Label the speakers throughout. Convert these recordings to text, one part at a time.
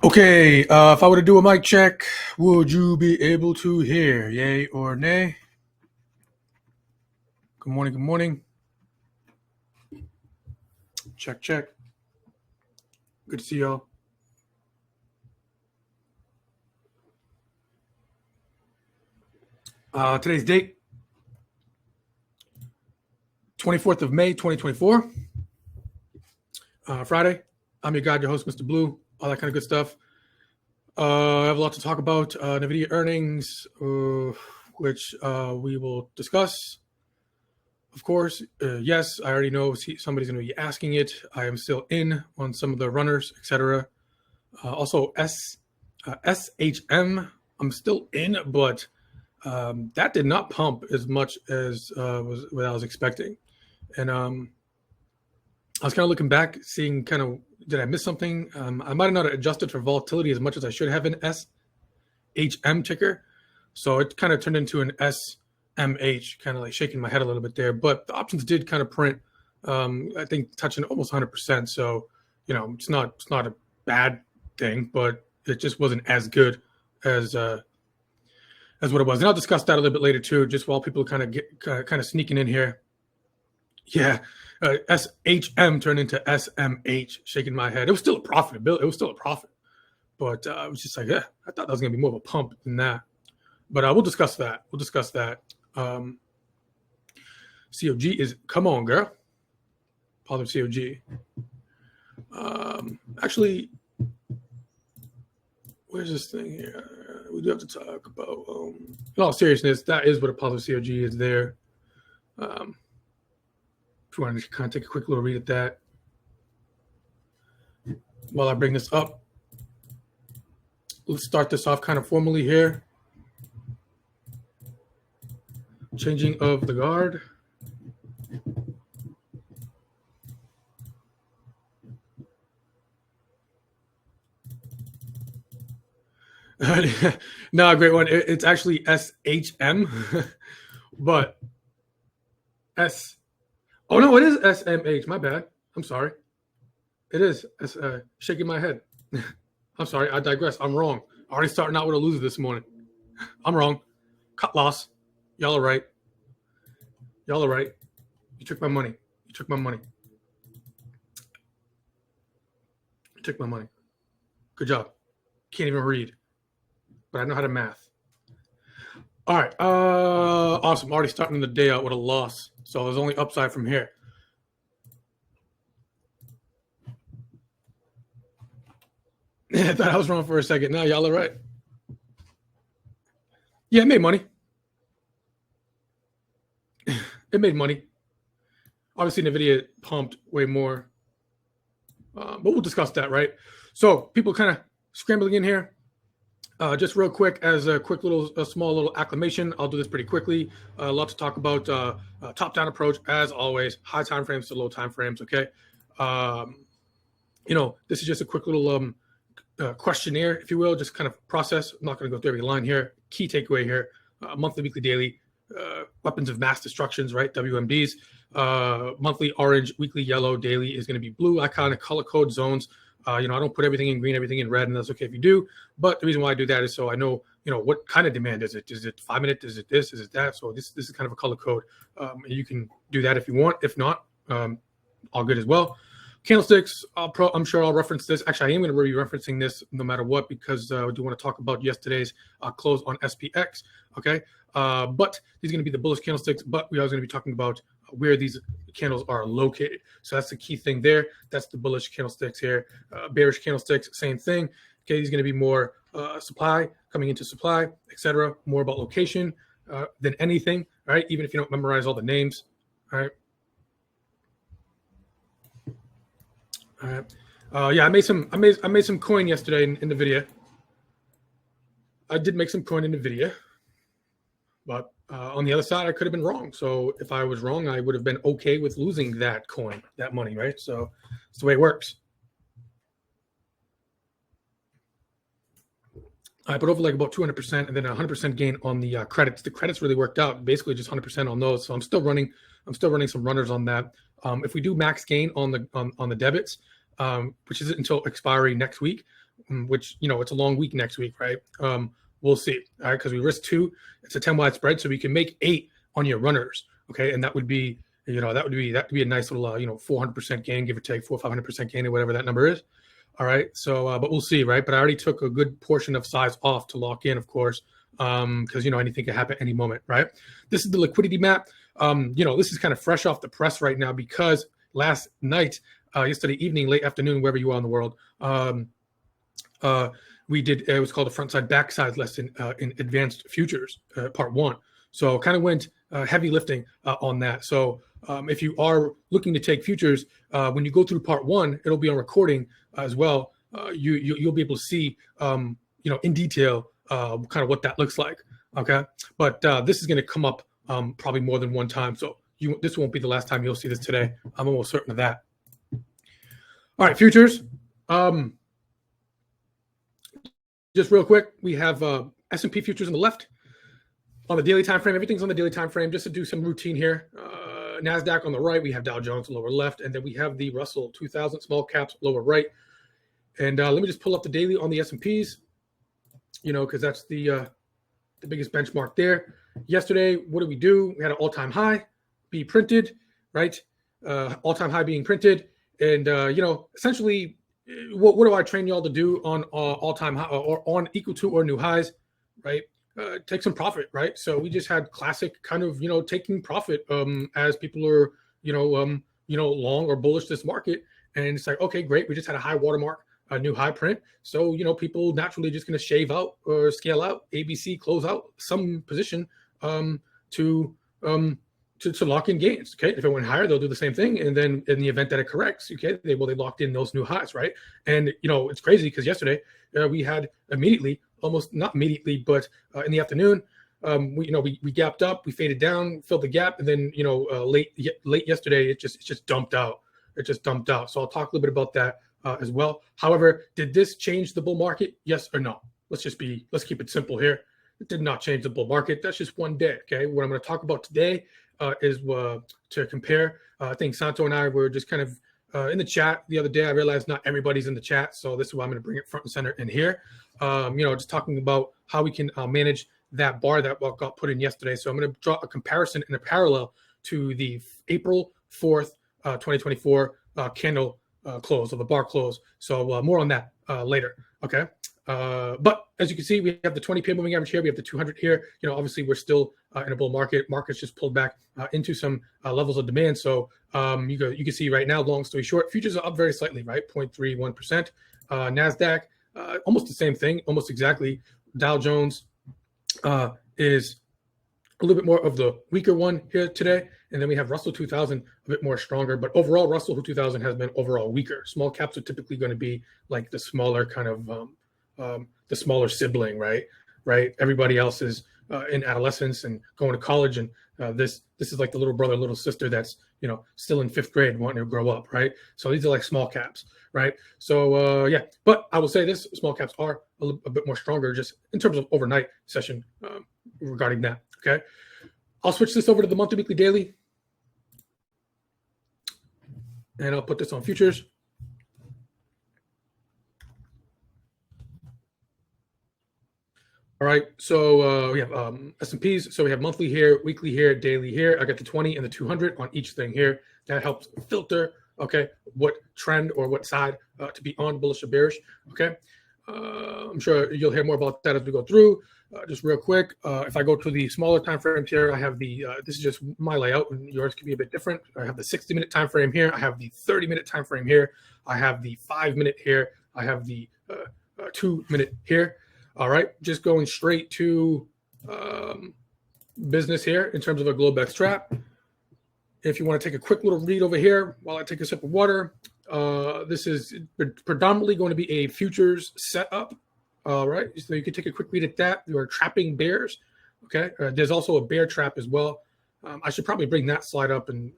Speaker 1: Okay, if I were to do a mic check, would you be able to hear? Yay or nay? Good morning, good morning. Check, check. Good to see y'all. Today's date, 24th of May, 2024. Friday. I'm your guide, your host, Mr. Blue. All that kind of good stuff. I have a lot to talk about. NVIDIA earnings, which we will discuss. Of course, yes, I already know somebody's going to be asking it. I am still in on some of the runners, etc. Also, SHM, I'm still in, but that did not pump as much as was what I was expecting. And I was kind of looking back, seeing kind of, did I miss something? I might have not adjusted for volatility as much as I should have in SHM ticker. So it kind of turned into an SMH, kind of like shaking my head a little bit there. But the options did kind of print, I think, touching almost 100%. So, you know, it's not a bad thing, but it just wasn't as good as what it was. And I'll discuss that a little bit later too, just while people kind of sneaking in here. Yeah, SHM turned into SMH, shaking my head. It was still a profitability. It was still a profit, but I was just like, yeah, I thought that was gonna be more of a pump than that. But we'll discuss that. We'll discuss that. COG is, come on, girl. Positive COG. Actually, where's this thing here? We do have to talk about, in all seriousness, that is what a positive COG is there. If you want to kind of take a quick little read at that while I bring this up. Let's start this off kind of formally here. Changing of the guard. No, great one. It's actually SHM, but oh no, it is SMH. My bad. I'm sorry. It is. Shaking my head. I'm sorry. I digress. I'm wrong. Already starting out with a loser this morning. I'm wrong. Cut loss. Y'all are right. Y'all are right. You took my money. You took my money. You took my money. Good job. Can't even read, but I know how to math. All right. Awesome. Already starting the day out with a loss. So there's only upside from here. I thought I was wrong for a second. Now y'all are right. Yeah, it made money. It made money. Obviously, NVIDIA pumped way more. But we'll discuss that, right? So people kind of scrambling in here. Just real quick, as a small little acclamation, I'll do this pretty quickly. A lot to talk about. Top-down approach, as always. High time frames to low time frames. Okay. This is just a quick little questionnaire, if you will, just kind of process. I'm not going to go through every line here. Key takeaway here: monthly, weekly, daily. Weapons of mass destructions, right? WMDs. Monthly orange, weekly yellow, daily is going to be blue. I kind of color code zones. I don't put everything in green, everything in red, and that's okay if you do. But the reason why I do that is so I know, what kind of demand is it? Is it 5 minute? Is it this? Is it that? So this is kind of a color code. You can do that if you want. If not, all good as well. Candlesticks, I'm sure I'll reference this. Actually, I am going to be referencing this no matter what, because I do want to talk about yesterday's close on SPX. Okay. But these are going to be the bullish candlesticks, but we are going to be talking about where these candles are located. So that's the key thing there. That's the bullish candlesticks here. Bearish candlesticks, same thing. Okay, these are going to be more supply, coming into supply, etc. More about location than anything, right? Even if you don't memorize all the names, all right? All right. Yeah, I made some coin yesterday in the video. I did make some coin in the video, but on the other side, I could have been wrong. So if I was wrong, I would have been okay with losing that coin, that money, right? So it's the way it works. I put over like about 200% and then 100% gain on the credits. The credits really worked out, basically just 100% on those. So I'm still running some runners on that. If we do max gain on the debits, which is until expiry next week, which, it's a long week next week, right? We'll see, all right, because we risk 2. It's a 10 wide spread, so we can make 8 on your runners, okay, and that would be that would be a nice little 400% gain, give or take 400 or 500% gain or whatever that number is. All right, so but we'll see, right? But I already took a good portion of size off to lock in, of course, because anything can happen any moment, right? This is the liquidity map. This is kind of fresh off the press right now because last night, yesterday evening, late afternoon, wherever you are in the world, we did. It was called a frontside backside lesson in advanced futures, part 1. So kind of went heavy lifting on that. So if you are looking to take futures, when you go through part 1, it'll be on recording as well. You'll be able to see, in detail, kind of what that looks like. Okay, but this is going to come up probably more than one time. So this won't be the last time you'll see this today. I'm almost certain of that. All right, futures. Just real quick, we have S&P futures on the left. On the daily time frame, everything's on the daily time frame. Just to do some routine here. NASDAQ on the right, we have Dow Jones lower left, and then we have the Russell 2000 small caps lower right. And let me just pull up the daily on the S&Ps, because that's the biggest benchmark there. Yesterday, what did we do? We had an all-time high be printed, right? All-time high being printed, and essentially, what do I train y'all to do on all-time high or on equal to or new highs, right? Take some profit, right? So we just had classic kind of, taking profit as people are, long or bullish this market. And it's like, okay, great. We just had a high watermark, a new high print. So, people naturally just going to shave out or scale out, ABC, close out some position to lock in gains. Okay. If it went higher, they'll do the same thing. And then in the event that it corrects, okay, they locked in those new highs, right? And, it's crazy because yesterday we had immediately, almost not immediately, but in the afternoon, we gapped up, we faded down, filled the gap, and then late yesterday it just dumped out. It just dumped out. So I'll talk a little bit about that as well. However, did this change the bull market? Yes or no? Let's keep it simple here. It did not change the bull market. That's just one day. Okay. What I'm going to talk about today is to compare. I think Santo and I were just kind of in the chat the other day. I realized not everybody's in the chat, so this is why I'm going to bring it front and center in here. Just talking about how we can manage that bar that got put in yesterday. So I'm going to draw a comparison and a parallel to the April 4th, 2024 candle close, of the bar close. So more on that later. Okay. But as you can see, we have the 20-pin moving average here. We have the 200 here. Obviously we're still in a bull market. Markets just pulled back into some levels of demand. So you can see right now, long story short, futures are up very slightly, right? 0.31%. NASDAQ, almost the same thing, almost exactly. Dow Jones is a little bit more of the weaker one here today. And then we have Russell 2000 a bit more stronger, but overall Russell 2000 has been overall weaker. Small caps are typically going to be like the smaller kind of the smaller sibling, right? Everybody else is in adolescence and going to college, and this is like the little brother, little sister that's still in 5th grade wanting to grow up, right? So these are like small caps, right? So yeah, but I will say this: small caps are a bit more stronger, just in terms of overnight session regarding that. Okay, I'll switch this over to the monthly, weekly, daily, and I'll put this on futures. All right, so we have S&Ps. So we have monthly here, weekly here, daily here. I got the 20 and the 200 on each thing here. That helps filter, okay, what trend or what side to be on, bullish or bearish, okay? I'm sure you'll hear more about that as we go through. Just real quick, if I go to the smaller time frames here, I have the, this is just my layout, and yours can be a bit different. I have the 60-minute time frame here. I have the 30-minute time frame here. I have the 5-minute here. I have the 2-minute here. All right, just going straight to business here in terms of a Globex trap. If you want to take a quick little read over here while I take a sip of water, this is predominantly going to be a futures setup. All right, so you can take a quick read at that. You are trapping bears. Okay, there's also a bear trap as well. I should probably bring that slide up and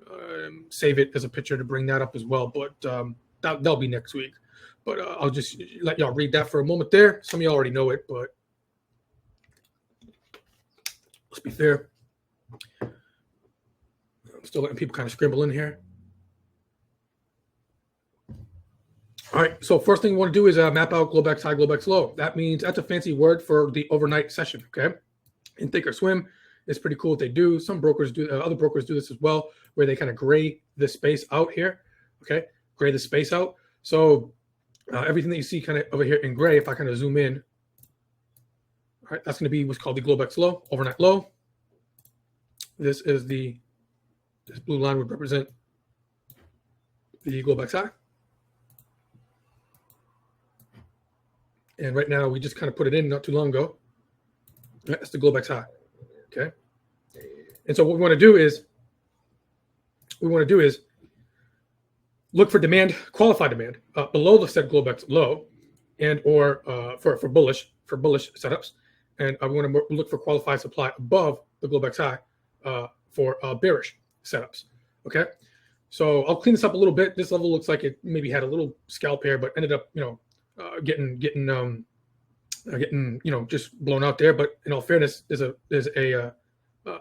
Speaker 1: save it as a picture to bring that up as well, but that'll be next week. But I'll just let y'all read that for a moment there. Some of y'all already know it, but let's be fair. I'm still letting people kind of scribble in here. All right, so first thing we want to do is map out Globex high, Globex low. That means that's a fancy word for the overnight session, okay? In Thinkorswim, it's pretty cool what they do. Some brokers do, other brokers do this as well, where they kind of gray the space out here, okay? Gray the space out. So everything that you see kind of over here in gray, if I kind of zoom in, all right, that's going to be what's called the Globex low, overnight low. This blue line would represent the Globex high. And right now, we just kind of put it in not too long ago. That's the Globex high, okay? And so what we want to do is look for demand, qualified demand, below the said Globex low, and or for bullish setups, and I want to look for qualified supply above the Globex high for bearish setups. Okay, so I'll clean this up a little bit. This level looks like it maybe had a little scalp here, but ended up getting just blown out there. But in all fairness, there's a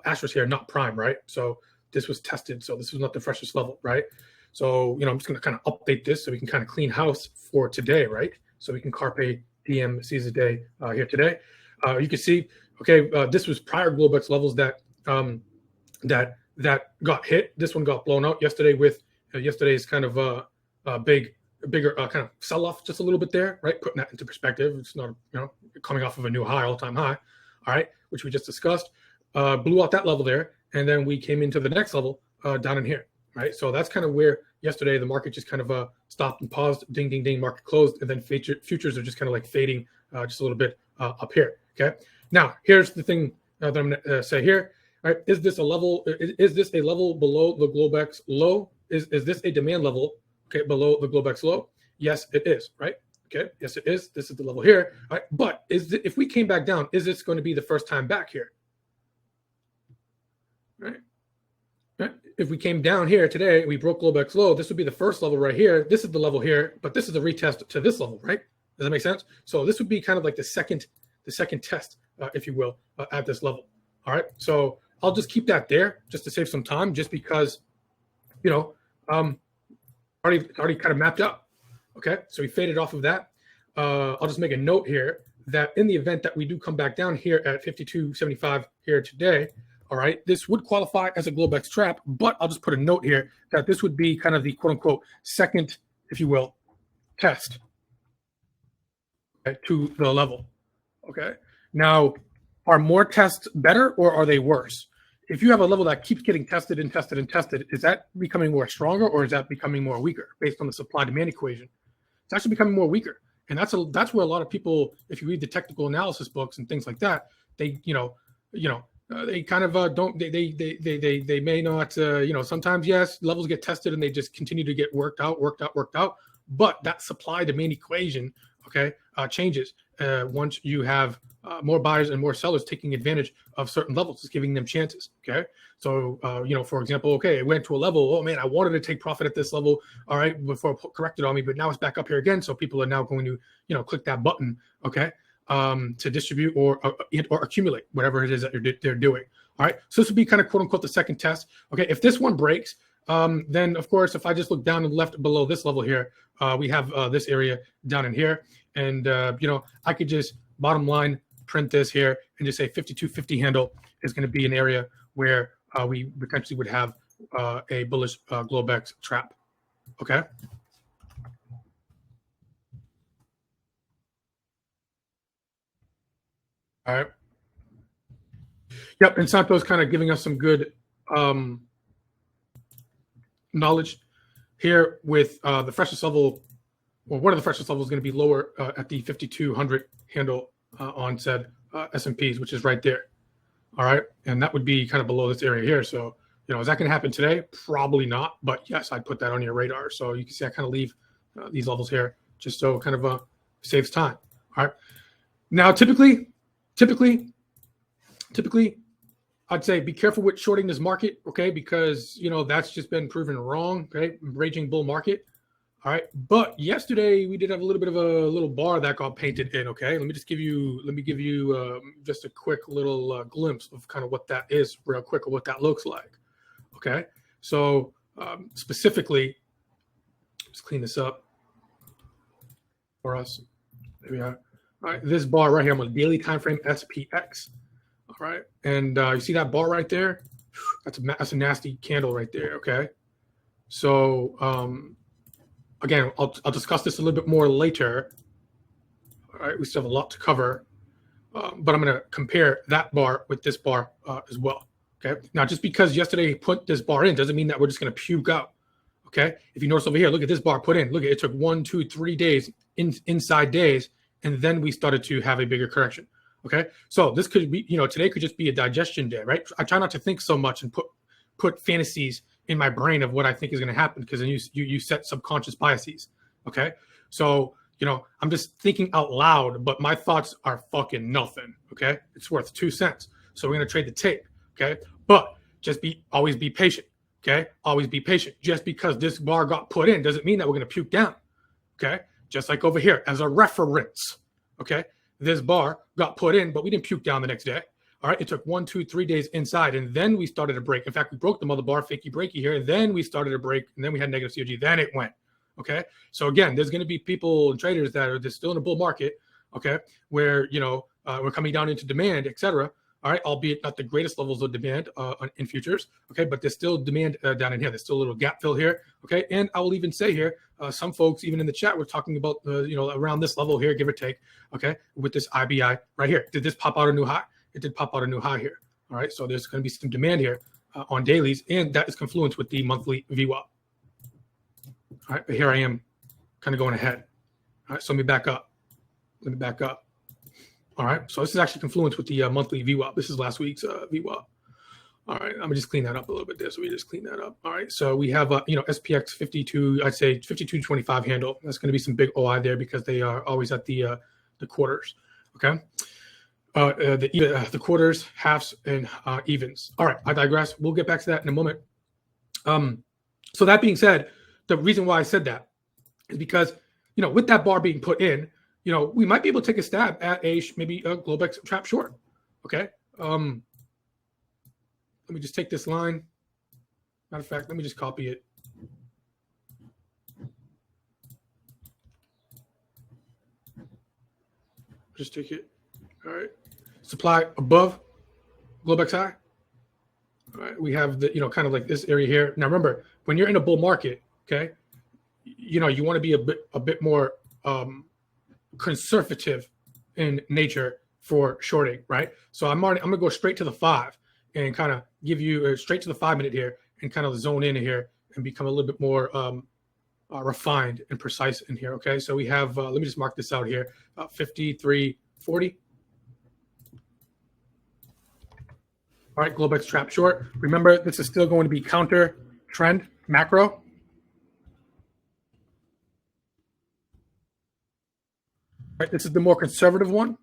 Speaker 1: asterisk here, not prime, right? So this was tested, so this was not the freshest level, right? So I'm just going to kind of update this so we can kind of clean house for today, right? So we can carpe diem seize the day here today. You can see, okay, this was prior Globex levels that got hit. This one got blown out yesterday with yesterday's kind of bigger kind of sell-off just a little bit there, right? Putting that into perspective. It's not, coming off of a new high, all-time high, all right, which we just discussed. Blew out that level there, and then we came into the next level down in here, right? So that's kind of where yesterday the market just kind of stopped and paused, ding, ding, ding, market closed, and then futures are just kind of like fading just a little bit up here, okay? Now, here's the thing that I'm going to say here, right? Is this a level below the Globex low? Is this a demand level, okay, below the Globex low? Yes, it is, right? Okay, yes, it is. This is the level here, right? But if we came back down, is this going to be the first time back here? Right? If we came down here today, we broke Globex low, this would be the first level right here. This is the level here, but this is a retest to this level, right? Does that make sense? So this would be kind of like the second test, if you will, at this level. All right. So I'll just keep that there just to save some time, just because, already kind of mapped out. Okay. So we faded off of that. I'll just make a note here that in the event that we do come back down here at 52.75 here today, all right, this would qualify as a Globex trap, but I'll just put a note here that this would be kind of the quote unquote second, if you will, test, okay, to the level. Okay. Now, are more tests better or are they worse? If you have a level that keeps getting tested and tested and tested, is that becoming more stronger or is that becoming more weaker based on the supply demand equation? It's actually becoming more weaker. And that's where a lot of people, if you read the technical analysis books and things like that, they, they kind of don't, they may not, sometimes, yes, levels get tested and they just continue to get worked out. But that supply demand equation, okay, changes once you have more buyers and more sellers taking advantage of certain levels, just giving them chances. Okay. So, for example, okay, it went to a level, oh man, I wanted to take profit at this level. All right. Before it corrected on me, but now it's back up here again. So people are now going to, click that button. Okay. To distribute or accumulate whatever it is that they're doing. All right. So this would be kind of quote unquote the second test. Okay. If this one breaks, then of course, if I just look down and left below this level here, we have this area down in here. And, I could just bottom line print this here and just say 52.50 handle is going to be an area where we potentially would have a bullish Globex trap. Okay. All right. Yep. And Santo's kind of giving us some good knowledge here with the freshest level. Well, one of the freshest levels is going to be lower at the 5,200 handle on said S&Ps, which is right there. All right. And that would be kind of below this area here. So, is that going to happen today? Probably not. But yes, I'd put that on your radar. So you can see I kind of leave these levels here just so it kind of saves time. All right. Now, typically, I'd say be careful with shorting this market, okay? Because, that's just been proven wrong, okay? Raging bull market. All right. But yesterday we did have a little bit of a little bar that got painted in. Okay. Let me give you just a quick little glimpse of kind of what that is real quick, or what that looks like. Okay. So specifically, let's clean this up. for us. There we are. All right, this bar right here, I'm on daily time frame SPX. All right, and you see that bar right there? That's a nasty candle right there. Okay, so again, I'll discuss this a little bit more later. All right, we still have a lot to cover, but I'm going to compare that bar with this bar as well. Okay, now just because yesterday he put this bar in doesn't mean that we're just going to puke out. Okay, if you notice over here, look at this bar put in. Look at it, took 1, 2, 3 days inside days, and then we started to have a bigger correction. Okay, so this could be, today could just be a digestion day, right? I try not to think so much and put fantasies in my brain of what I think is going to happen, because then you set subconscious biases. Okay, so I'm just thinking out loud, but my thoughts are fucking nothing. Okay, it's worth 2 cents, so we're going to trade the tape. Okay, but just always be patient. Okay, always be patient. Just because this bar got put in doesn't mean that we're going to puke down. Okay, just like over here as a reference. Okay, this bar got put in, but we didn't puke down the next day. All right, it took 1, 2, 3 days inside, and then we started to break. In fact, we broke the mother bar, fakey breaky here, and then we started to break, and then we had negative COG. Then it went. Okay, so again, there's going to be people and traders that are still in a bull market. Okay, where we're coming down into demand, etc. All right, albeit not the greatest levels of demand in futures. Okay, but there's still demand down in here. There's still a little gap fill here. Okay, and I will even say here, some folks even in the chat were talking about around this level here, give or take. Okay, with this IBI right here. Did this pop out a new high? It did pop out a new high here. All right, so there's going to be some demand here on dailies, and that is confluence with the monthly VWAP. All right, but here I am kind of going ahead. All right, so let me back up. All right, so this is actually confluence with the monthly VWAP. This is last week's VWAP. All right, I'm gonna just clean that up a little bit there. So we just clean that up. All right, so we have SPX 52, I'd say 52.25 handle. That's going to be some big OI there because they are always at the quarters. Okay, the quarters, halves, and evens. All right, I digress. We'll get back to that in a moment. So that being said, the reason why I said that is because with that bar being put in, we might be able to take a stab at maybe a Globex trap short. Okay. Let me just take this line. Matter of fact, let me just copy it. Just take it. All right. Supply above Globex high. All right. We have the, kind of like this area here. Now remember, when you're in a bull market, okay, you want to be a bit more conservative in nature for shorting, right? So I'm gonna go straight to the 5 and kind of give you straight to the 5 minute here and kind of zone in here and become a little bit more refined and precise in here. Okay, so we have let me just mark this out here, 53.40. All right, Globex trap short. Remember, this is still going to be counter trend macro. Right, this is the more conservative one.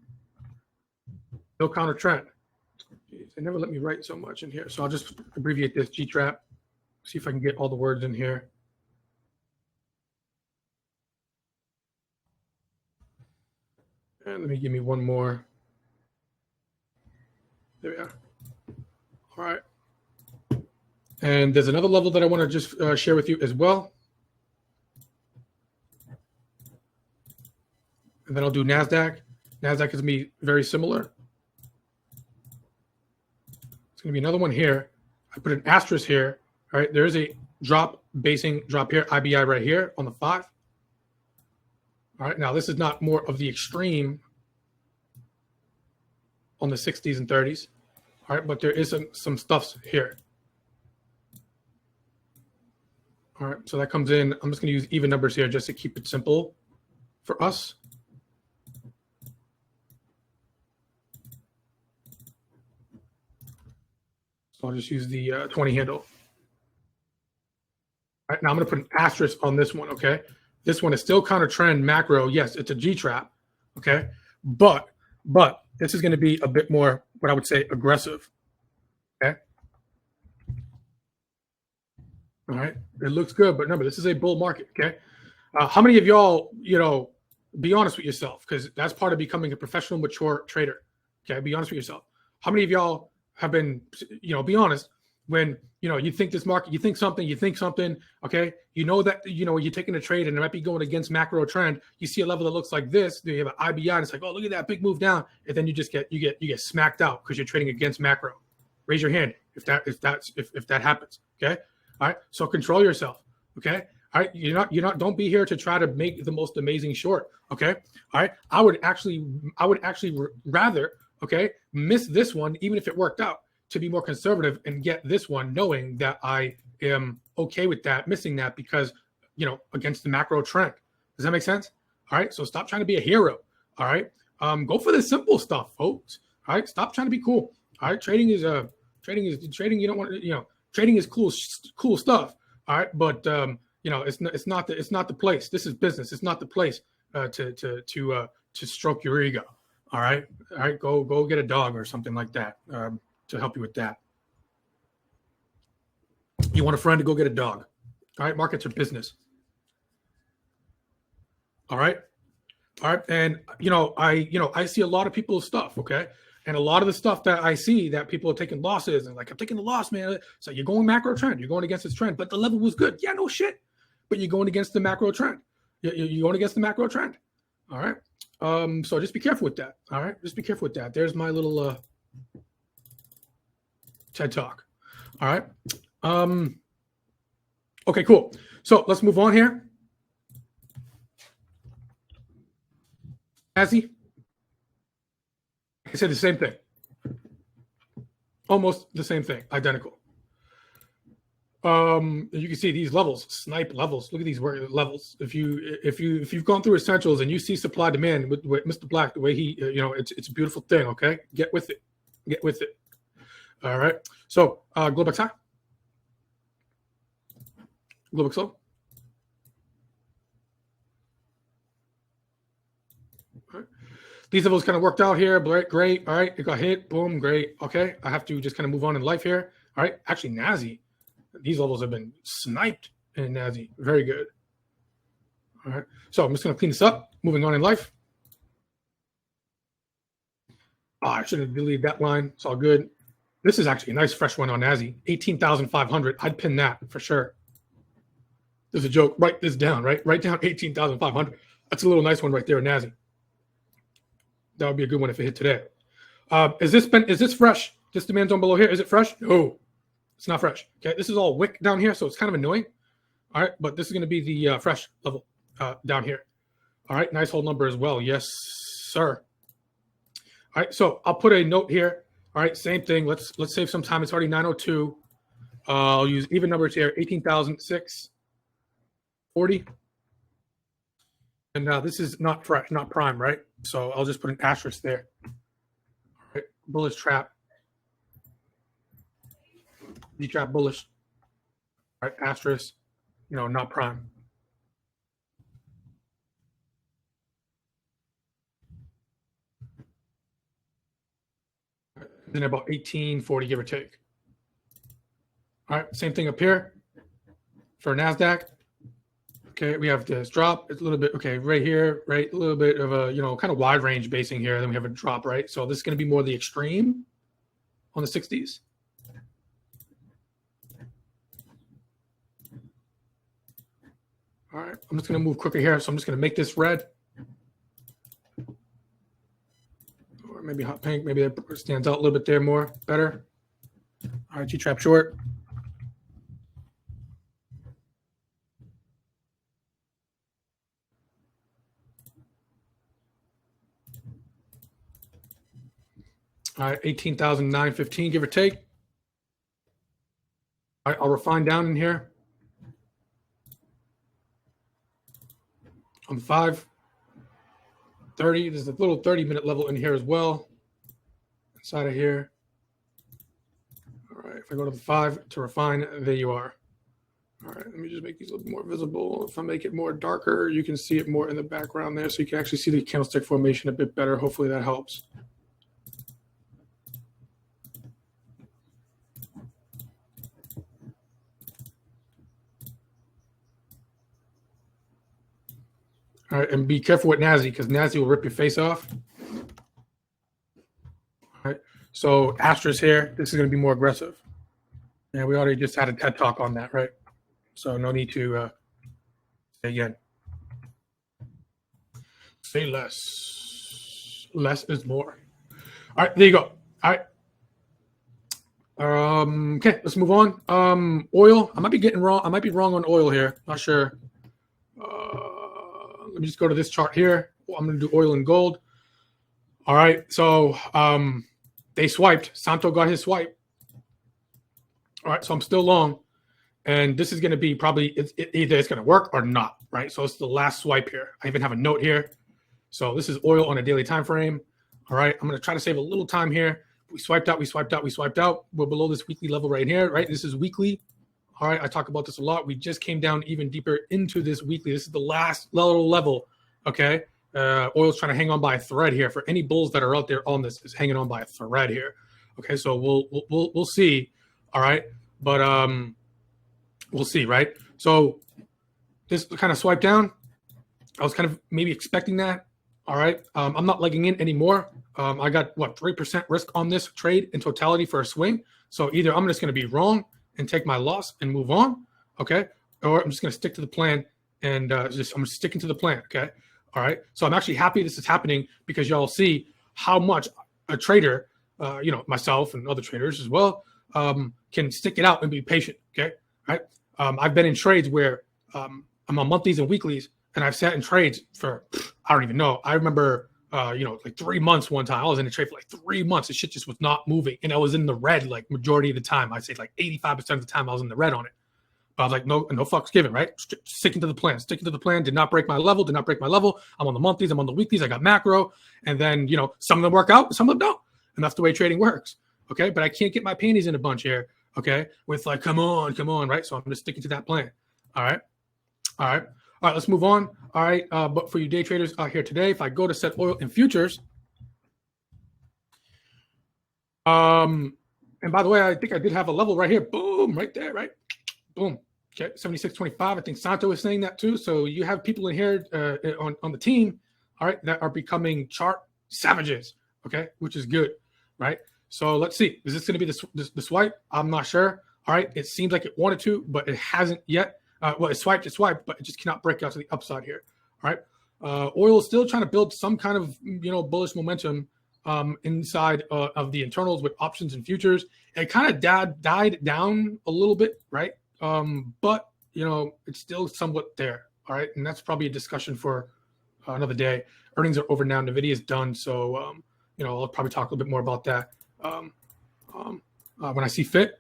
Speaker 1: No counter trend. Jeez, they never let me write so much in here. So I'll just abbreviate this G trap. See if I can get all the words in here. And let me give me one more. There we are. All right. And there's another level that I want to just share with you as well. And then I'll do NASDAQ. NASDAQ is going to be very similar. It's going to be another one here. I put an asterisk here. All right, there is a basing drop here, IBI right here on the 5. All right, now this is not more of the extreme on the 60s and 30s. All right, but there is some stuffs here. All right, so that comes in. I'm just going to use even numbers here just to keep it simple for us. So I'll just use the 20 handle. All right, now I'm going to put an asterisk on this one, okay? This one is still counter trend macro. Yes, it's a G trap, okay? But this is going to be a bit more, what I would say, aggressive, okay? All right, it looks good, but remember, this is a bull market, okay? How many of y'all, be honest with yourself, because that's part of becoming a professional, mature trader, okay? Be honest with yourself. How many of y'all have been, be honest, when you think this market, you think something, okay, that you're taking a trade and it might be going against macro trend. You see a level that looks like this, you have an IBI, and it's like, oh, look at that big move down, and then you get smacked out because you're trading against macro. Raise your hand if that happens. Okay, all right. So control yourself. Okay, all right. You're not. Don't be here to try to make the most amazing short. Okay, all right. I would actually rather miss this one even if it worked out, to be more conservative and get this one, knowing that I am okay with that, missing that because, against the macro trend. Does that make sense? All right. So stop trying to be a hero. All right. Go for the simple stuff, folks. All right. Stop trying to be cool. All right. Trading. You don't want to, trading is cool stuff. All right. But, it's not the place. This is business. It's not the place to stroke your ego. All right. All right. Go get a dog or something like that. To help you with that. You want a friend to go get a dog. All right. Markets are business. All right. All right. And, I see a lot of people's stuff. Okay. And a lot of the stuff that I see that people are taking losses and like, I'm taking the loss, man. So you're going macro trend. You're going against this trend, but the level was good. Yeah, no shit. But you're going against the macro trend. You're going against the macro trend. All right. So just be careful with that. All right. Just be careful with that. There's my little, TED Talk. All right. Okay, cool. So let's move on here. Azzy, I said the same thing. Almost the same thing. Identical. You can see these levels, snipe levels. Look at these levels. If you've gone through essentials and you see supply demand with Mr. Black, the way he, it's a beautiful thing. Okay, get with it. Get with it. All right. So Globex high. Globex low. All right. These levels kind of worked out here. Great. All right. It got hit. Boom. Great. Okay. I have to just kind of move on in life here. All right. Actually, NASI. These levels have been sniped in NASI. Very good. All right. So I'm just going to clean this up. Moving on in life. Oh, I should have deleted that line. It's all good. This is actually a nice fresh one on NASI. 18,500. I'd pin that for sure. There's a joke. Write this down, right? Write down 18,500. That's a little nice one right there in NASI. That would be a good one if it hit today. Is this fresh? This demand zone below here, is it fresh? No, it's not fresh. Okay, this is all wick down here, so it's kind of annoying. All right, but this is going to be the fresh level down here. All right, nice hold number as well. Yes, sir. All right, so I'll put a note here. All right, same thing. Let's save some time. It's already 9:02. I'll use even numbers here. 18,640. And now this is not fresh, not prime, right? So I'll just put an asterisk there. All right, bullish trap. D-trap bullish. All right, asterisk. Not prime. Then about 1840, give or take. All right, same thing up here for NASDAQ. Okay, we have this drop. It's a little bit, okay, right here, right? A little bit of a, kind of wide range basing here. Then we have a drop, right? So this is going to be more the extreme on the 60s. All right, I'm just going to move quicker here. So I'm just going to make this red. Or maybe hot pink. Maybe that stands out a little bit there more. Better. All right, T-trap short. All right, 18,915, give or take. All right, I'll refine down in here. On the 530, there's a little 30-minute level in here as well. Inside of here. All right, if I go to the 5 to refine, there you are. All right, let me just make these a little more visible. If I make it more darker, you can see it more in the background there, so you can actually see the candlestick formation a bit better. Hopefully that helps. All right, and be careful with NASI because NASI will rip your face off. All right, so asterisk here, this is going to be more aggressive. Yeah, we already just had a TED talk on that, right? So no need to say again. Say less. Less is more. All right, there you go. All right. Okay, let's move on. Oil. I might be getting wrong. I might be wrong on oil here. Not sure. Let me just go to this chart here. I'm going to do oil and gold. All right. So they swiped. Santo got his swipe. All right. So I'm still long. And this is going to be probably either it's going to work or not. Right. So it's the last swipe here. I even have a note here. So this is oil on a daily time frame. All right. I'm going to try to save a little time here. We swiped out. We swiped out. We swiped out. We're below this weekly level right here. Right. This is weekly. All right. I talk about this a lot. We just came down even deeper into this weekly. This is the last level. Okay. Oil's trying to hang on by a thread here. For any bulls that are out there on this, is hanging on by a thread here. Okay. So we'll see. All right. But we'll see. Right. So this kind of swipe down. I was kind of maybe expecting that. All right. I'm not legging in anymore. I got 3% risk on this trade in totality for a swing. So either I'm just going to be wrong and take my loss and move on, okay, or I'm just going to stick to the plan and I'm sticking to the plan, okay. All right. So I'm actually happy this is happening because y'all see how much a trader, myself and other traders as well, can stick it out and be patient, okay. All right. I've been in trades where I'm on monthlies and weeklies, and I've sat in trades for I don't even know. I remember. Like 3 months one time. I was in a trade for like 3 months. The shit just was not moving. And I was in the red like majority of the time. I'd say like 85% of the time I was in the red on it. But I was like, no fucks given, right? Sticking to the plan. Did not break my level. I'm on the monthlies. I'm on the weeklies. I got macro. And then, some of them work out, some of them don't. And that's the way trading works. Okay. But I can't get my panties in a bunch here. Okay. With like, come on. Right. So I'm just sticking to that plan. All right. All right, let's move on. All right, but for you day traders out here today, if I go to set oil in futures, and by the way, I think I did have a level right here. Boom, right there, right? Boom. Okay, 76.25. I think Santo is saying that too. So you have people in here on the team, all right, that are becoming chart savages, okay, which is good, right? So let's see. Is this going to be the swipe? I'm not sure. All right, it seems like it wanted to, but it hasn't yet. It swiped, but it just cannot break out to the upside here. All right. Oil is still trying to build some kind of, bullish momentum inside of the internals with options and futures. It kind of died down a little bit, right? But, it's still somewhat there. All right. And that's probably a discussion for another day. Earnings are over now. NVIDIA is done. So, I'll probably talk a little bit more about that when I see fit.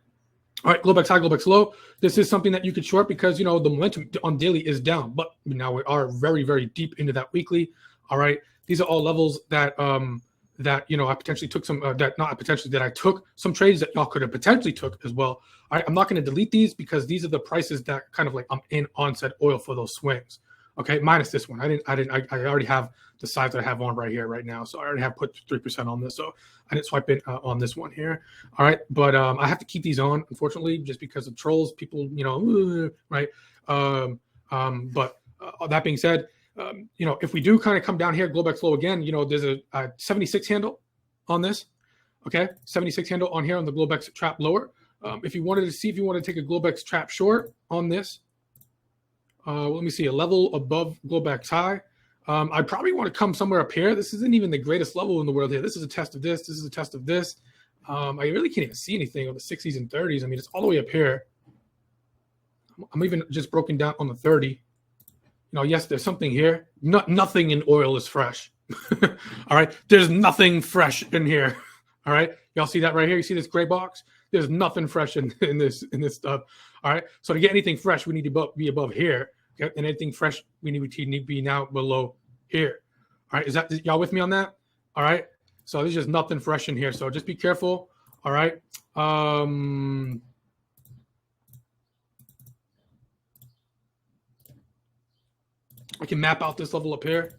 Speaker 1: All right, Globex high, Globex low. This is something that you could short because, the momentum on daily is down. But now we are very, very deep into that weekly. All right. These are all levels that, I potentially took some, that I took some trades that y'all could have potentially took as well. All right. I'm not going to delete these because these are the prices that kind of like I'm in onset oil for those swings. Okay. Minus this one. I already have the size that I have on right here right now. So I already have put 3% on this. So I didn't swipe it on this one here. All right. But I have to keep these on, unfortunately, just because of trolls, people, right. But that being said, if we do kind of come down here, Globex low again, there's a 76 handle on this. Okay. 76 handle on here on the Globex trap lower. If you wanted to see if you want to take a Globex trap short on this, let me see, a level above Globex high. I probably want to come somewhere up here. This isn't even the greatest level in the world here. This is a test of this. This is a test of this. I really can't even see anything on the 60s and 30s. I mean, it's all the way up here. I'm even just broken down on the 30. Yes, there's something here. Nothing in oil is fresh. All right. There's nothing fresh in here. All right. Y'all see that right here? You see this gray box? There's nothing fresh in this stuff. All right. So to get anything fresh, we need to be above here. Okay. And anything fresh, we need to be now below here. All right. Is that y'all with me on that? All right. So there's just nothing fresh in here. So just be careful. All right. I can map out this level up here.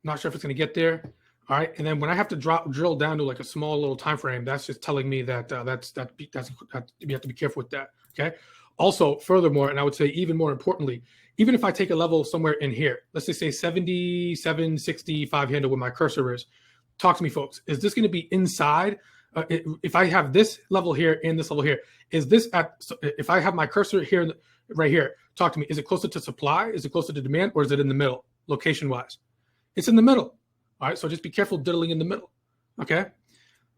Speaker 1: Not sure if it's going to get there. All right. And then when I have to drill down to like a small little time frame, that's just telling me that you have to be careful with that. Okay. Also, furthermore, and I would say even more importantly, even if I take a level somewhere in here, let's just say 77, 65 handle where my cursor is, talk to me, folks. Is this going to be inside if I have this level here and this level here, is this at, if I have my cursor here, right here, talk to me, is it closer to supply? Is it closer to demand? Or is it in the middle, location wise? It's in the middle. All right, so just be careful diddling in the middle. Okay.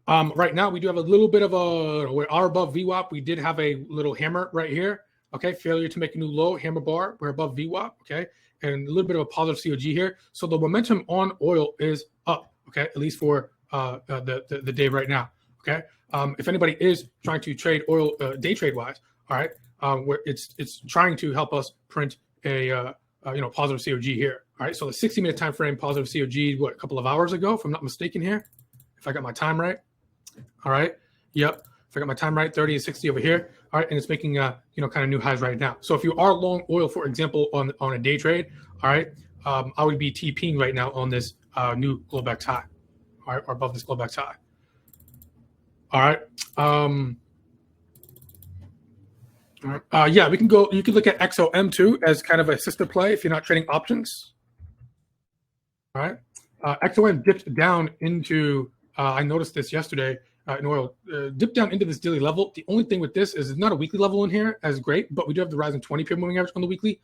Speaker 1: Right now we do have a little bit of a, we are above VWAP. We did have a little hammer right here. Okay, failure to make a new low, hammer bar. We're above VWAP. Okay, and a little bit of a positive COG here. So the momentum on oil is up. Okay, at least for the day right now. Okay, if anybody is trying to trade oil day trade wise, all right, where it's trying to help us print a positive COG here. All right, so the 60-minute time frame positive COG, what, a couple of hours ago, if I'm not mistaken here, if I got my time right. All right. Yep. If I got my time right, 30 and 60 over here. All right. And it's making, kind of new highs right now. So if you are long oil, for example, on a day trade, all right, I would be TPing right now on this new Globex high, all right, or above this Globex high. All right. Yeah, we can go. You can look at XOM2 as kind of a sister play if you're not trading options. All right. XOM dipped down into, I noticed this yesterday, in oil, dipped down into this daily level. The only thing with this is it's not a weekly level in here as great, but we do have the rising 20-period moving average on the weekly.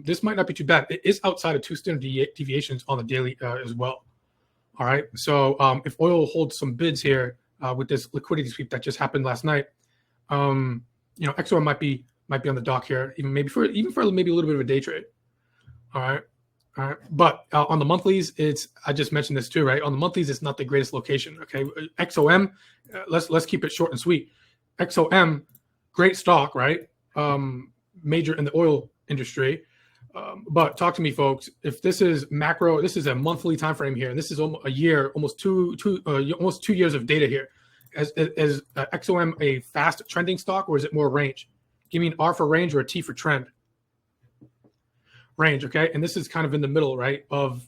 Speaker 1: This might not be too bad. It is outside of 2 standard deviations on the daily as well. All right. So if oil holds some bids here with this liquidity sweep that just happened last night, XOM might be on the dock here, even for maybe a little bit of a day trade. All right. All right, but on the monthlies, I just mentioned this too, right? On the monthlies, it's not the greatest location. Okay, XOM, let's keep it short and sweet. XOM, great stock, right? Major in the oil industry, but talk to me, folks. If this is macro, this is a monthly time frame here, and this is almost a year, almost two years of data here. Is XOM a fast trending stock, or is it more range? Give me an R for range or a T for trend. Range, okay, and this is kind of in the middle, right, of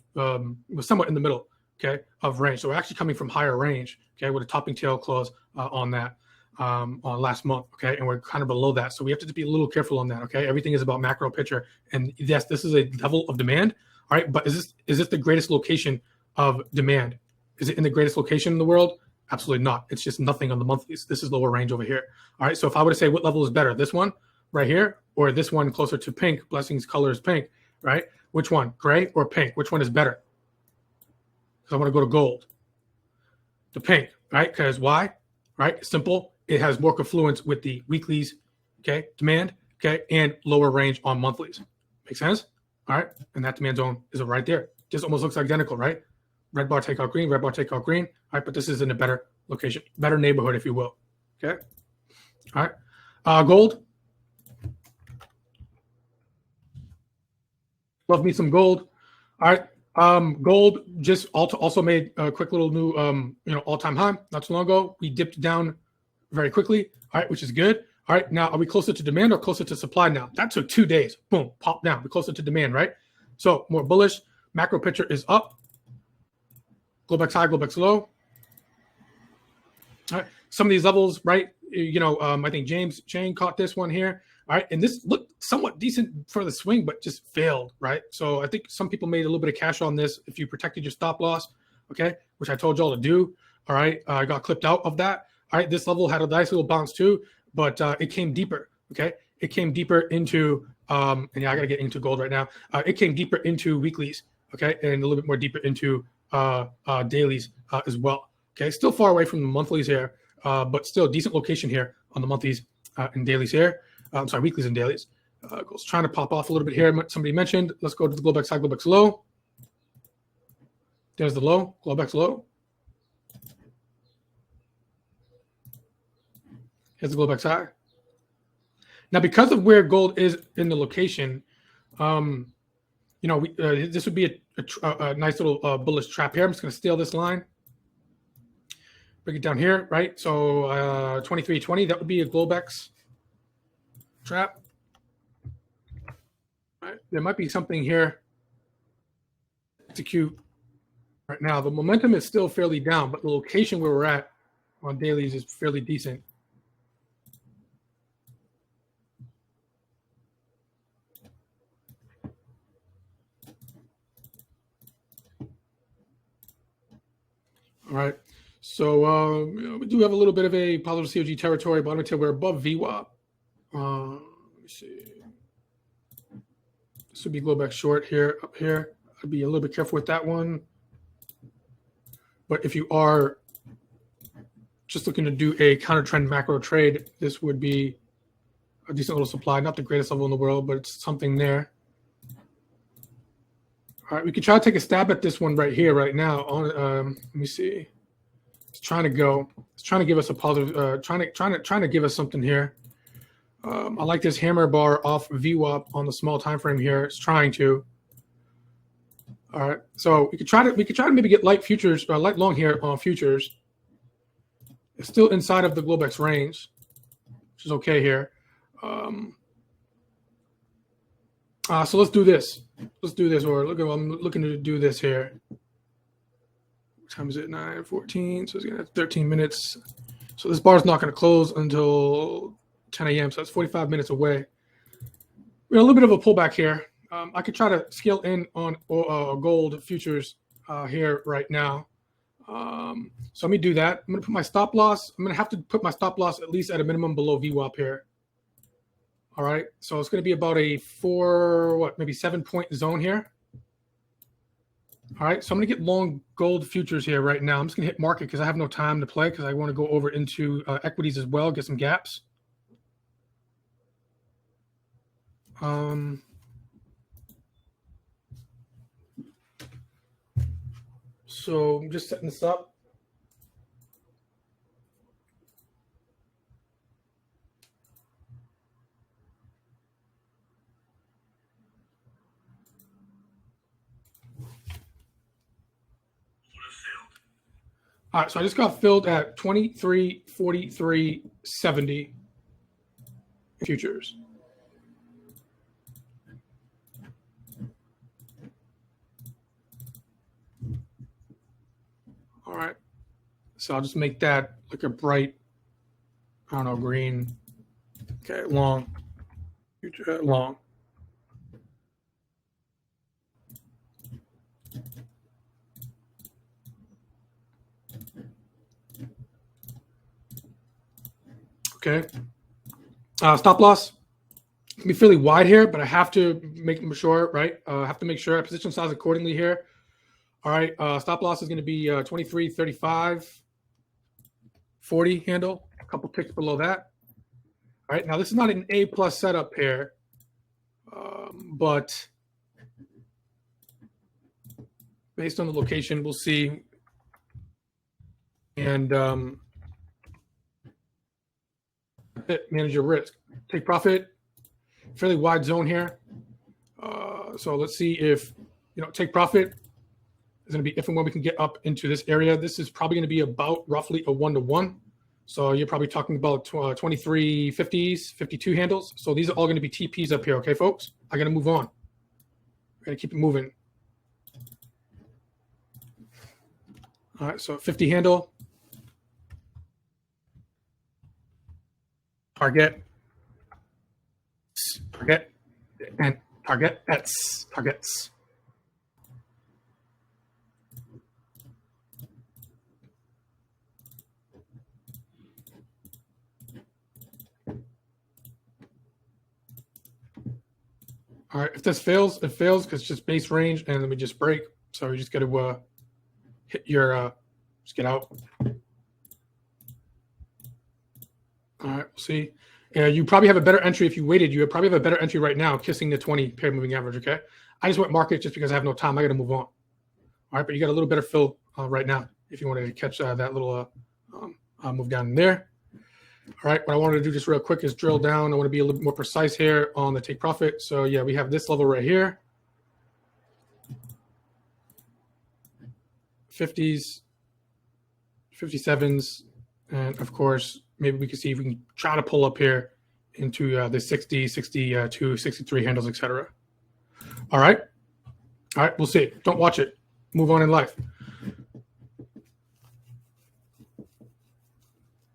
Speaker 1: somewhat in the middle, okay, of range. So we're actually coming from higher range, okay, with a topping tail close on that on last month, okay, and we're kind of below that. So we have to be a little careful on that, okay. Everything is about macro picture, and yes, this is a level of demand, all right, but is this the greatest location of demand? Is it in the greatest location in the world? Absolutely not. It's just nothing on the monthlies. This is lower range over here. All right, so if I were to say what level is better, this one right here or this one closer to pink, blessings color is pink, right? Which one, gray or pink? Which one is better? Because I want to go to gold. The pink, right? Because why? Right? Simple. It has more confluence with the weeklies, okay, demand, okay, and lower range on monthlies. Make sense? All right. And that demand zone is right there. Just almost looks identical, right? Red bar take out green, red bar take out green. All right, but this is in a better location, better neighborhood, if you will. Okay. All right. Gold. Love me some gold. All right. Gold just also made a quick little new, all-time high not too long ago. We dipped down very quickly. All right, which is good. All right. Now, are we closer to demand or closer to supply now? That took 2 days. Boom, pop down. We're closer to demand, right? So more bullish. Macro picture is up. Globex high, Globex low. All right. Some of these levels, right? I think James Chang caught this one here. All right. And this looked somewhat decent for the swing, but just failed, right? So I think some people made a little bit of cash on this if you protected your stop loss, okay, which I told y'all to do. All right. I got clipped out of that. All right. This level had a nice little bounce too, but it came deeper, okay? It came deeper into, and yeah, I got to get into gold right now. It came deeper into weeklies, okay, and a little bit more deeper into dailies as well, okay? Still far away from the monthlies here, but still decent location here on the monthlies and dailies here. I'm sorry, weeklies and dailies. Gold's trying to pop off a little bit here. Somebody mentioned. Let's go to the Globex high, Globex low. There's the low, Globex low. Here's the Globex high. Now, because of where gold is in the location, this would be a nice little bullish trap here. I'm just going to steal this line. Bring it down here, right? So 2320, that would be a Globex trap. Right. There might be something here. Execute right now. The momentum is still fairly down, but the location where we're at on dailies is fairly decent. All right. So we do have a little bit of a positive COG territory, bottom until we're above VWAP. Let me see. This would be global short here, up here. I'd be a little bit careful with that one. But if you are just looking to do a counter trend macro trade, this would be a decent little supply. Not the greatest level in the world, but it's something there. All right, we could try to take a stab at this one right here, right now. On let me see. It's trying to go. It's trying to give us a positive. Trying to give us something here. I like this hammer bar off VWAP on the small time frame here. It's trying to. All right, so we could try to maybe get light futures, light long here on futures. It's still inside of the Globex range, which is okay here. So let's do this. Let's do this. Or look, I'm looking to do this here. What time is it? 9:14. So it's gonna have 13 minutes. So this bar is not going to close until 10 a.m. So that's 45 minutes away. We're in a little bit of a pullback here. I could try to scale in on gold futures here right now. So let me do that. I'm going to put my stop loss. I'm going to have to put my stop loss at least at a minimum below VWAP here. All right. So it's going to be about a maybe 7-point zone here. All right. So I'm going to get long gold futures here right now. I'm just going to hit market because I have no time to play because I want to go over into equities as well, get some gaps. So I'm just setting this up. All right, so I just got filled at 23.43.70 futures. All right, so I'll just make that like a bright, I don't know, green. Okay, long, future, long. Okay. Stop loss can be fairly wide here, but I have to make sure, right? I have to make sure I position size accordingly here. All right. Stop loss is going to be 23.35.40 handle, a couple ticks below that. All right. Now, this is not an A+ setup here, but based on the location, we'll see. And manage your risk. Take profit, fairly wide zone here. So let's see if, take profit is going to be if and when we can get up into this area. This is probably going to be about roughly a 1-to-1. So you're probably talking about 23.50s, 52 handles. So these are all going to be TPs up here, okay, folks? I got to move on. I got to keep it moving. All right, so 50 handle. Target, and targets. All right, if this fails, it fails because it's just base range, and then we just break. So we just got to hit your, just get out. All right, we'll see. You probably have a better entry if you waited. You probably have a better entry right now, kissing the 20 pair moving average, okay? I just went market just because I have no time. I got to move on. All right, but you got a little better fill right now if you wanted to catch that little move down there. All right, what I wanted to do just real quick is drill down. I want to be a little bit more precise here on the take profit. So, yeah, we have this level right here. 50s, 57s, and, of course, maybe we can see if we can try to pull up here into the 60, 62, 63 handles, etc. All right. All right, we'll see. Don't watch it. Move on in life.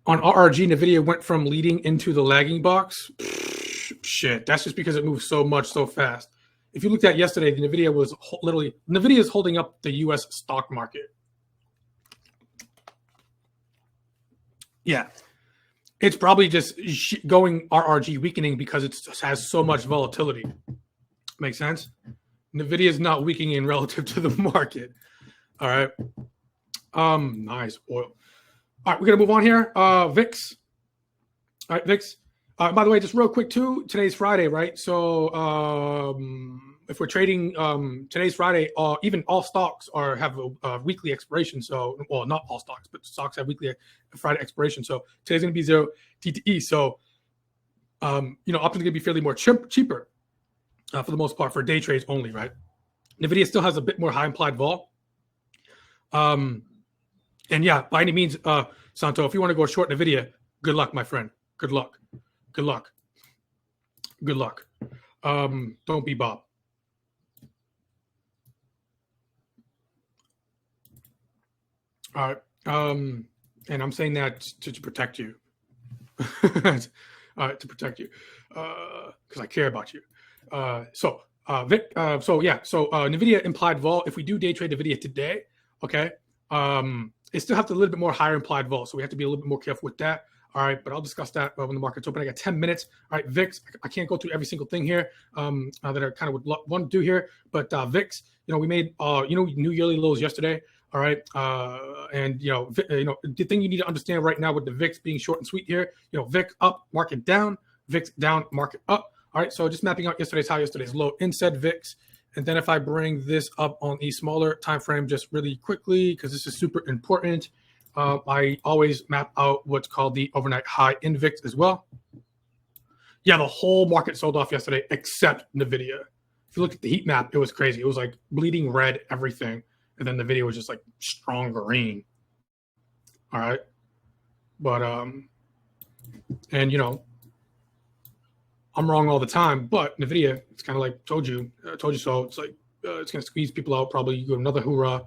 Speaker 1: On RRG, NVIDIA went from leading into the lagging box. Shit, that's just because it moves so much so fast. If you looked at yesterday, the NVIDIA was NVIDIA is holding up the U.S. stock market. Yeah. It's probably just going RRG weakening because it has so much volatility. Make sense? NVIDIA is not weakening relative to the market. All right. Nice oil. All right, we're gonna move on here. VIX. All right, VIX. By the way, just real quick too. Today's Friday, right? So if we're trading today's Friday, even all stocks have a weekly expiration. So, well, not all stocks, but stocks have weekly Friday expiration. So today's gonna be 0 TTE. So options are gonna be fairly more cheaper for the most part for day trades only, right? NVIDIA still has a bit more high implied vol. And yeah, by any means, Santo, if you want to go short NVIDIA, good luck, my friend. Good luck. Good luck. Good luck. Don't be Bob. All right. And I'm saying that to protect you. To protect you. Because I care about you. So NVIDIA implied vol, if we do day trade NVIDIA today, okay, it still have a little bit more higher implied vol. So we have to be a little bit more careful with that. All right, but I'll discuss that when the market's open. I got 10 minutes. All right, VIX. I can't go through every single thing here that I kind of would want to do here. But VIX, we made new yearly lows yesterday. All right, and the thing you need to understand right now with the VIX being short and sweet here, VIX up, market down, VIX down, market up. All right, so just mapping out yesterday's high, yesterday's low in said VIX. And then if I bring this up on a smaller time frame just really quickly, because this is super important, I always map out what's called the overnight high in VIX as well. Yeah, the whole market sold off yesterday except NVIDIA. If you look at the heat map, it was crazy. It was like bleeding red, everything. And then the video was just like strong green. All right. But, I'm wrong all the time, but NVIDIA, it's kind of like told you so. It's like it's going to squeeze people out. Probably you go another hoorah.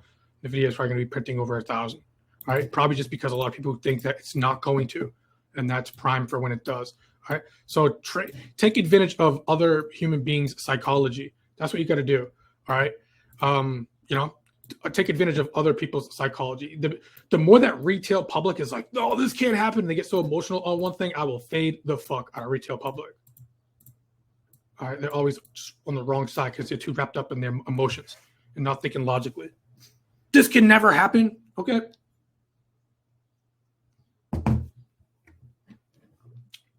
Speaker 1: NVIDIA is probably going to be printing over 1,000. All right, probably just because a lot of people think that it's not going to, and that's prime for when it does. All right, so take advantage of other human beings' psychology. That's what you got to do. All right, take advantage of other people's psychology. The more that retail public is like, no, this can't happen, and they get so emotional on one thing, I will fade the fuck out of retail public. All right, they're always on the wrong side because they're too wrapped up in their emotions and not thinking logically. This can never happen. Okay.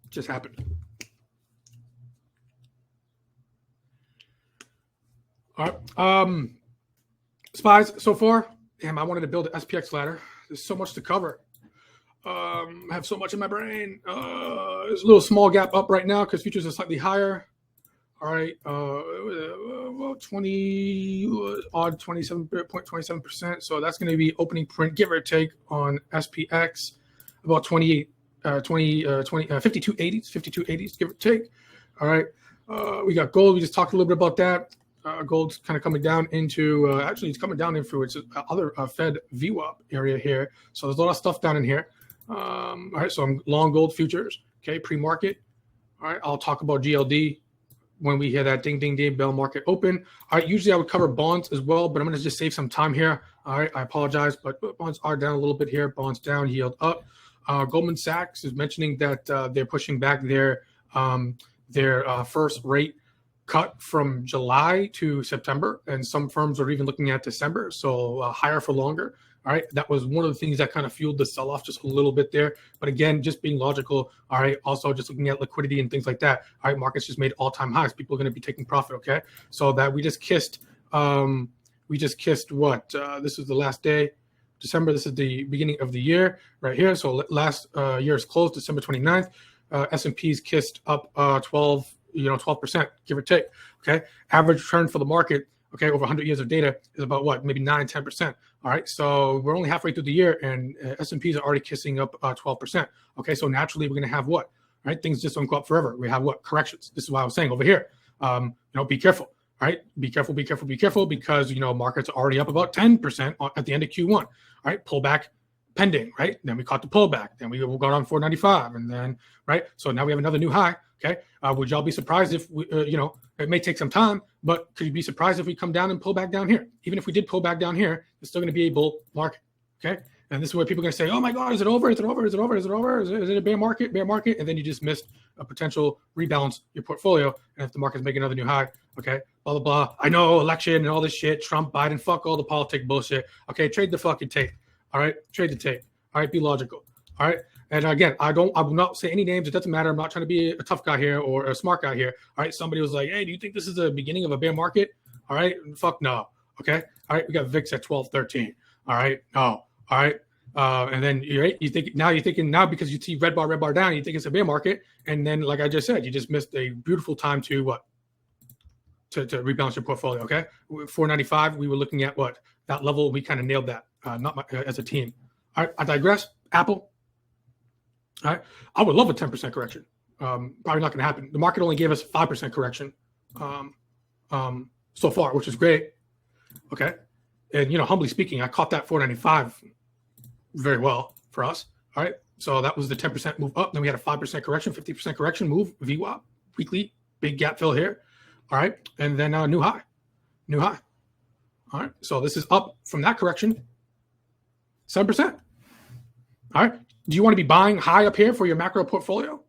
Speaker 1: Just happened. All right. Spies so far. Damn, I wanted to build an SPX ladder. There's so much to cover. I have so much in my brain. There's a little small gap up right now because futures are slightly higher. All right, 27.27%. So that's going to be opening print, give or take, on SPX, about 52.80s, give or take. All right, we got gold. We just talked a little bit about that. Gold's kind of coming down into, actually, it's coming down into its other Fed VWAP area here. So there's a lot of stuff down in here. All right, so I'm long gold futures, okay, pre-market. All right, I'll talk about GLD when we hear that ding, ding, ding, bell market open. All right, usually I would cover bonds as well, but I'm going to just save some time here. All right, I apologize, but bonds are down a little bit here. Bonds down, yield up. Goldman Sachs is mentioning that they're pushing back their first rate cut from July to September, and some firms are even looking at December, so higher for longer. All right, that was one of the things that kind of fueled the sell-off just a little bit there. But again, just being logical. All right, also just looking at liquidity and things like that. All right, markets just made all-time highs. People are going to be taking profit. Okay, so that we just kissed what? This is the last day, December. This is the beginning of the year right here. So last year's close, December 29th. S&P's kissed up 12%, give or take. Okay, average return for the market, okay, over 100 years of data is about what? Maybe 9-10%. All right, so we're only halfway through the year, and S&Ps are already kissing up 12%. Okay, so naturally we're going to have what? All right, things just don't go up forever. We have what? Corrections. This is what I was saying over here. Be careful. All right, be careful, because markets are already up about 10% at the end of Q1. All right, pullback pending. Right, then we caught the pullback. Then we got on 495, and then right. So now we have another new high. Okay, would y'all be surprised if we, it may take some time, but could you be surprised if we come down and pull back down here? Even if we did pull back down here, it's still going to be a bull market. Okay, And this is where people are going to say, oh my God, is it over? Is it over? Is it over? Is it over? Is it a bear market? Bear market? And then you just missed a potential rebalance your portfolio. And if the market's making another new high, okay, blah, blah, blah. I know election and all this shit, Trump, Biden, fuck all the politic bullshit. Okay, trade the fucking tape. All right, trade the tape. All right, be logical. All right. And again, I will not say any names. It doesn't matter. I'm not trying to be a tough guy here or a smart guy here. All right. Somebody was like, hey, do you think this is the beginning of a bear market? All right. Fuck no. Okay. All right. We got VIX at 12.13. All right. No. All right. And then you're thinking because you see red bar down, you think it's a bear market. And then, like I just said, you just missed a beautiful time to what? To rebalance your portfolio. Okay. 495. We were looking at what? That level. We kind of nailed that. As a team. All right. I digress. Apple. All right. I would love a 10% correction. Probably not going to happen. The market only gave us 5% correction so far, which is great. Okay. And, humbly speaking, I caught that 495 very well for us. All right. So that was the 10% move up. Then we had a 5% correction, 50% correction move, VWAP, weekly, big gap fill here. All right. And then new high. All right. So this is up from that correction, 7%. All right. Do you want to be buying high up here for your macro portfolio?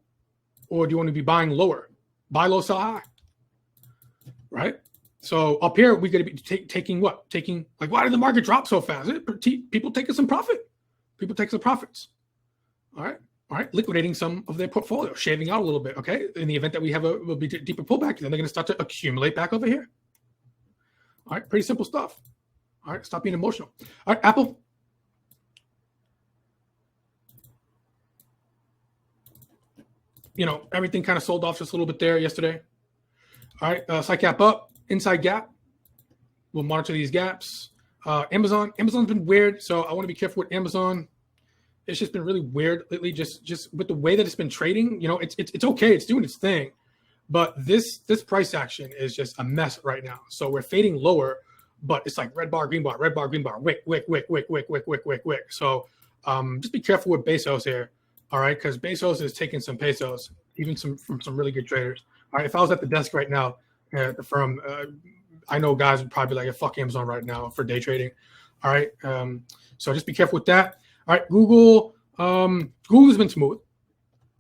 Speaker 1: Or do you want to be buying lower? Buy low, sell high. Right? So up here, we're going to be taking what? Why did the market drop so fast? People taking some profit. People take some profits. All right. Liquidating some of their portfolio, shaving out a little bit. Okay. In the event that we have a deeper pullback, then they're going to start to accumulate back over here. All right. Pretty simple stuff. All right. Stop being emotional. All right. Apple. Everything kind of sold off just a little bit there yesterday. All right, side gap up, inside gap. We'll monitor these gaps. Amazon's been weird, so I want to be careful with Amazon. It's just been really weird lately, just with the way that it's been trading. It's okay, it's doing its thing, but this price action is just a mess right now. So we're fading lower, but it's like red bar, green bar, wick. So just be careful with Bezos here. All right, because Bezos is taking some pesos, even from some really good traders. All right, if I was at the desk right now at the firm, I know guys would probably be like, fuck Amazon right now for day trading. All right, so just be careful with that. All right, Google has been smooth.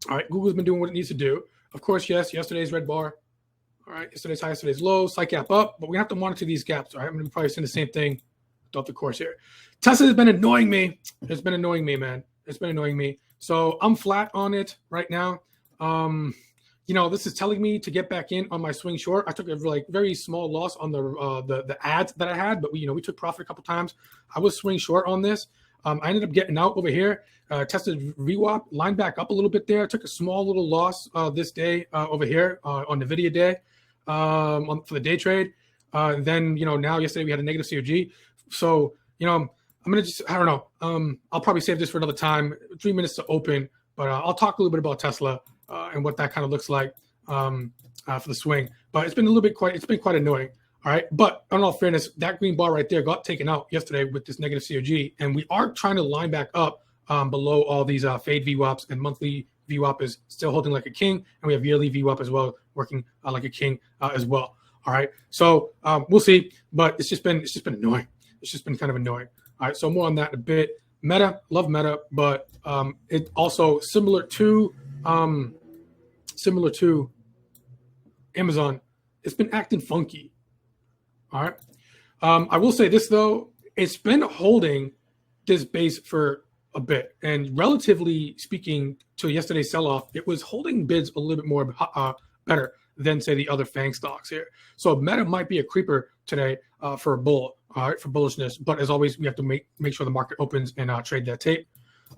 Speaker 1: All right, Google's been doing what it needs to do. Of course, yes, yesterday's red bar. All right, yesterday's high, yesterday's low, slight gap up, but we have to monitor these gaps. All right, I'm going to be probably saying the same thing throughout the course here. Tesla has been annoying me. It's been annoying me, man. It's been annoying me. So I'm flat on it right now. This is telling me to get back in on my swing short. I took a very small loss on the ads that I had, but we took profit a couple times. I was swing short on this. I ended up getting out over here. Tested VWAP, lined back up a little bit there. I took a small little loss this day over here on NVIDIA day for the day trade. Then now yesterday we had a negative COG. So I'm going to I don't know. I'll probably save this for another time, 3 minutes to open, but I'll talk a little bit about Tesla and what that kind of looks like for the swing. But it's been quite annoying. All right. But in all fairness, that green bar right there got taken out yesterday with this negative COG. And we are trying to line back up below all these fade VWAPs, and monthly VWAP is still holding like a king. And we have yearly VWAP as well, working like a king as well. All right. So we'll see. But it's just been annoying. It's just been kind of annoying. All right, so more on that in a bit. Meta, love Meta, but it also similar to Amazon, it's been acting funky. All right. I will say this though, it's been holding this base for a bit, and relatively speaking to yesterday's sell-off, it was holding bids a little bit more better than say the other FANG stocks here. So Meta might be a creeper today for a bull. All right, for bullishness. But as always, we have to make sure the market opens and trade that tape.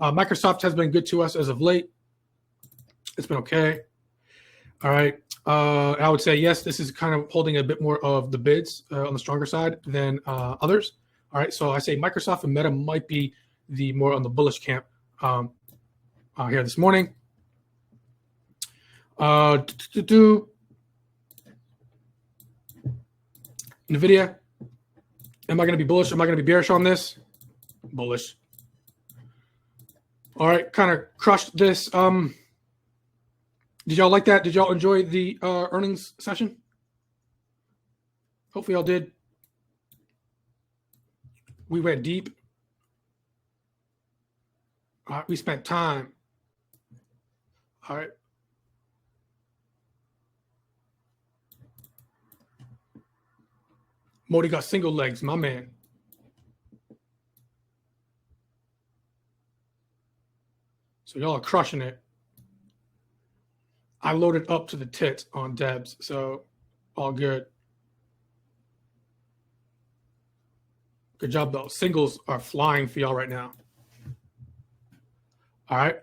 Speaker 1: Microsoft has been good to us as of late. It's been okay. All right. I would say, yes, this is kind of holding a bit more of the bids on the stronger side than others. All right. So I say Microsoft and Meta might be the more on the bullish camp here this morning. NVIDIA. Am I going to be bullish? Am I going to be bearish on this? Bullish. All right, kind of crushed this. Did y'all like that? Did y'all enjoy the earnings session? Hopefully y'all did. We went deep. All right, we spent time. All right. Modi got single legs, my man. So y'all are crushing it. I loaded up to the tits on Debs, so all good. Good job, though. Singles are flying for y'all right now. All right.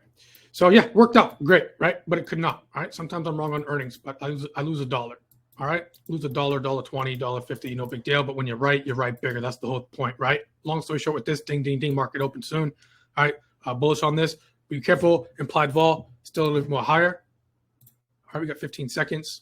Speaker 1: So, yeah, worked out. Great, right? But it could not. All right. Sometimes I'm wrong on earnings, but I lose $1. All right. Lose $1, $1.20, $1.50, no big deal. But when you're right bigger. That's the whole point, right? Long story short with this, ding, ding, ding, market open soon. All right. Bullish on this. Be careful. Implied vol still a little bit more higher. All right. We got 15 seconds.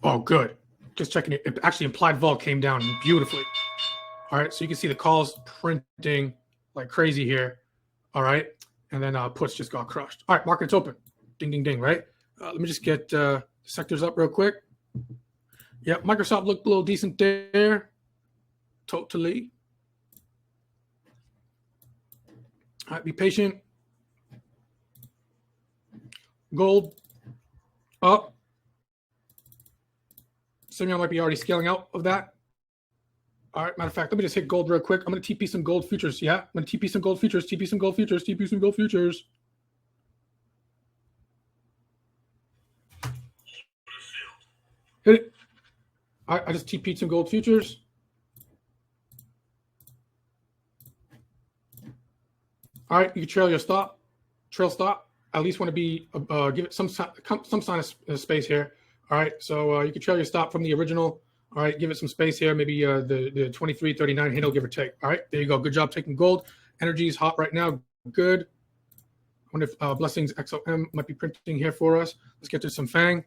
Speaker 1: Oh, good. Just checking it. Actually, implied vol came down beautifully. All right, so you can see the calls printing like crazy here. All right, and then puts just got crushed. All right, market's open. Ding, ding, ding, right? Let me just get sectors up real quick. Yep, Microsoft looked a little decent there. Totally. All right, be patient. Gold up. Some of y'all might be already scaling out of that. All right, matter of fact, let me just hit gold real quick. I'm going to TP some gold futures. Yeah, I'm going to TP some gold futures, TP some gold futures, TP some gold futures. Hit it. All right, I just TP'd some gold futures. All right, you can trail your stop, trail stop. I at least want to be give it some sign of space here. All right, so you can trail your stop from the original. All right, give it some space here, maybe the 23.39 handle, give or take. All right, there you go. Good job taking gold. Energy is hot right now. Good. I wonder if Blessings XOM might be printing here for us. Let's get to some FANG.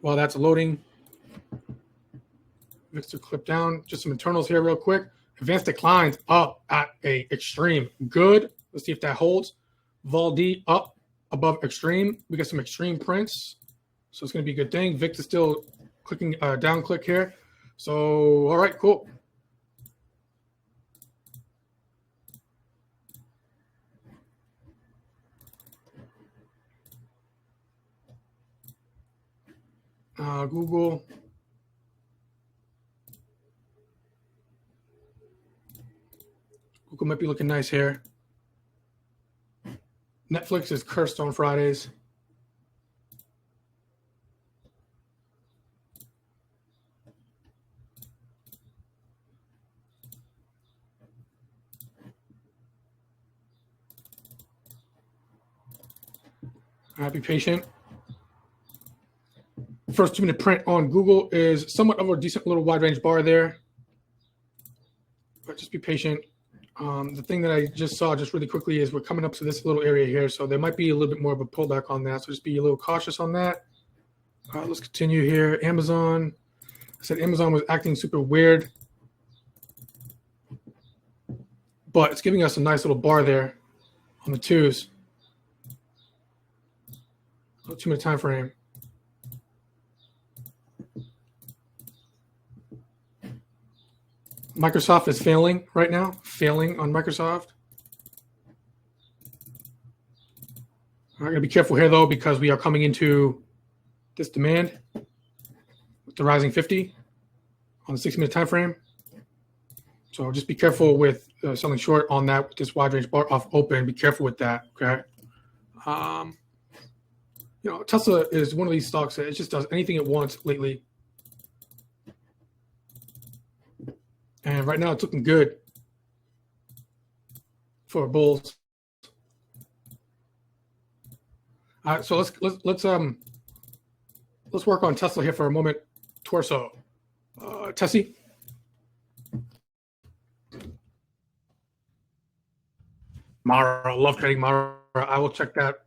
Speaker 1: While that's loading, VIX to clip down. Just some internals here real quick. Advanced declines up at a extreme. Good. Let's see if that holds. Vol D up above extreme. We got some extreme prints. So it's going to be a good thing. VIX is still clicking down click here. So, all right, cool. Google. Google might be looking nice here. Netflix is cursed on Fridays. Be patient. First 2 minute print on Google is somewhat of a decent little wide range bar there. But just be patient. The thing that I just saw just really quickly is we're coming up to this little area here. So there might be a little bit more of a pullback on that. So just be a little cautious on that. Let's continue here. Amazon. I said Amazon was acting super weird. But it's giving us a nice little bar there on the twos. 2 minute time frame. Microsoft is failing right now. Failing on Microsoft. I'm going to be careful here, though, because we are coming into this demand with the rising 50 on the 6 minute time frame. So just be careful with selling short on that with this wide range bar off open. Be careful with that, okay? Tesla is one of these stocks that it just does anything it wants lately. And right now it's looking good for bulls. All right, so let's work on Tesla here for a moment. Torso, Tessie. Mara, love trading Mara. I will check that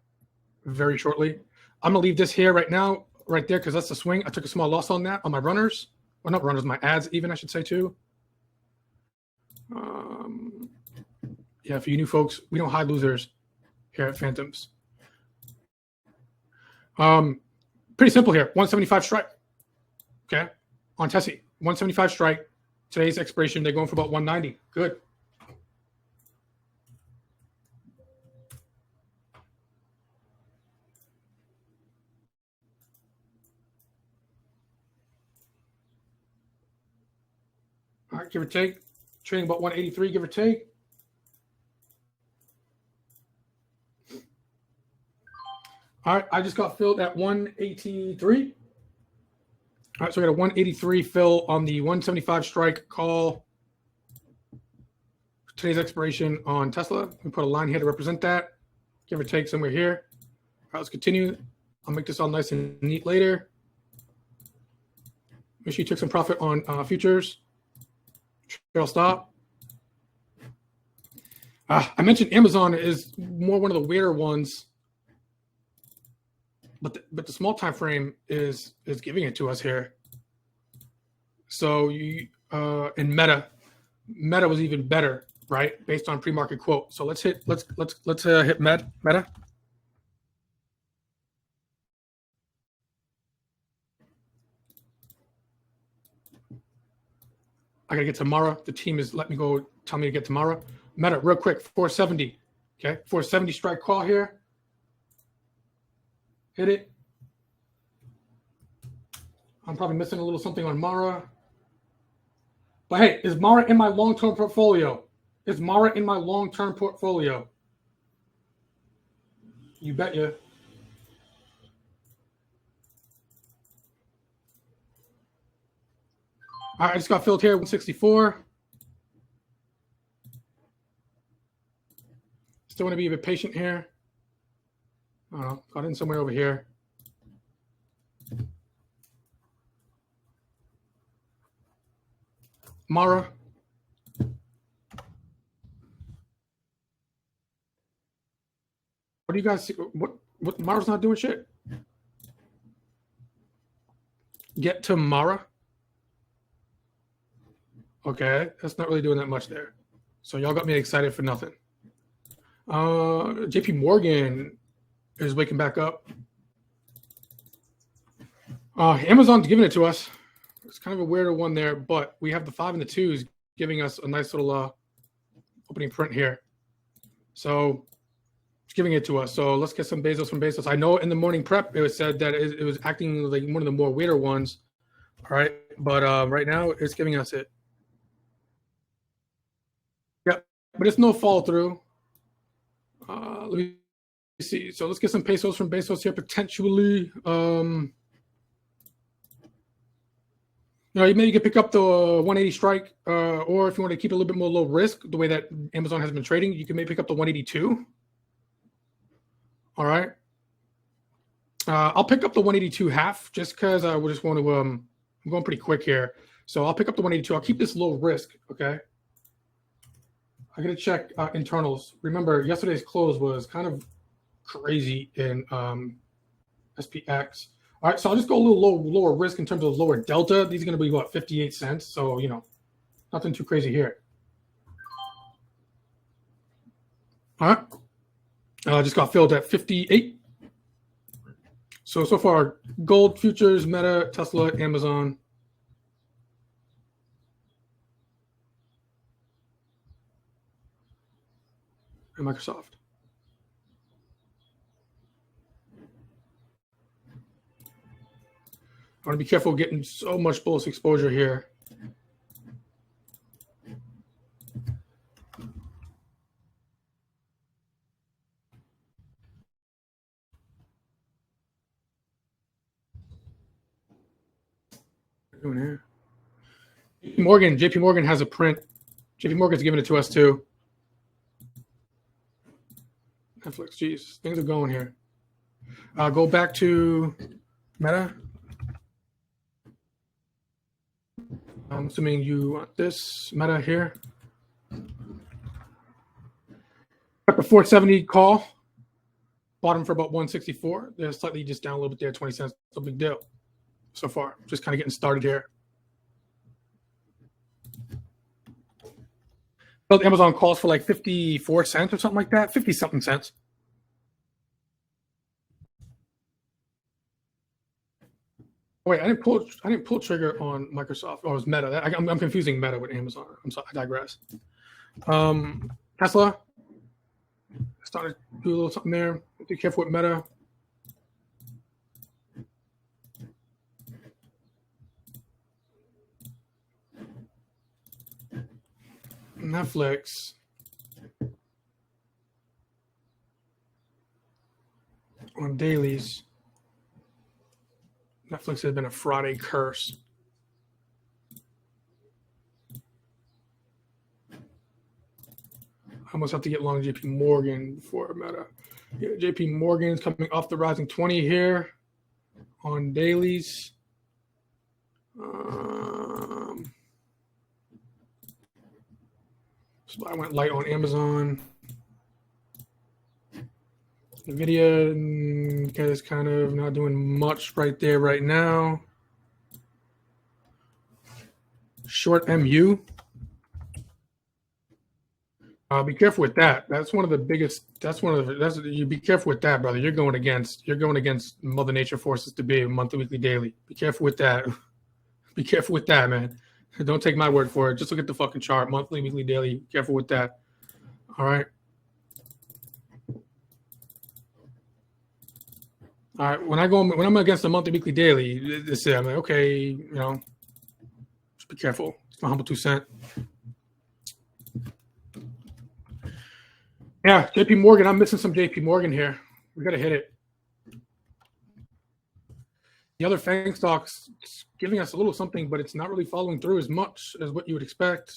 Speaker 1: very shortly. I'm gonna leave this here right now, right there, because that's the swing. I took a small loss on that on my runners, or not runners, my ads even, I should say too. Yeah, for you new folks, we don't hide losers here at Phantoms. Pretty simple here. 175 strike. Okay, on Tessie, 175 strike. Today's expiration, they're going for about 190. Good. All right, give or take. Trading about 183, give or take. All right, I just got filled at 183. All right, so we got a 183 fill on the 175 strike call. Today's expiration on Tesla. We put a line here to represent that. Give or take somewhere here. All right, let's continue. I'll make this all nice and neat later. Make sure you took some profit on futures. Trail stop. I mentioned Amazon is more one of the weirder ones, but the small time frame is giving it to us here. So you in Meta was even better, right? Based on pre-market quote. So let's hit Meta. I gotta get to Mara. The team is letting me go. Tell me to get to Mara. Meta, real quick, 470. Okay, 470 strike call here. Hit it. I'm probably missing a little something on Mara. But hey, is Mara in my long-term portfolio? Is Mara in my long-term portfolio? You bet you. All right, I just got filled here, 164. Still want to be a bit patient here. I don't know, got in somewhere over here. Mara. What do you guys see? What Mara's not doing shit? Get to Mara. Okay, that's not really doing that much there. So y'all got me excited for nothing. JP Morgan is waking back up. Amazon's giving it to us. It's kind of a weirder one there, but we have the 5 and the 2s giving us a nice little opening print here. So it's giving it to us. So let's get some Bezos from Bezos. I know in the morning prep it was said that it was acting like one of the more weirder ones. All right, but right now it's giving us it. Yeah, but it's no follow through. Let me see. So let's get some pesos from Bezos here potentially. Maybe you can pick up the 180 strike, or if you want to keep it a little bit more low risk, the way that Amazon has been trading, you can maybe pick up the 182. All right. I'll pick up the 182 half just because I would just want to. I'm going pretty quick here, so I'll pick up the 182. I'll keep this low risk. Okay. I got to check internals. Remember, yesterday's close was kind of crazy in SPX. All right, so I'll just go a little lower risk in terms of lower delta. These are going to be, what, 58 cents? So, nothing too crazy here. All right. I just got filled at 58. So far, gold, futures, Meta, Tesla, Amazon. And Microsoft. I want to be careful getting so much bullish exposure here. Doing here. JP Morgan has a print. JP Morgan's giving it to us too. Netflix, geez, things are going here. Go back to Meta. I'm assuming you want this Meta here. Got the 470 call. Bottom for about 164. They're slightly just down a little bit there, 20 cents. No big deal so far. Just kind of getting started here. Amazon calls for like 54 cents or something like that. 50 something cents. wait, I didn't pull trigger on Microsoft. Oh, it was Meta. I'm confusing Meta with Amazon. I'm sorry, I digress. Tesla started to do a little something there. Be careful with Meta. Netflix. On dailies, Netflix has been a Friday curse. I almost have to get long JP Morgan before Meta. Yeah, JP Morgan's coming off the rising 20 here on dailies. So I went light on Amazon. NVIDIA is kind of not doing much right there right now. Short MU. Be careful with that. That's one of the biggest. You be careful with that, brother. You're going against Mother Nature forces to be monthly, weekly, daily. Be careful with that. Be careful with that, man. Don't take my word for it. Just look at the fucking chart, monthly, weekly, daily. Be careful with that. All right. All right. When I'm against the monthly, weekly, daily, this is I'm like, okay, just be careful. It's my humble 2 cents. Yeah, JP Morgan. I'm missing some JP Morgan here. We got to hit it. The other FANG stocks giving us a little something, but it's not really following through as much as what you would expect.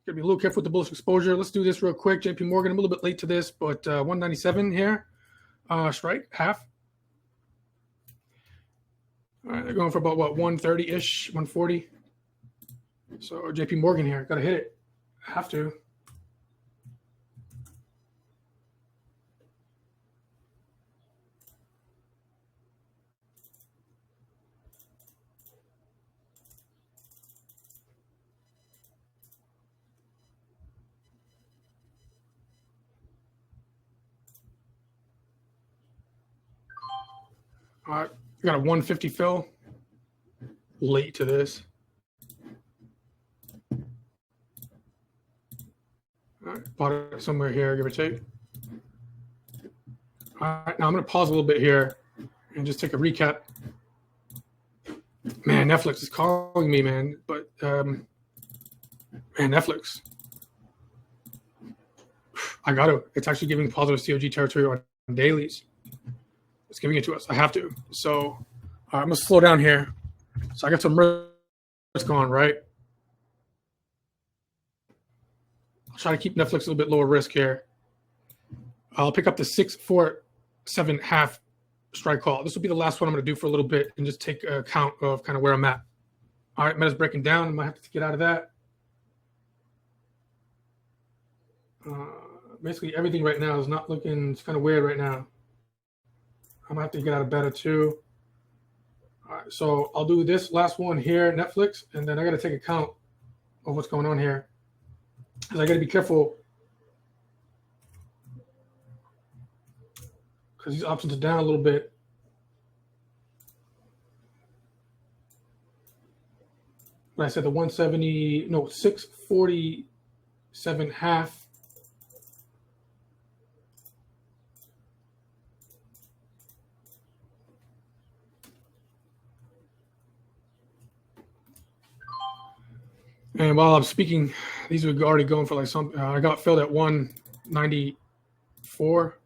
Speaker 1: Got to be a little careful with the bullish exposure. Let's do this real quick. JP Morgan, I'm a little bit late to this, but 197 here. Strike, half. All right, they're going for about, 130-ish, 140. So JP Morgan here. Got to hit it. Have to. All right, we got a 150 fill. Late to this. All right, bought it somewhere here, give or take. All right, now I'm going to pause a little bit here and just take a recap. Man, Netflix is calling me, man. But, man, Netflix. I got to. It's actually giving positive COG territory on dailies. It's giving it to us. I have to. So I'm going to slow down here. So I got some risk on, right? I'll try to keep Netflix a little bit lower risk here. I'll pick up the 647.5 strike call. This will be the last one I'm going to do for a little bit and just take account of kind of where I'm at. All right, Meta's breaking down. I might have to get out of that. Basically, everything right now is not looking, it's kind of weird right now. I'm going to have to get out of beta too. All right, so I'll do this last one here, Netflix, and then I got to take account of what's going on here. Because I got to be careful because these options are down a little bit. But I said the 647.5. And while I'm speaking, these are already going for like some. I got filled at 194.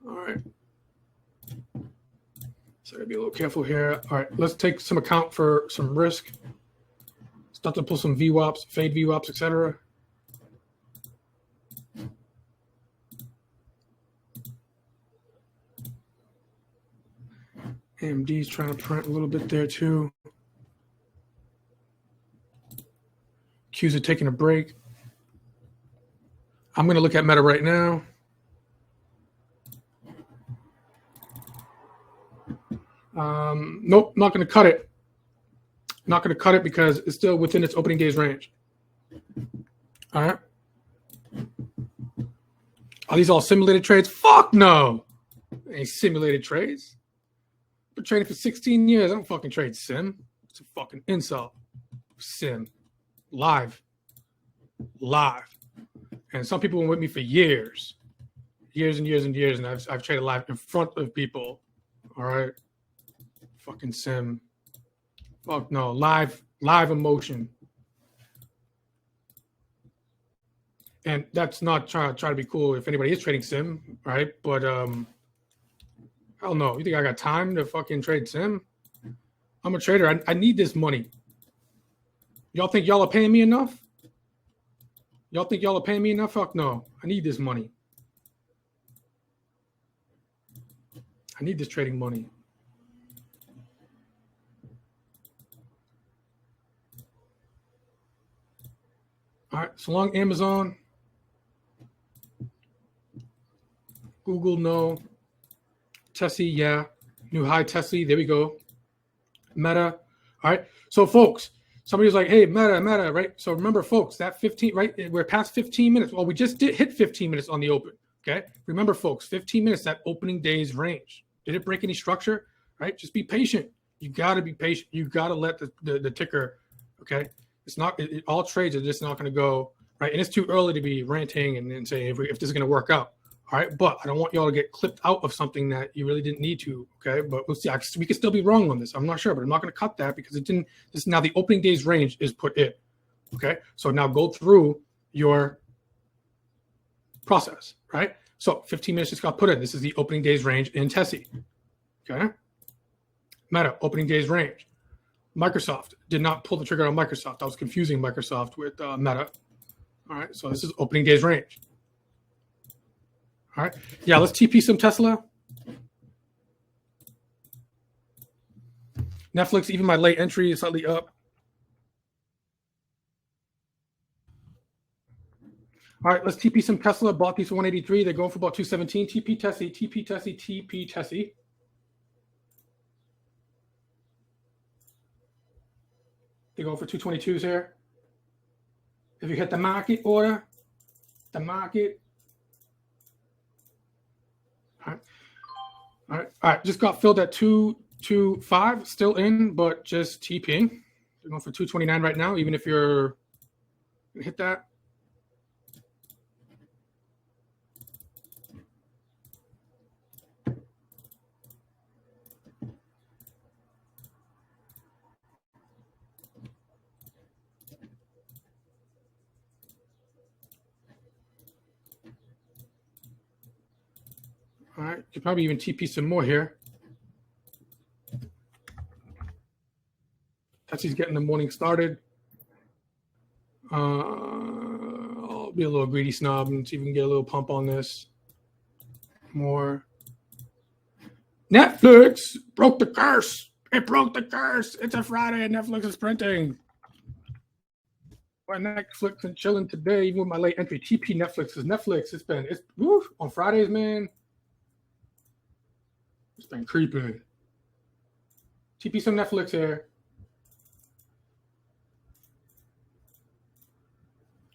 Speaker 1: All right. So I gotta be a little careful here. All right, let's take some account for some risk. Start to pull some VWAPs, fade VWAPs, etc. AMD's trying to print a little bit there too. Qs are taking a break. I'm going to look at Meta right now. Nope, not going to cut it. Not going to cut it because it's still within its opening day's range. All right. Are these all simulated trades? Fuck no. Ain't simulated trades. been trading for 16 years. I don't fucking trade sim. It's a fucking insult. Sim. Live. And some people were with me for years. Years and years and years. And I've traded live in front of people. All right. Fucking sim. Fuck no. Live emotion. And that's not trying to be cool if anybody is trading sim, right? But hell no. You think I got time to fucking trade sim? I'm a trader. I need this money. Y'all think y'all are paying me enough? Y'all think y'all are paying me enough? Fuck no. I need this money. I need this trading money. All right. So long, Amazon. Google, no. Tessie, yeah. New high Tessie. There we go. Meta. All right. So, folks, somebody's like, hey, Meta, right? So remember, folks, that 15, right? We're past 15 minutes. Well, we just did hit 15 minutes on the open. Okay. Remember, folks, 15 minutes, that opening day's range. Did it break any structure? Right? Just be patient. You got to be patient. You got to let the ticker, okay? It's not, all trades are just not going to go, right? And it's too early to be ranting and saying if this is going to work out. All right. But I don't want y'all to get clipped out of something that you really didn't need to. Okay. But we'll see. We could still be wrong on this. I'm not sure, but I'm not going to cut that because it didn't. This now the opening day's range is put in. Okay. So now go through your process, right? So 15 minutes just got put in. This is the opening day's range in Tessie. Okay. Meta, opening day's range. Microsoft did not pull the trigger on Microsoft. I was confusing Microsoft with Meta. All right. So this is opening day's range. All right. Yeah, let's TP some Tesla. Netflix, even my late entry is slightly up. All right, let's TP some Tesla. Bought these for 183. They're going for about 217. TP Tessie, TP Tessie, TP Tessie. They go for 222s here. If you hit the market order, the market. All right. Just got filled at 225, still in, but just TPing. They're going for 229 right now, even if you're gonna hit that. All right, you could probably even TP some more here. Tessie's getting the morning started. I'll be a little greedy snob and see if we can get a little pump on this. More. Netflix broke the curse. It broke the curse. It's a Friday and Netflix is printing. Why Netflix and chilling today, even with my late entry. TP Netflix is Netflix. It's woo, on Fridays, man. It's been creeping. TP some Netflix here.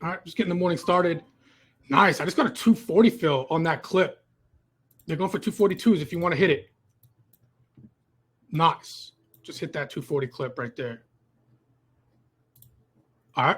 Speaker 1: All right, just getting the morning started. Nice. I just got a 240 fill on that clip. They're going for 242s if you want to hit it. Nice. Just hit that 240 clip right there. All right.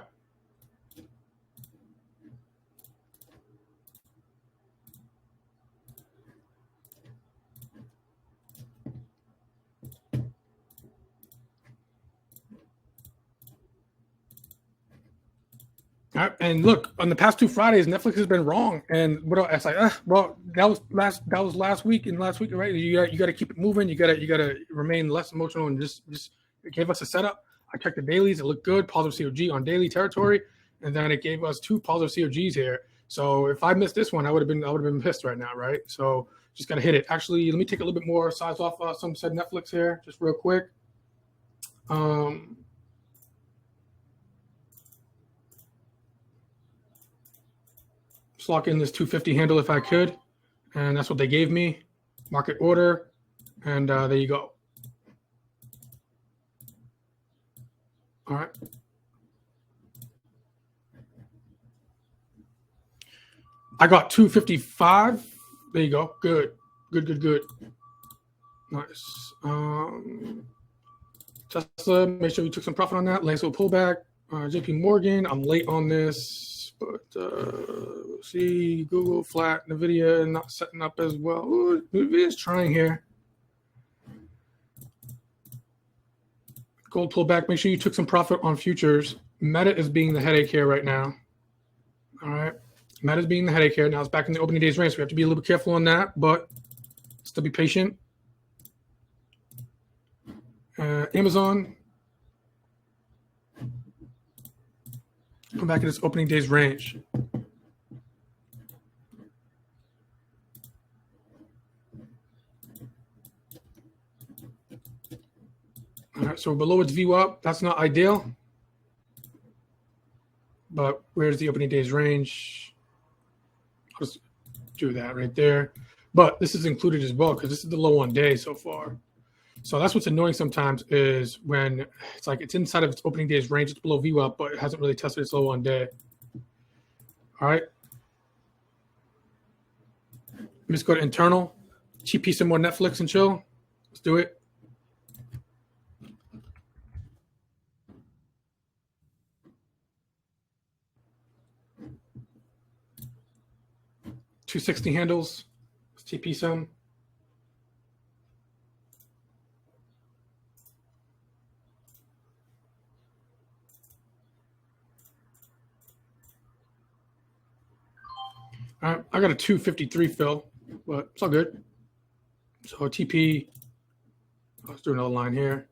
Speaker 1: All right. And look, on the past 2 Fridays, Netflix has been wrong. And what else? It's like, well, that was last week and last week, right? You got to keep it moving. You got to remain less emotional and just it gave us a setup. I checked the dailies; it looked good. Positive COG on daily territory, and then it gave us 2 positive COGs here. So if I missed this one, I would have been pissed right now, right? So just got to hit it. Actually, let me take a little bit more size off some said Netflix here, just real quick. Just lock in this 250 handle if I could, and that's what they gave me. Market order, and there you go. All right. I got 255. There you go. Good. Nice. Tesla, make sure you took some profit on that. Nice little pullback. JP Morgan, I'm late on this, but we'll see. Google flat, Nvidia not setting up as well. Ooh, Nvidia's trying here. Gold pullback. Make sure you took some profit on futures. Meta is being the headache here right now. All right. Meta is being the headache here. Now it's back in the opening days range. So we have to be a little bit careful on that, but still be patient. Amazon. Come back in this opening days range. All right, so we're below its VWAP. That's not ideal. But where's the opening days range? I'll just do that right there. But this is included as well because this is the low on day so far. So that's what's annoying sometimes is when it's like it's inside of its opening days range, it's below VWAP, but it hasn't really tested its low on day. All right. Let me just go to internal, TP some more Netflix and chill. Let's do it. $260 handles. Let's TP some. All right, I got a 253 fill, but it's all good. So TP, let's do another line here.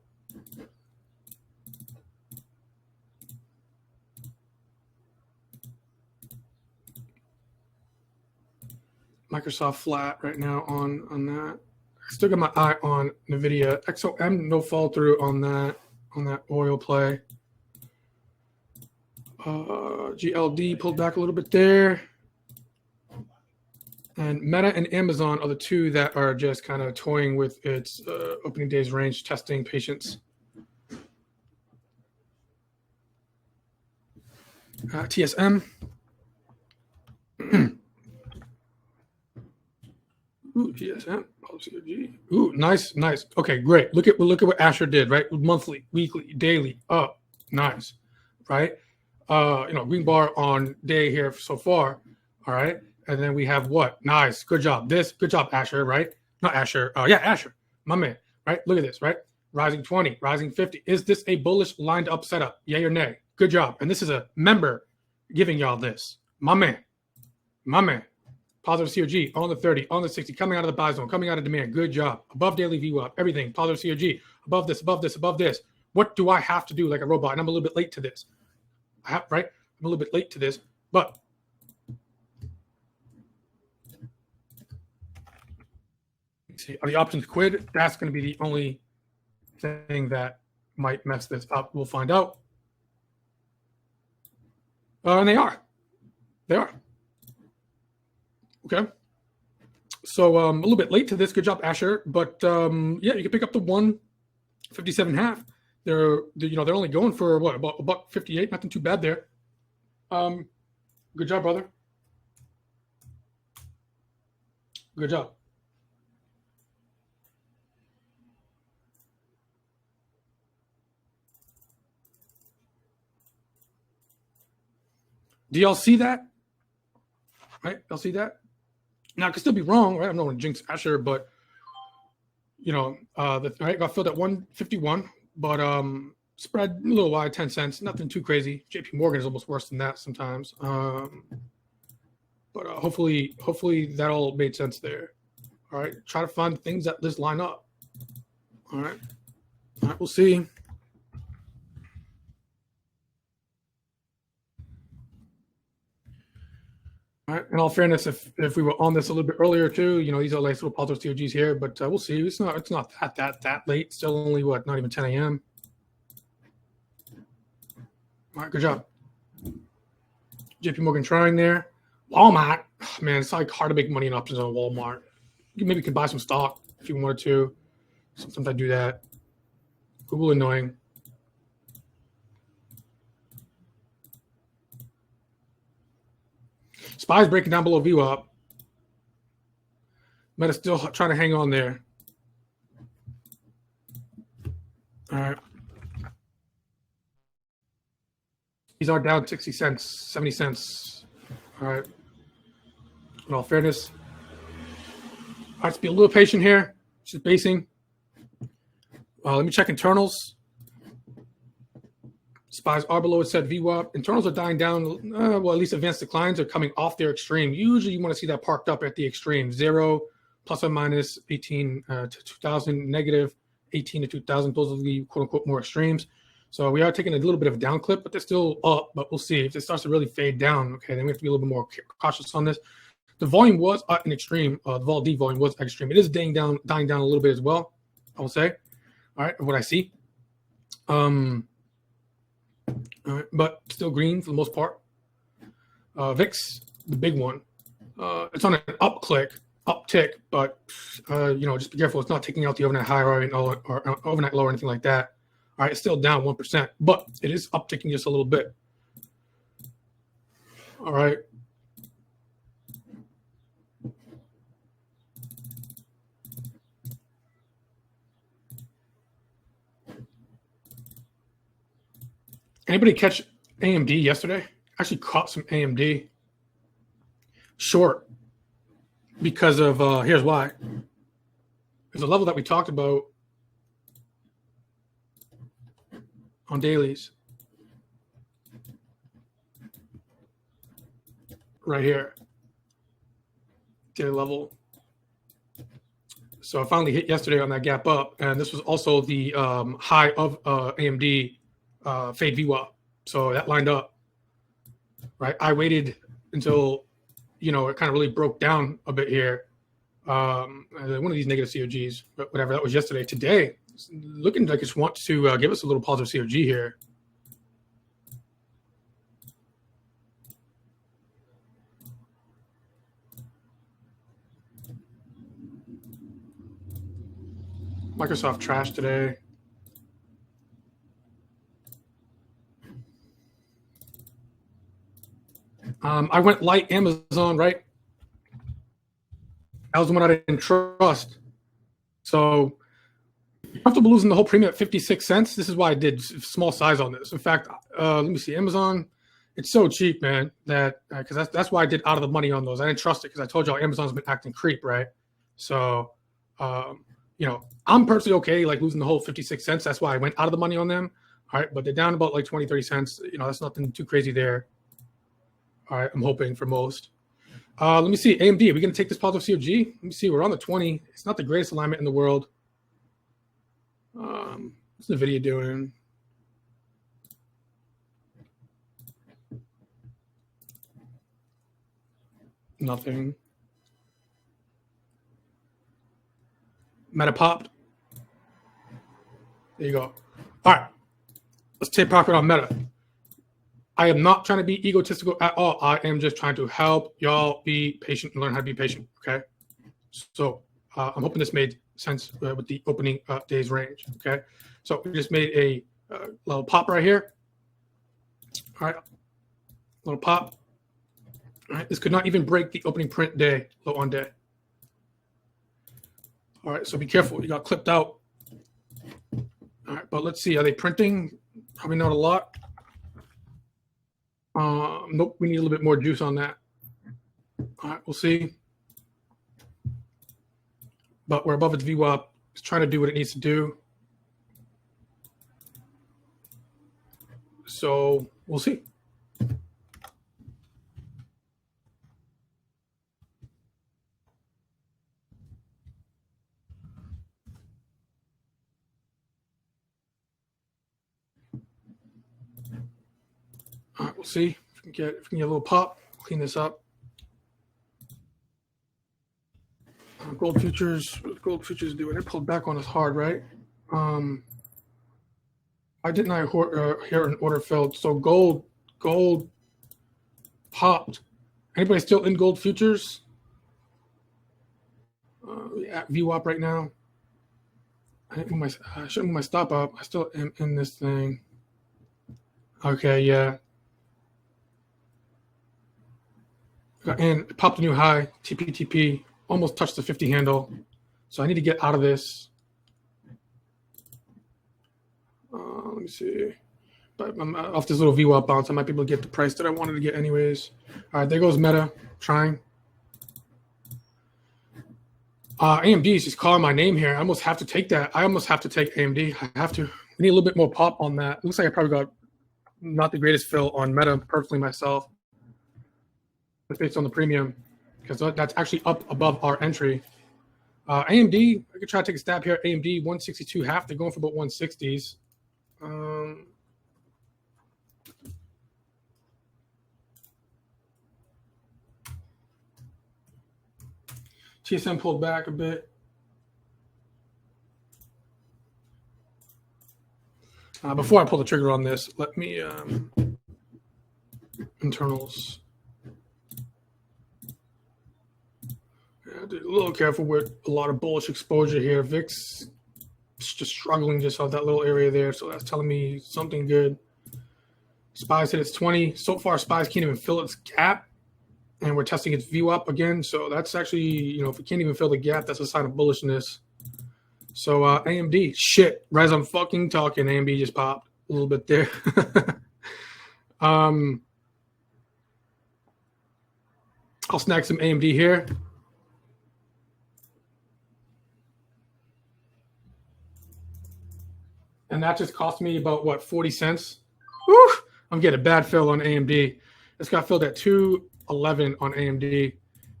Speaker 1: Microsoft flat right now on that. I still got my eye on Nvidia. XOM, no fall through on that oil play. GLD pulled back a little bit there. And Meta and Amazon are the two that are just kind of toying with its opening days range testing patience. TSM. Ooh, TSM. Ooh, nice. Okay, great. Look at what Asher did, right? Monthly, weekly, daily, up, nice, right? Green bar on day here so far. All right. And then we have what? Nice. Good job. Good job, Asher, right? Not Asher. Yeah, Asher, my man, right? Look at this, right? Rising 20, rising 50. Is this a bullish lined up setup? Yay or nay? Good job. And this is a member giving y'all this. My man. Positive COG on the 30, on the 60, coming out of the buy zone, coming out of demand. Good job. Above daily VWAP, everything. Positive COG. Above this. What do I have to do like a robot? And I'm a little bit late to this. Right? I'm a little bit late to this, but see, are the options quid? That's going to be the only thing that might mess this up. We'll find out. And they are. Okay. So a little bit late to this. Good job, Asher. But yeah, you can pick up the 157.5. They're only going for what, about $1.58. Nothing too bad there. Good job, brother. Good job. Do y'all see that? Right? Y'all see that? Now, I could still be wrong, right? I'm not going to jinx Asher, but, right, got filled at 151, but spread a little wide, 10 cents. Nothing too crazy. JP Morgan is almost worse than that sometimes. But hopefully that all made sense there. All right. Try to find things that just line up. All right. We'll see. All right. In all fairness, if we were on this a little bit earlier too, these are nice little positive COGs here, but we'll see. It's not that late. Still only not even 10 a.m. All right, good job. JP Morgan trying there. Walmart, man, it's like hard to make money in options on Walmart. You maybe could buy some stock if you wanted to. Sometimes I do that. Google annoying. SPY's breaking down below VWAP. Meta still trying to hang on there. These are down 60 cents, 70 cents. All right. In all fairness. All right, let's be a little patient here. Just basing. Let me check internals. SPYs are below its set VWAP. Internals are dying down. Well, at least advanced declines are coming off their extreme. Usually you want to see that parked up at the extreme. 0, plus or minus 18 to 2000, negative 18 to 2000. Those are the quote unquote more extremes. So we are taking a little bit of a down clip, but they're still up. But we'll see if it starts to really fade down. Okay, then we have to be a little bit more cautious on this. The volume was an extreme. The vol D volume was extreme. It is dying down a little bit as well, I will say. All right, what I see. All right, but still green for the most part. VIX, the big one. It's on an uptick, but just be careful. It's not taking out the overnight high or overnight low or anything like that. All right, it's still down 1%, but it is upticking just a little bit. All right. Anybody catch AMD yesterday? Actually caught some AMD short because of, here's why. There's a level that we talked about on dailies. Right here. Daily level. So I finally hit yesterday on that gap up, and this was also the high of AMD fade VWAP. So that lined up, right? I waited until, it kind of really broke down a bit here. One of these negative COGs, but whatever, that was yesterday. Today, it's looking like it wants to give us a little positive COG here. Microsoft trash today. I went light Amazon, right? That was the one I didn't trust. So comfortable losing the whole premium at 56 cents. This is why I did small size on this. In fact, let me see. Amazon, it's so cheap, man, that because that's why I did out of the money on those. I didn't trust it because I told y'all Amazon's been acting creep, right? So, I'm personally okay, like losing the whole 56 cents. That's why I went out of the money on them. All right, but they're down about like 20, 30 cents. That's nothing too crazy there. All right, I'm hoping for most. Let me see. AMD, are we going to take this positive COG? Let me see. We're on the 20. It's not the greatest alignment in the world. What's the video doing? Nothing. Meta popped. There you go. All right. Let's take profit on Meta. I am not trying to be egotistical at all. I am just trying to help y'all be patient and learn how to be patient. Okay. So I'm hoping this made sense with the opening days range. Okay. So we just made a little pop right here. All right. Little pop. All right. This could not even break the opening print day, low on day. All right. So be careful. You got clipped out. All right. But let's see. Are they printing? Probably not a lot. Nope, we need a little bit more juice on that. All right, we'll see. But we're above its VWAP. It's trying to do what it needs to do. So we'll see. All right, we'll see if we can get a little pop. Clean this up. Gold futures. What gold futures doing? It pulled back on us hard, right? Why didn't I hear an order filled? So gold popped. Anybody still in gold futures? At VWAP right now. I shouldn't move my stop up. I still am in this thing. Okay, yeah. And it popped a new high, TP, almost touched the 50 handle. So I need to get out of this. Let me see. But I'm off this little VWAP bounce. I might be able to get the price that I wanted to get anyways. All right, there goes Meta trying. AMD is just calling my name here. I almost have to take that. I almost have to take AMD. I have to. We need a little bit more pop on that. Looks like I probably got not the greatest fill on Meta personally myself, but based on the premium, because that's actually up above our entry. AMD, I could try to take a stab here. AMD 162 half. They're going for about 160s. TSM pulled back a bit. Before I pull the trigger on this, let me internals. Yeah, a little careful with a lot of bullish exposure here. VIX just struggling just off that little area there, so that's telling me something good. SPY's hit its 20. So far, SPY's can't even fill its gap, and we're testing its VWAP again. So that's actually, if it can't even fill the gap, that's a sign of bullishness. So AMD, shit, as I'm fucking talking, AMD just popped a little bit there. I'll snag some AMD here. And that just cost me about, what, 40 cents? Woo! I'm getting a bad fill on AMD. It's got filled at 211 on AMD.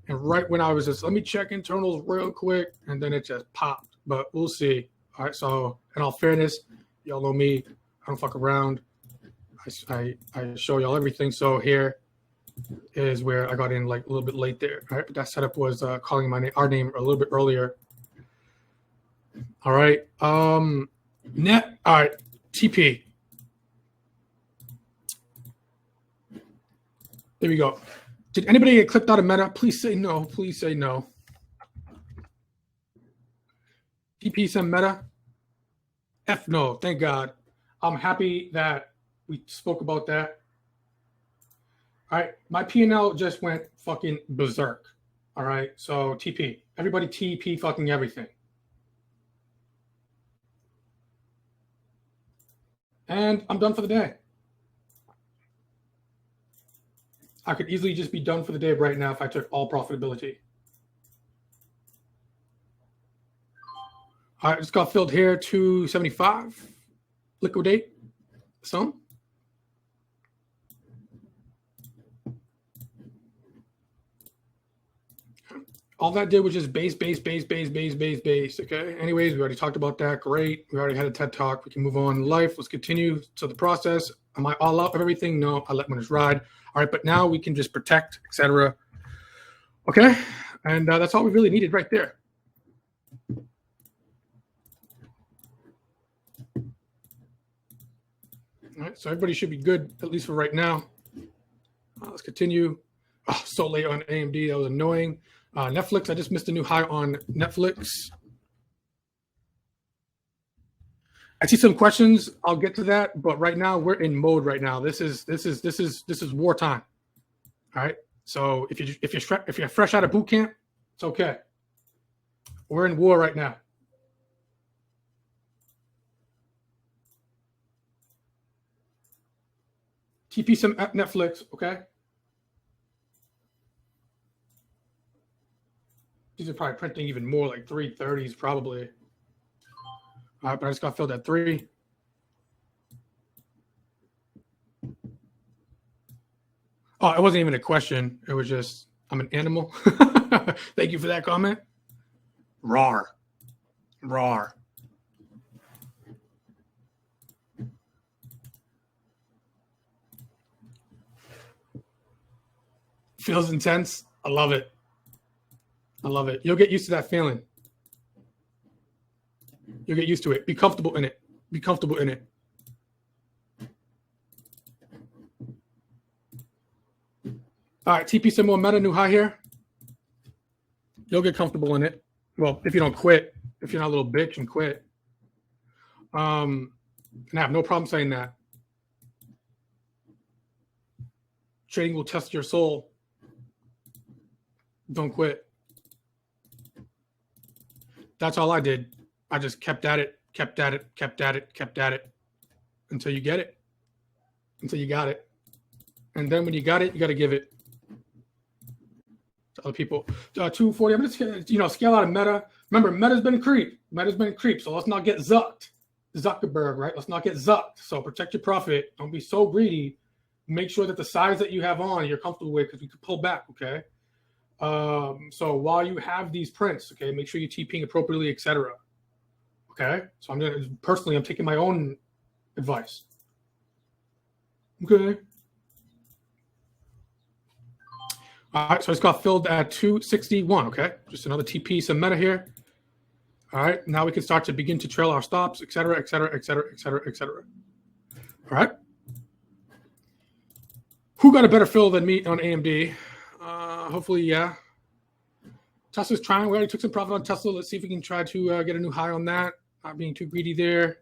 Speaker 1: And right when I was just, let me check internals real quick, and then it just popped. But we'll see. All right, so in all fairness, y'all know me. I don't fuck around. I show y'all everything. So here is where I got in like a little bit late there. All right, but that setup was calling our name a little bit earlier. All right. Net. All right. TP. There we go. Did anybody get clipped out of Meta? Please say no. Please say no. TP some Meta? F no. Thank God. I'm happy that we spoke about that. All right. My P&L just went fucking berserk. All right. So TP. Everybody TP fucking everything. And I'm done for the day. I could easily just be done for the day right now if I took all profitability. All right, just got filled here, 275. Liquidate some. All that did was just base. Okay. Anyways, we already talked about that. Great. We already had a TED talk. We can move on in life. Let's continue. So the process. Am I all out of everything? No. I let winners ride. All right, but now we can just protect, etc. Okay, and that's all we really needed right there. All right, so everybody should be good, at least for right now. Let's continue. Oh, so late on AMD. That was annoying. Netflix, I just missed a new high on Netflix. I see some questions. I'll get to that, but right now we're in mode. Right now, this is wartime. All right. So if you're fresh out of boot camp, it's okay. We're in war right now. TP some Netflix, okay? These are probably printing even more, like 330s probably. All right, but I just got filled at 3. Oh, it wasn't even a question. It was just, I'm an animal. Thank you for that comment. Rawr. Feels intense. I love it. You'll get used to that feeling. You'll get used to it. Be comfortable in it. All right, TP some more Meta, new high here. You'll get comfortable in it. Well, if you don't quit, if you're not a little bitch and quit. And I have no problem saying that. Trading will test your soul. Don't quit. That's all I did. I just kept at it until you get it. until you got it. And then when you got it, you got to give it to other people. 240. I'm going to scale out of Meta. Remember, Meta's been creep. So let's not get Zuckerberg, right? Let's not get zucked. So protect your profit. Don't be so greedy. Make sure that the size that you have on you're comfortable with, because we could pull back, okay? So while you have these prints, okay, make sure you're TPing appropriately, etc. Okay? So I'm taking my own advice. Okay. All right, so I just got filled at 261, okay? Just another TP, some meta here. All right, now we can start to begin to trail our stops, et cetera, et cetera, et cetera, et cetera, et cetera. All right. Who got a better fill than me on AMD? Hopefully, yeah. Tesla's trying. We already took some profit on Tesla. Let's see if we can try to get a new high on that. Not being too greedy there.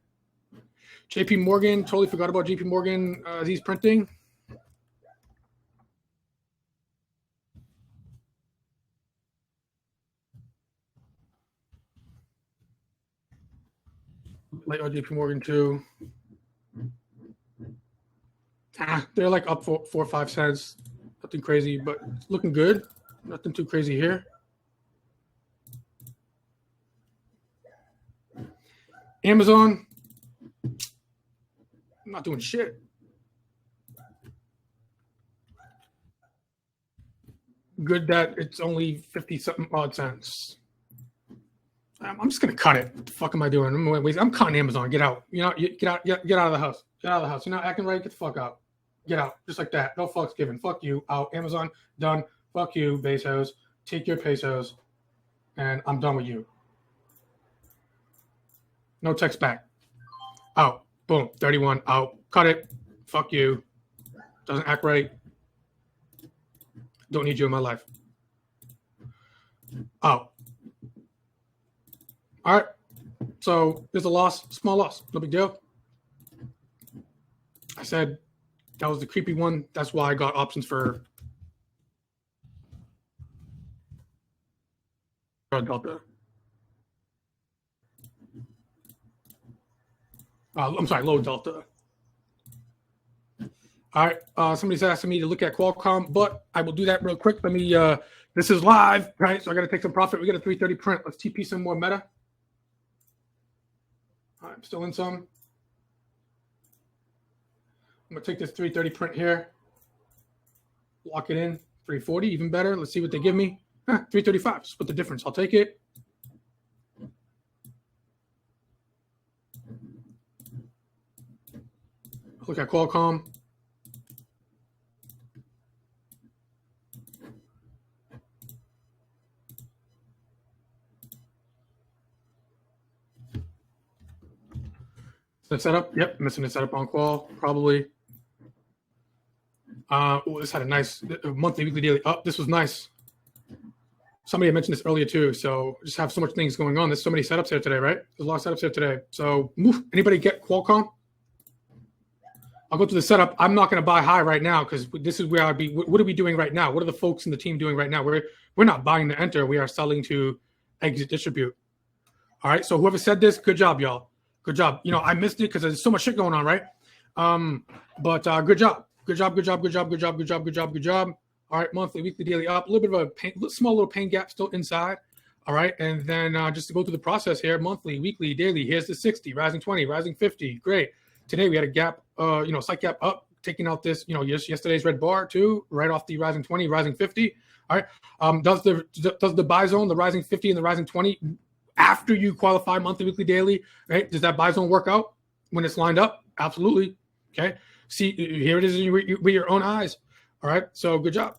Speaker 1: JP Morgan, totally forgot about JP Morgan. He's printing. Like JP Morgan too. They're like up 4 or 5 cents. Nothing crazy, but it's looking good. Nothing too crazy here. Amazon, I'm not doing shit. Good that it's only 50-something odd cents. I'm just gonna cut it. What the fuck am I doing? I'm cutting Amazon. Get out. Get out of the house. Get out of the house. You're not acting right. Get the fuck out. Get out. Just like that. No fucks given. Fuck you. Out. Amazon. Done. Fuck you, Bezos. Take your pesos. And I'm done with you. No text back. Out. Boom. 31. Out. Cut it. Fuck you. Doesn't act right. Don't need you in my life. Out. All right. So there's a loss. Small loss. No big deal. I said that was the creepy one. That's why I got options for Delta. I'm sorry, low Delta. All right. Somebody's asking me to look at Qualcomm, but I will do that real quick. Let me. This is live, right? So I got to take some profit. We got a 330 print. Let's TP some more meta. All right, I'm still in some. I'm gonna take this 330 print here. Lock it in. 340, even better. Let's see what they give me. 335. Split the difference. I'll take it. Look at Qualcomm. The setup. Yep, missing the setup on Qual probably. This had a nice monthly, weekly, daily. Oh, this was nice. Somebody had mentioned this earlier too. So just have so much things going on. There's so many setups here today, right? There's a lot of setups here today. So anybody get Qualcomm? I'll go to the setup. I'm not going to buy high right now because this is where I'd be. What are we doing right now? What are the folks in the team doing right now? We're not buying to enter. We are selling to exit distribute. All right. So whoever said this, good job, y'all. Good job. I missed it because there's so much shit going on, right? But good job. Good job. All right, monthly, weekly, daily up. A little bit of a small little pain gap still inside. All right, and then just to go through the process here, monthly, weekly, daily. Here's the 60, rising 20, rising 50. Great. Today we had a gap, slight gap up, taking out this, yesterday's red bar too, right off the rising 20, rising 50. All right. Does the buy zone, the rising 50 and the rising 20, after you qualify monthly, weekly, daily, right? Does that buy zone work out when it's lined up? Absolutely. Okay. See, here it is with your own eyes. All right. So good job.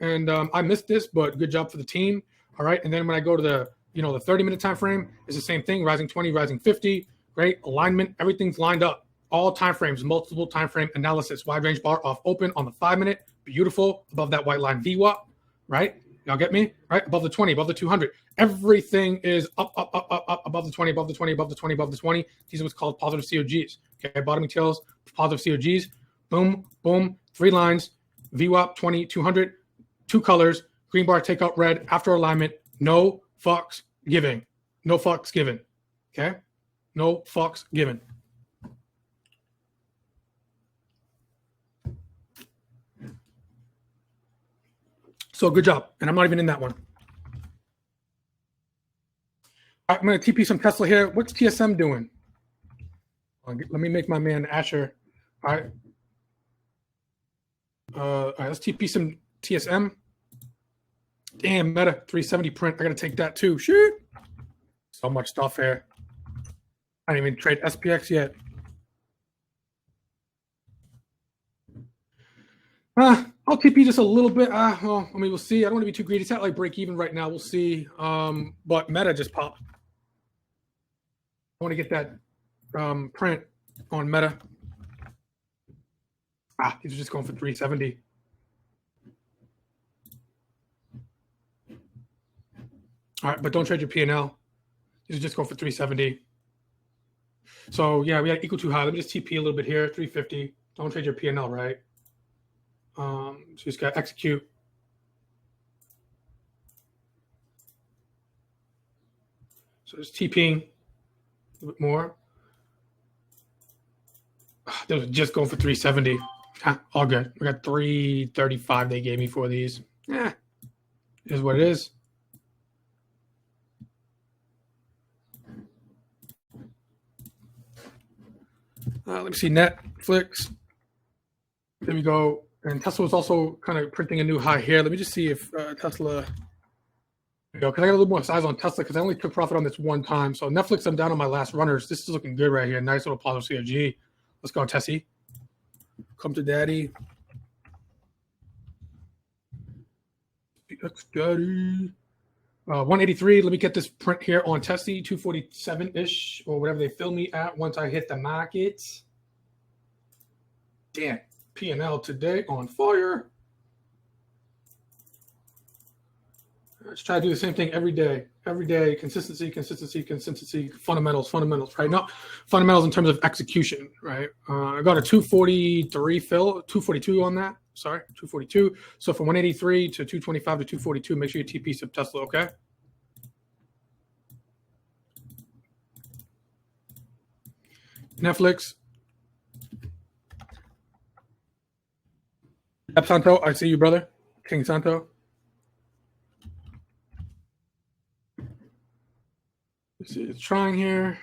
Speaker 1: And I missed this, but good job for the team. All right. And then when I go to the 30-minute time frame, it's the same thing. Rising 20, rising 50. Great alignment. Everything's lined up. All time frames, multiple time frame analysis. Wide range bar off open on the 5-minute. Beautiful. Above that white line VWAP. Right. Y'all get me? Right. Above the 20, above the 200. Everything is up, above the 20, above the 20, above the 20, above the 20. These are what's called positive COGs. Okay. Bottoming tails, positive COGs. Boom, boom. 3 lines. VWAP 20, 200. 2 colors. Green bar, takeout red. After alignment. No fucks giving. No fucks given. Okay. No fucks given. So good job. And I'm not even in that one. All right, I'm going to TP some Tesla here. What's TSM doing? Let me make my man Asher. All right. All right, let's TP some TSM. Damn, Meta 370 print. I got to take that too. Shoot. So much stuff here. I didn't even trade SPX yet. I'll TP just a little bit. Well, I mean, we'll see. I don't want to be too greedy. It's at like break even right now. We'll see. But Meta just popped. I want to get that print on Meta. These are just going for 370. All right, but don't trade your P&L. These are just going for 370. So yeah, we got equal to high. Let me just TP a little bit here, 350. Don't trade your P&L, right? So you just got to execute. So just TPing a little bit more. They was just going for 370. All good. We got 335 they gave me for these. Is what it is. Let me see Netflix. There we go. And Tesla was also kind of printing a new high here. Let me just see if Tesla. Because I got a little more size on Tesla because I only took profit on this one time. So Netflix, I'm down on my last runners. This is looking good right here. Nice little positive CRG. Let's go, Tessie. Come to daddy. That's daddy. 183. Let me get this print here on Tessie. 247-ish or whatever they fill me at once I hit the market. Damn. P&L today on fire. Let's try to do the same thing every day. Every day, consistency, consistency, consistency, fundamentals, right? Not fundamentals in terms of execution, right? I got a 243 fill, 242 on that. Sorry, 242. So from 183 to 225 to 242, make sure you TP some Tesla, okay? Netflix. Santo, I see you, brother. King Santo. Let's see, it's trying here.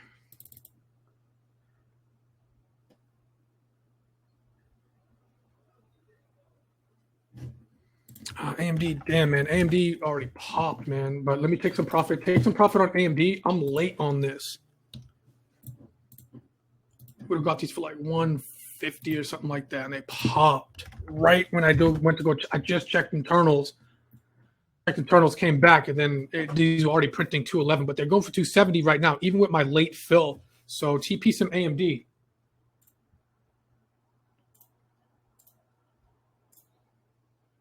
Speaker 1: AMD, damn, man. AMD already popped, man. But let me take some profit. Take some profit on AMD. I'm late on this. Would have got these for like 150 or something like that, and they popped right when I went to go. I just checked internals. Internals came back, and then these were already printing 211, but they're going for 270 right now, even with my late fill. So TP some AMD.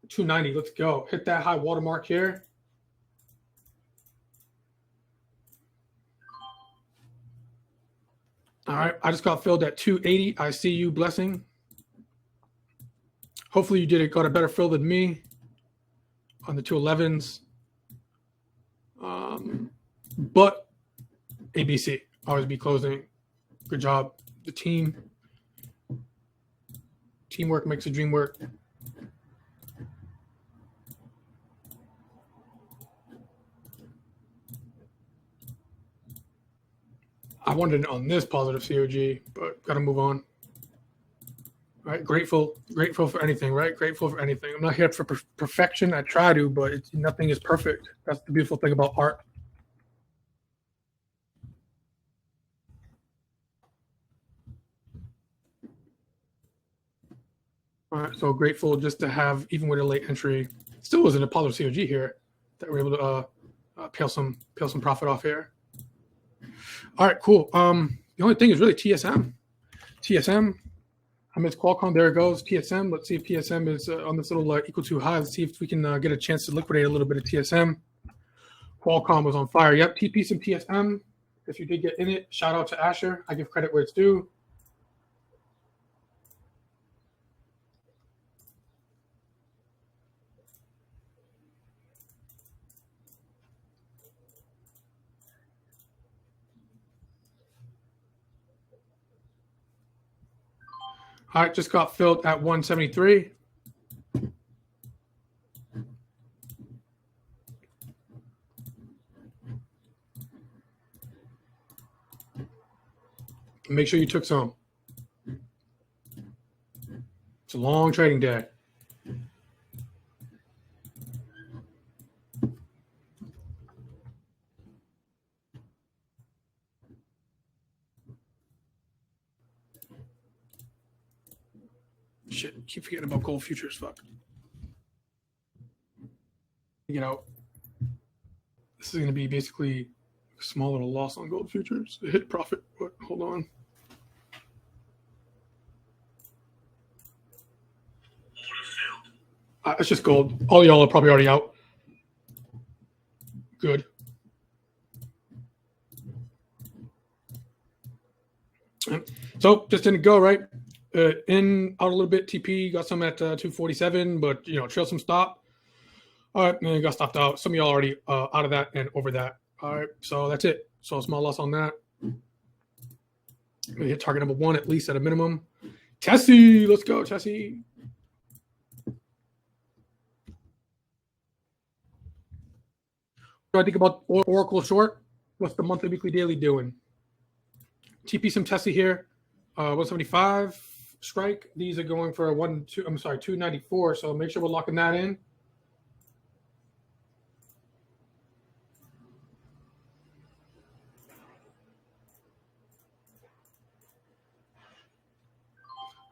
Speaker 1: $290. Let's go. Hit that high watermark here. All right. I just got filled at 280. I see you, blessing. Hopefully you got a better fill than me on the 211s. But ABC, always be closing. Good job. The team. Teamwork makes the dream work. I wanted it on this positive COG, but got to move on. Right? Grateful for anything, right? Grateful for anything. I'm not here for perfection. I try to, but nothing is perfect. That's the beautiful thing about art. All right, so grateful just to have, even with a late entry, still was an Apollo COG here that we're able to peel some profit off here. All right, cool. The only thing is really TSM. I missed Qualcomm. There it goes. TSM. Let's see if TSM is on this little equal to high. Let's see if we can get a chance to liquidate a little bit of TSM. Qualcomm was on fire. Yep, TP some TSM. If you did get in it, shout out to Asher. I give credit where it's due. All right, just got filled at 173. Make sure you took some. It's a long trading day. Shit, keep forgetting about gold futures. Fuck. Get out. This is going to be basically a small little loss on gold futures. A hit profit. But hold on. It's just gold. All y'all are probably already out. Good. So just didn't go right. In out a little bit. TP got some at 247, but trailed some stop. All right, and got stopped out. Some of y'all already out of that and over that. All right, so that's it. So a small loss on that. We hit target number 1 at least at a minimum. Tessie, let's go, Tessie. What do I think about Oracle short? What's the monthly, weekly, daily doing? TP some Tessie here. 175 strike. These are going for 294. So make sure we're locking that in.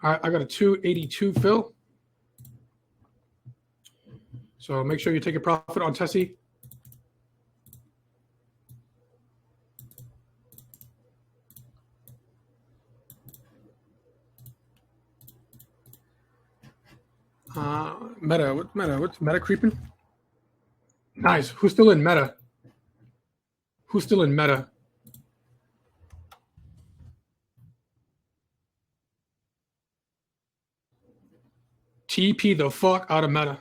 Speaker 1: All right, I got a 282 fill. So make sure you take a profit on Tessie. Meta. What's Meta? What's Meta creeping? Nice. Who's still in Meta? Who's still in Meta? TP the fuck out of Meta.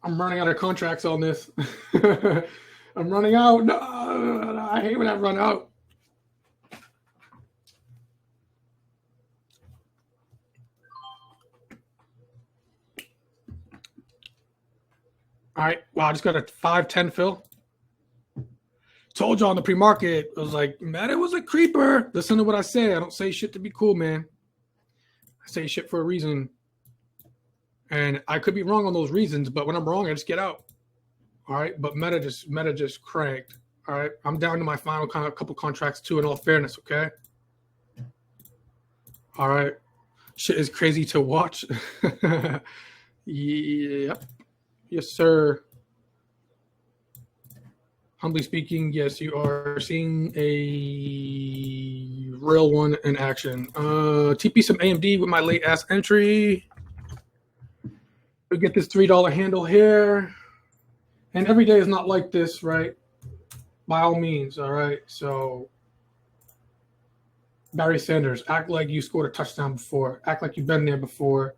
Speaker 1: I'm running out of contracts on this. I'm running out. No, I hate when I run out. All right. Wow, I just got a 510 fill. Told you on the pre-market. I was like, man, it was a creeper. Listen to what I say. I don't say shit to be cool, man. I say shit for a reason. And I could be wrong on those reasons, but when I'm wrong, I just get out. All right. But Meta just cranked. All right. I'm down to my final couple contracts too, in all fairness, okay? All right. Shit is crazy to watch. Yep. Yes, sir. Humbly speaking, yes, you are seeing a real one in action. TP some AMD with my late ass entry. We get this $3 handle here. And every day is not like this, right? By all means, all right? So, Barry Sanders, act like you scored a touchdown before. Act like you've been there before.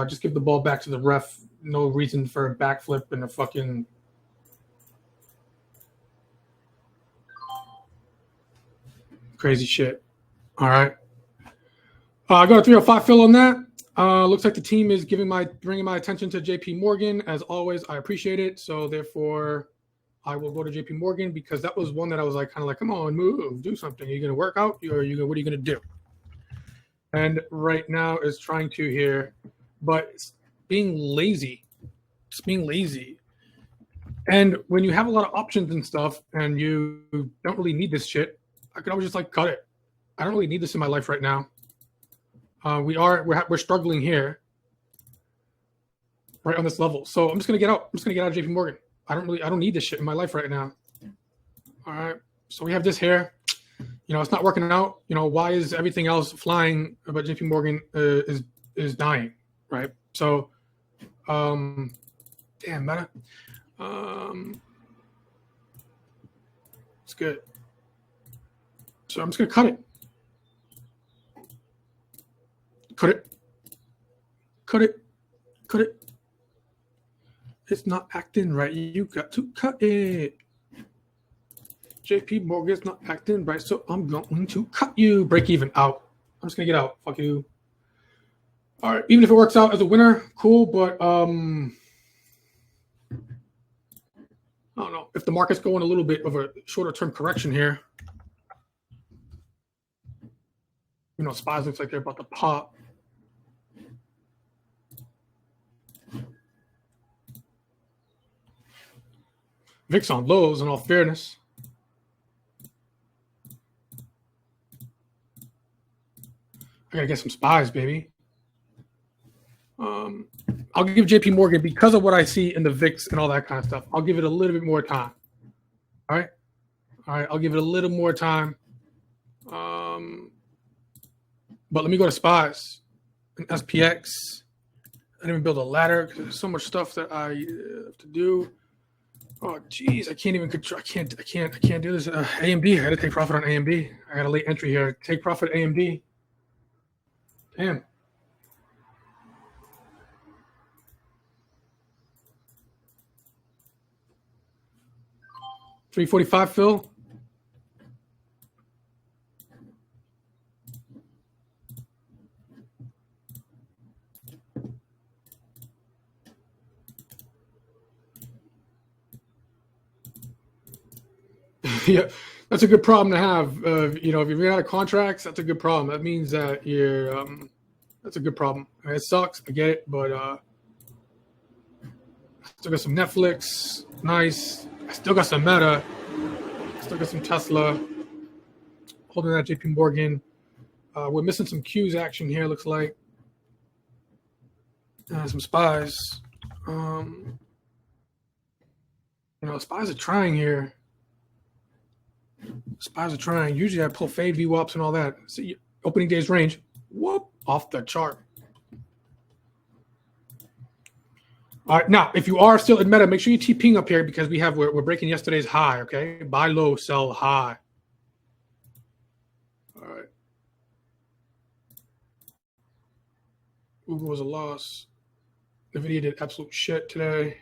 Speaker 1: Just give the ball back to the ref. No reason for a backflip and a fucking... crazy shit. All right. I got a 305 fill on that. Looks like the team is bringing my attention to JP Morgan. As always, I appreciate it. So therefore, I will go to JP Morgan because that was one that I was like, kind of like, come on, move, do something. Are you going to work out? Or what are you going to do? And right now is trying to here, but it's being lazy. It's being lazy. And when you have a lot of options and stuff and you don't really need this shit, I could always just like cut it. I don't really need this in my life right now. We're struggling here, right on this level. So I'm just gonna get out. I'm just gonna get out of JP Morgan. I don't need this shit in my life right now. All right. So we have this here. It's not working out. Why is everything else flying, but JP Morgan is dying, right? So, damn, Meta. It's good. So I'm just gonna cut it. Cut it. Cut it. Cut it. It's not acting right. You got to cut it. JP Morgan's not acting right, so I'm going to cut you. Break even out. I'm just gonna get out. Fuck you. All right. Even if it works out as a winner, cool. But if the market's going a little bit of a shorter term correction here, SPYs looks like they're about to pop. VIX on lows, in all fairness. I gotta get some SPYs, baby. I'll give JP Morgan, because of what I see in the VIX and all that kind of stuff, I'll give it a little bit more time. All right, I'll give it a little more time. But let me go to SPYs and SPX. I didn't even build a ladder because there's so much stuff that I have to do. Oh, geez, I can't even control. I can't do this. AMD, I got to take profit on AMD. I got a late entry here. Take profit AMD. Damn. $345, Phil. Yeah, that's a good problem to have. If you're out of contracts, that's a good problem. That means that you're. That's a good problem. It sucks. I get it, but I still got some Netflix. Nice. I still got some Meta. Still got some Tesla. Holding that JP Morgan. We're missing some Qs action here. Looks like some SPYs. SPYs are trying here. SPYs are trying. Usually I pull fade VWAPs and all that. See, opening day's range. Whoop, off the chart. All right, now if you are still in Meta, make sure you TPing up here because we're breaking yesterday's high. Okay, buy low, sell high. All right. Google was a loss. NVIDIA did absolute shit today.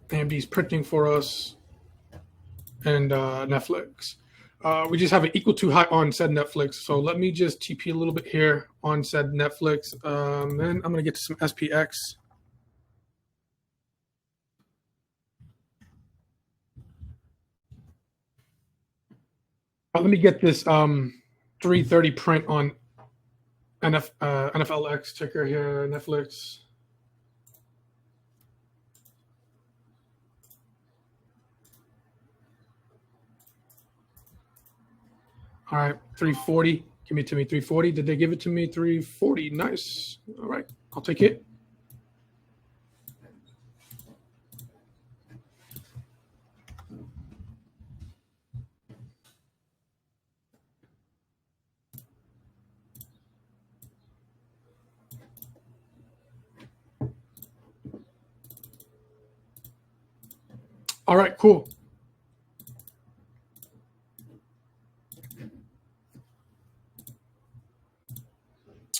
Speaker 1: AMD's printing for us, and Netflix. We just have an equal to high on said Netflix. So let me just TP a little bit here on said Netflix. Then I'm going to get to some SPX. Let me get this 330 print on NFLX ticker here, Netflix. All right, 340. Give it to me, 340. Did they give it to me? 340. Nice. All right, I'll take it. All right, cool.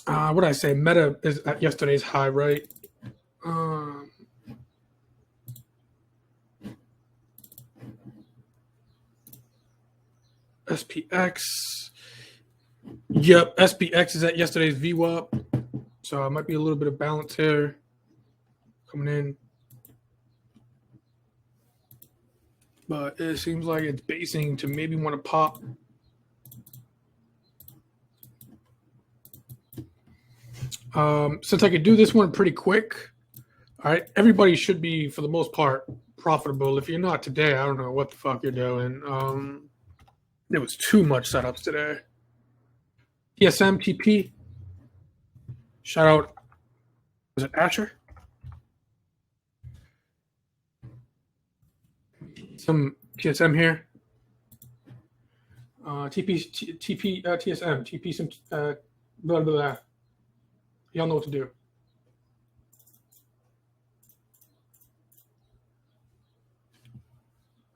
Speaker 1: What did I say? Meta is at yesterday's high, right? SPX. Yep, SPX is at yesterday's VWAP. So it might be a little bit of balance here coming in. But it seems like it's basing to maybe want to pop. Since I could do this one pretty quick, all right, everybody should be, for the most part, profitable. If you're not today, I don't know what the fuck you're doing. There was too much setups today. TSM, TP. Shout out. Was it Asher? Some TSM here. TP, TSM, TP some, blah, blah, blah. Y'all know what to do.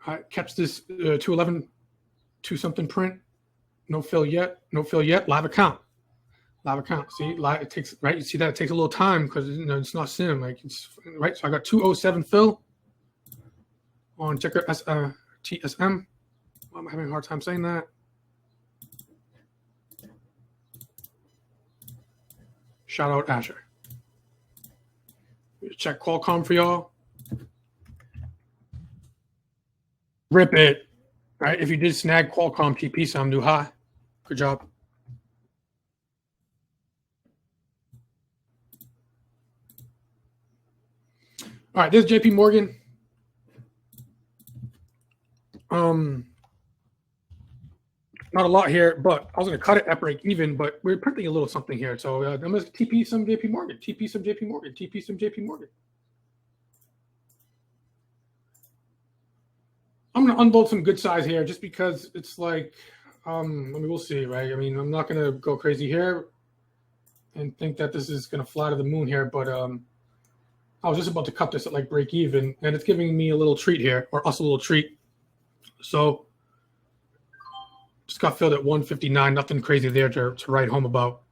Speaker 1: All right, catch this 211, 2-something print. No fill yet. No fill yet. Live account. Live account. See, live, it takes, right? You see that it takes a little time because it's not sim. Like it's right. So I got 207 fill on ticker TSM. I'm having a hard time saying that. Shout out Asher. Check Qualcomm for y'all. Rip it. Right? If you did snag Qualcomm TP some, do high. Good job. All right, this is JP Morgan. Not a lot here, but I was going to cut it at break even, but we're printing a little something here. So I'm going to TP some JP Morgan, TP some JP Morgan, TP some JP Morgan. I'm going to unload some good size here just because it's like, I mean, we'll see, right? I mean, I'm not going to go crazy here and think that this is going to fly to the moon here, but I was just about to cut this at like break even, and it's giving me a little treat here, or us a little treat. So just got filled at 159, nothing crazy there to write home about.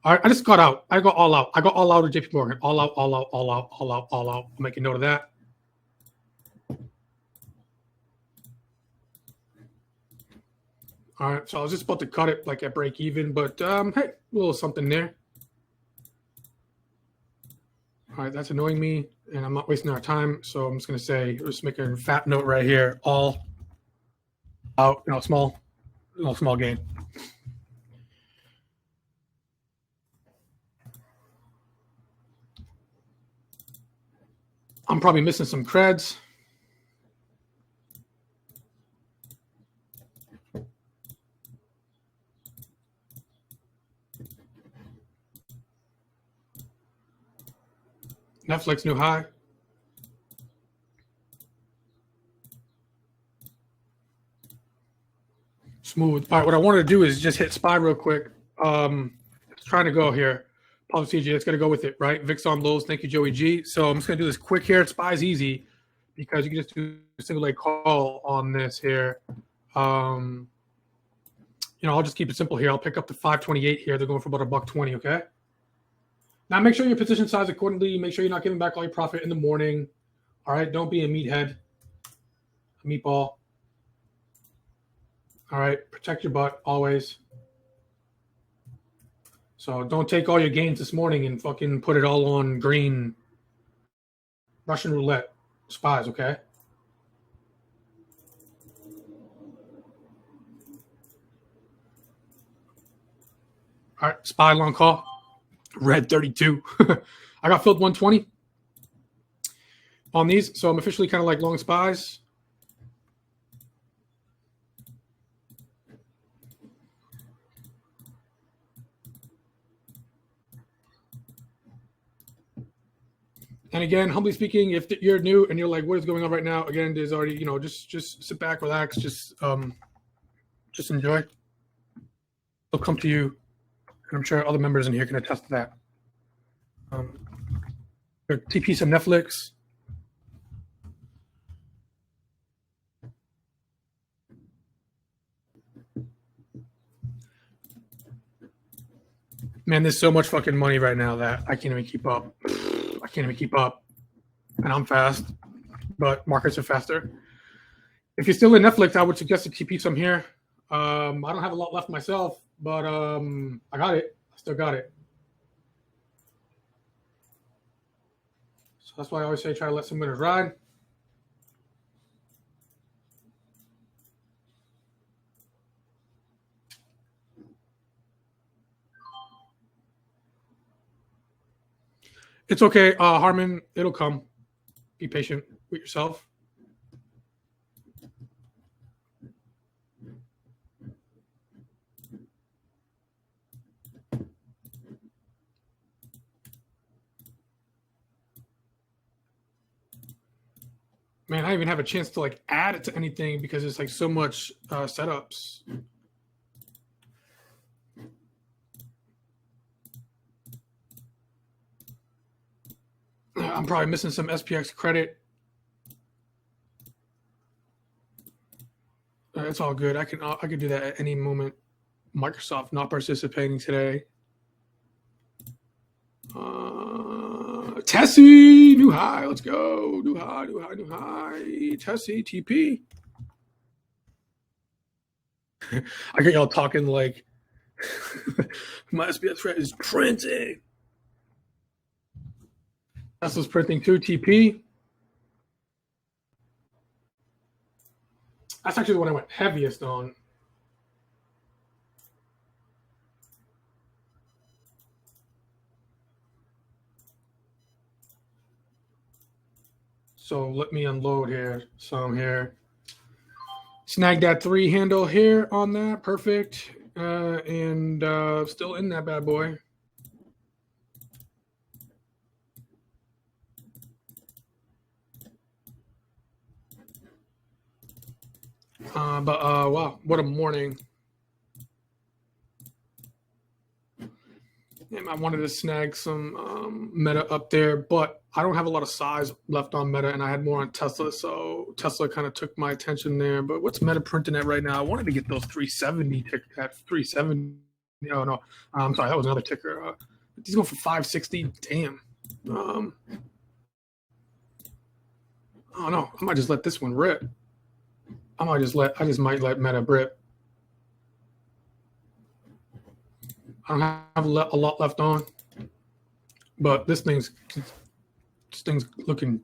Speaker 1: All right, I just got out. I got all out. I got all out of JP Morgan. All out, all out, all out, all out, all out. I'll make a note of that. All right, so I was just about to cut it like at break even, but hey, a little something there. All right, that's annoying me, and I'm not wasting our time, so I'm just going to say, let's make a fat note right here. All out, small gain. I'm probably missing some creds. Netflix new high. Smooth. All right, what I wanted to do is just hit SPY real quick. It's trying to go here. Pulse CG, it's going to go with it, right? VIX on lows. Thank you, Joey G. So I'm just going to do this quick here. SPY's easy because you can just do a single leg call on this here. I'll just keep it simple here. I'll pick up the 528 here. They're going for about $1.20, okay? Now make sure your position size accordingly. Make sure you're not giving back all your profit in the morning. All right, don't be a meathead, a meatball. All right, protect your butt always. So don't take all your gains this morning and fucking put it all on green Russian roulette SPYs, okay? All right, SPY long call. Red 32. I got filled 120 on these, so I'm officially kind of like long SPYs. And again, humbly speaking, if you're new and you're like, what is going on right now? Again, there's already, just sit back, relax, just enjoy. It'll come to you, and I'm sure other members in here can attest to that. TP some Netflix. Man, there's so much fucking money right now that I can't even keep up. I can't even keep up. And I'm fast, but markets are faster. If you're still in Netflix, I would suggest to TP some here. I don't have a lot left myself, but I got it. I still got it. So that's why I always say try to let some winners ride. It's okay, Harmon. It'll come. Be patient with yourself. Man, I even have a chance to like add it to anything because it's like so much setups. I'm probably missing some SPX credit. It's all good. I can do that at any moment. Microsoft not participating today. Tessie, new high. Let's go. New high, new high, new high. Tessie, TP. I get y'all talking like my SPX credit is printing. Tesla's printing 2 TP. That's actually the one I went heaviest on. So let me unload here. Some here. Snag that 3 handle here on that. Perfect. And still in that bad boy. Wow, what a morning. And I wanted to snag some Meta up there, but I don't have a lot of size left on Meta, and I had more on Tesla, so Tesla kind of took my attention there. But what's Meta printing at right now? I wanted to get those 370 at 370. Oh no, I'm sorry, that was another ticker. He's going for 560. Damn. Oh no, I might just let this one rip. I just might let Meta rip. I don't have a lot left on, but this thing's looking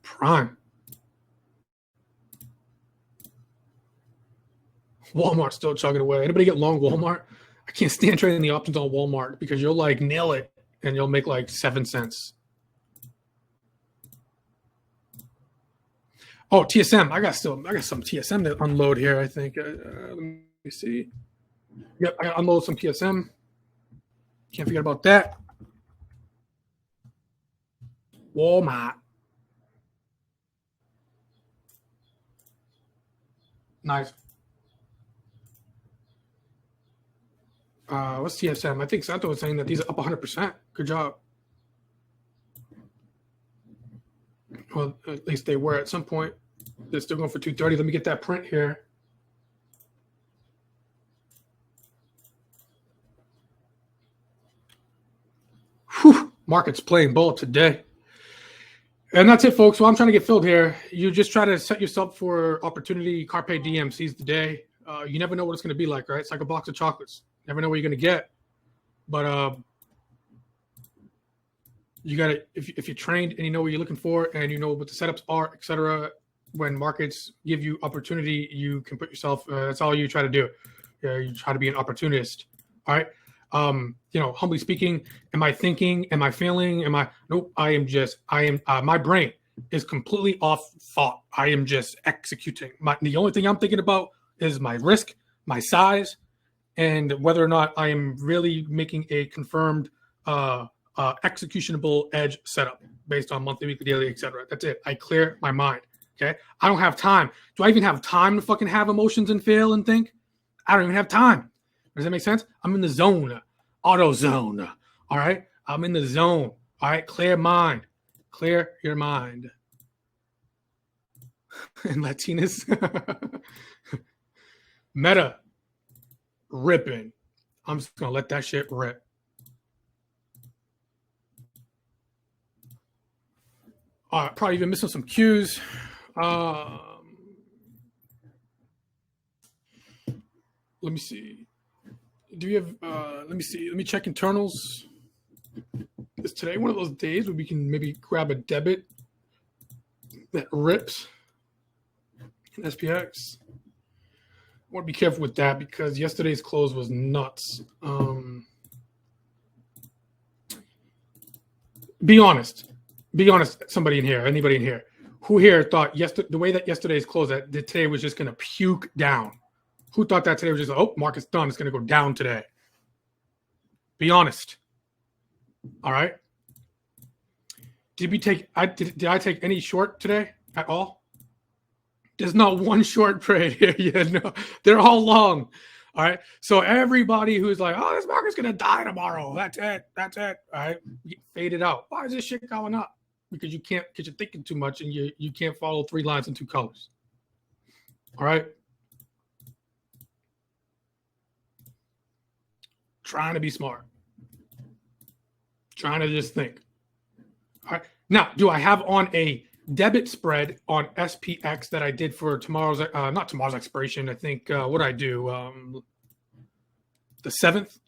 Speaker 1: prime. Walmart's still chugging away. Anybody get long Walmart? I can't stand trading the options on Walmart because you'll like nail it and you'll make like 7 cents. Oh, TSM. I got some TSM to unload here, I think. Let me see. Yep, I got to unload some TSM. Can't forget about that. Walmart. Nice. What's TSM? I think Santo was saying that these are up 100%. Good job. Well, at least they were at some point. They're still going for 230. Let me get that print here. Whew, market's playing ball today. And that's it, folks. Well, I'm trying to get filled here. You just try to set yourself for opportunity. Carpe diem, seize the day. You never know what it's going to be like, right? It's like a box of chocolates. Never know what you're going to get. But you got to, if you're trained and you know what you're looking for and you know what the setups are, etc. When markets give you opportunity, you can put yourself. That's all you try to do. You try to be an opportunist. All right. Humbly speaking, am I thinking? Am I feeling? Nope. My brain is completely off thought. I am just executing. The only thing I'm thinking about is my risk, my size, and whether or not I am really making a confirmed executionable edge setup based on monthly, weekly, daily, etc. That's it. I clear my mind. Okay. I don't have time. Do I even have time to fucking have emotions and feel and think? I don't even have time. Does that make sense? I'm in the zone, auto zone. All right. I'm in the zone. All right. Clear mind. Clear your mind. And Latinas. Meta. Ripping. I'm just going to let that shit rip. All right. Probably even missing some cues. Let me see. Do you have, let me see. Let me check internals. Is today one of those days where we can maybe grab a debit that rips in SPX? I want to be careful with that because yesterday's close was nuts. Be honest. Be honest, somebody in here, anybody in here. Who here thought the way that yesterday's close, that today was just going to puke down? Who thought that today was just, market's done, it's going to go down today? Be honest. All right. Did I take any short today at all? There's not one short trade here yet. No, they're all long. All right. So everybody who's like, this market's going to die tomorrow. That's it. All right. Fade it out. Why is this shit going up? Because you're thinking too much and you can't follow 3 lines and 2 colors. All right. Trying to be smart. Trying to just think. All right. Now, do I have on a debit spread on SPX that I did for tomorrow's, not tomorrow's expiration. I think, what did I do? The 7th,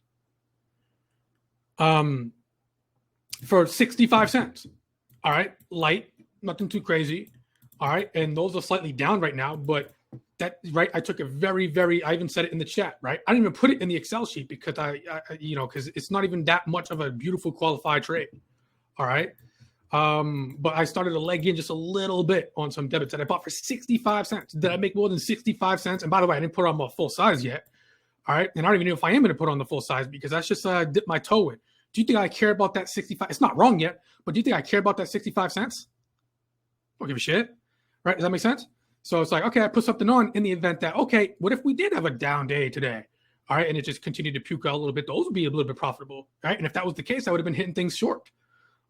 Speaker 1: for 65 cents. All right, light, nothing too crazy. All right, and those are slightly down right now, but that right, I took a very. I even said it in the chat, right? I didn't even put it in the Excel sheet because because it's not even that much of a beautiful qualified trade. All right, but I started to leg in just a little bit on some debits that I bought for 65 cents. Did I make more than 65 cents? And by the way, I didn't put on my full size yet. All right, and I don't even know if I am going to put on the full size because that's just dip my toe in. Do you think I care about that 65? It's not wrong yet, but do you think I care about that 65 cents? Don't give a shit. Right? Does that make sense? So it's like, okay, I put something on in the event that, okay, what if we did have a down day today? All right. And it just continued to puke out a little bit. Those would be a little bit profitable. Right. And if that was the case, I would have been hitting things short.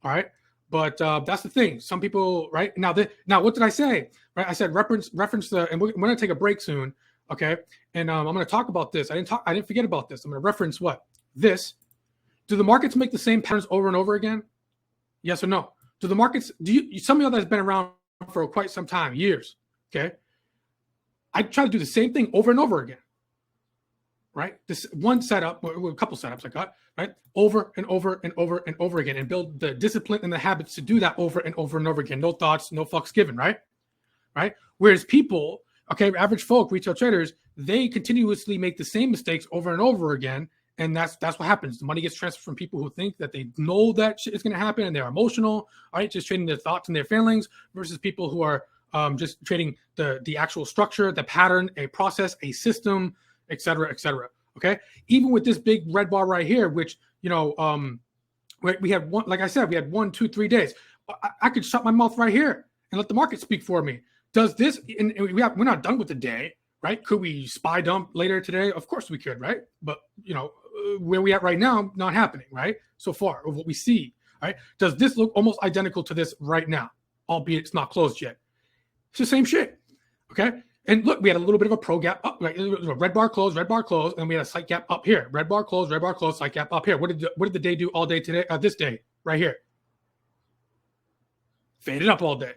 Speaker 1: All right. But that's the thing. Some people, right now, what did I say? Right. I said reference the, and we're going to take a break soon. Okay. And I'm going to talk about this. I didn't forget about this. I'm going to reference what? This. Do the markets make the same patterns over and over again? Yes or no? Do the markets, some of y'all that's been around for quite some time, years, okay? I try to do the same thing over and over again, right? This one setup, a couple setups I got, right? Over and over and over and over again, and build the discipline and the habits to do that over and over and over again. No thoughts, no fucks given, right? Right? Whereas people, okay, average folk, retail traders, they continuously make the same mistakes over and over again. And that's what happens. The money gets transferred from people who think that they know that shit is going to happen and they're emotional, right? Just trading their thoughts and their feelings versus people who are just trading the actual structure, the pattern, a process, a system, et cetera, et cetera. Okay. Even with this big red bar right here, which, we had one, like I said, we had 1, 2, 3 days. I could shut my mouth right here and let the market speak for me. Does this, and we're not done with the day, right? Could we spy dump later today? Of course we could, right? But, where we at right now, not happening, right? So far, of what we see, right? Does this look almost identical to this right now, albeit it's not closed yet? It's the same shit, okay? And look, we had a little bit of a pro gap up, right? Red bar close, and we had a slight gap up here. Red bar close, slight gap up here. What did the day do all day today? This day, right here, faded up all day.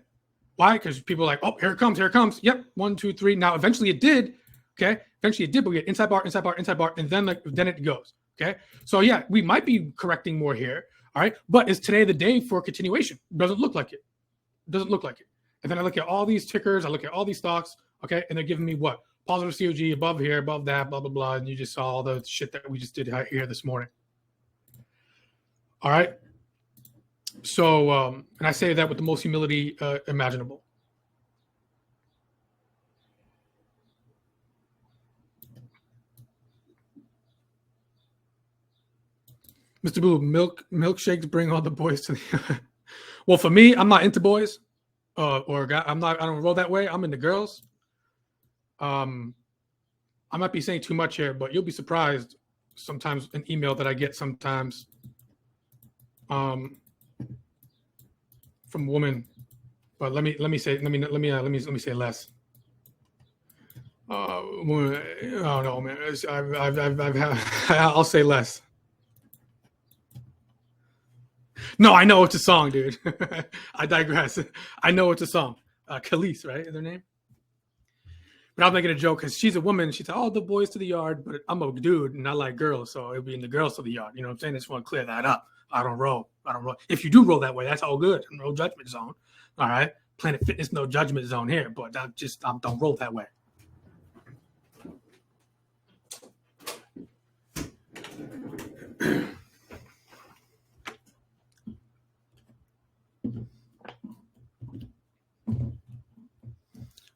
Speaker 1: Why? Because people are like, oh, here it comes. Yep, 1, 2, 3. Now, eventually it did. Okay, eventually it did, but we get inside bar, and then it goes. Okay, so yeah, we might be correcting more here. All right, but is today the day for continuation? Doesn't look like it. And then I look at all these tickers, I look at all these stocks. Okay, and they're giving me what? Positive COG above here, above that, blah blah blah, and you just saw all the shit that we just did here this morning. All right. So, and I say that with the most humility imaginable. Mr. Blue, milkshakes bring all the boys to the. Well, for me, I'm not into boys, or I don't roll that way. I'm into girls. I might be saying too much here, but you'll be surprised sometimes an email that I get sometimes, from women. But let me say less. Women, oh no, man, I'll say less. No, I know it's a song, dude. I digress. I know it's a song. Khalees, right? Is her name? But I'm making a joke because she's a woman. She said, "Oh, the boys to the yard," but I'm a dude and I like girls, so it'll be in the girls to the yard. You know what I'm saying? I just want to clear that up. I don't roll. If you do roll that way, that's all good. No judgment zone. All right. Planet Fitness, no judgment zone here, but I don't roll that way.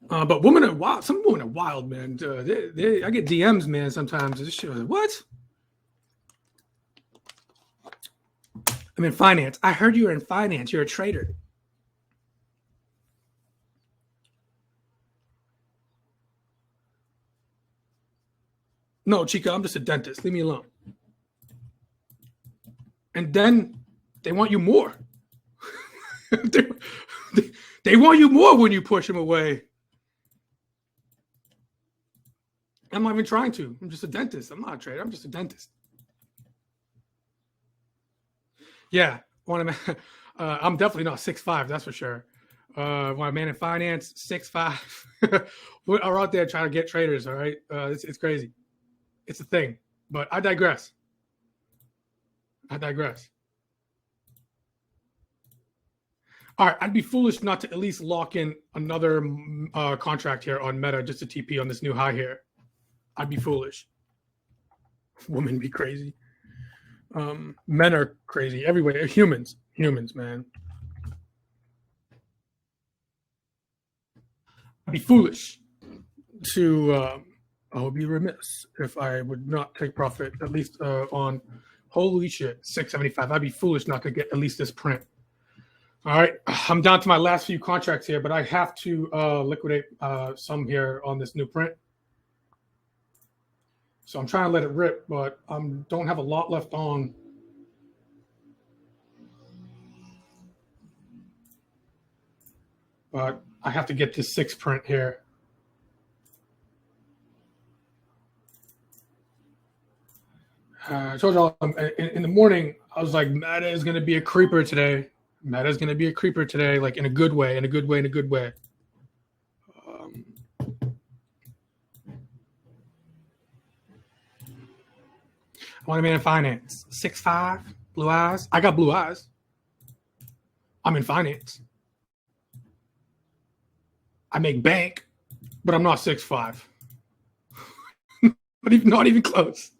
Speaker 1: But women are wild. Some women are wild, man. I get DMs, man, sometimes. This shit, like, what? I'm in finance. I heard you were in finance. You're a trader. No, Chica, I'm just a dentist. Leave me alone. And then they want you more. They want you more when you push them away. I'm not even trying to. I'm just a dentist. I'm not a trader. I'm just a dentist. Yeah. I'm definitely not 6'5", that's for sure. Want a man in finance, 6'5". We are out there trying to get traders, all right? It's crazy. It's a thing. But I digress. All right, I'd be foolish not to at least lock in another contract here on Meta just to TP on this new high here. I'd be foolish. Women be crazy. Men are crazy everywhere. Humans, man. I'd be foolish to. I would be remiss if I would not take profit at least on. Holy shit, 675. I'd be foolish not to get at least this print. All right, I'm down to my last few contracts here, but I have to liquidate some here on this new print. So I'm trying to let it rip, but I don't have a lot left on. But I have to get this 6 print here. I told y'all in the morning, I was like, Meta is going to be a creeper today. Meta is going to be a creeper today, like in a good way, in a good way, in a good way. I want to be in finance. 6'5", blue eyes. I got blue eyes. I'm in finance. I make bank, but I'm not 6'5". Not even close.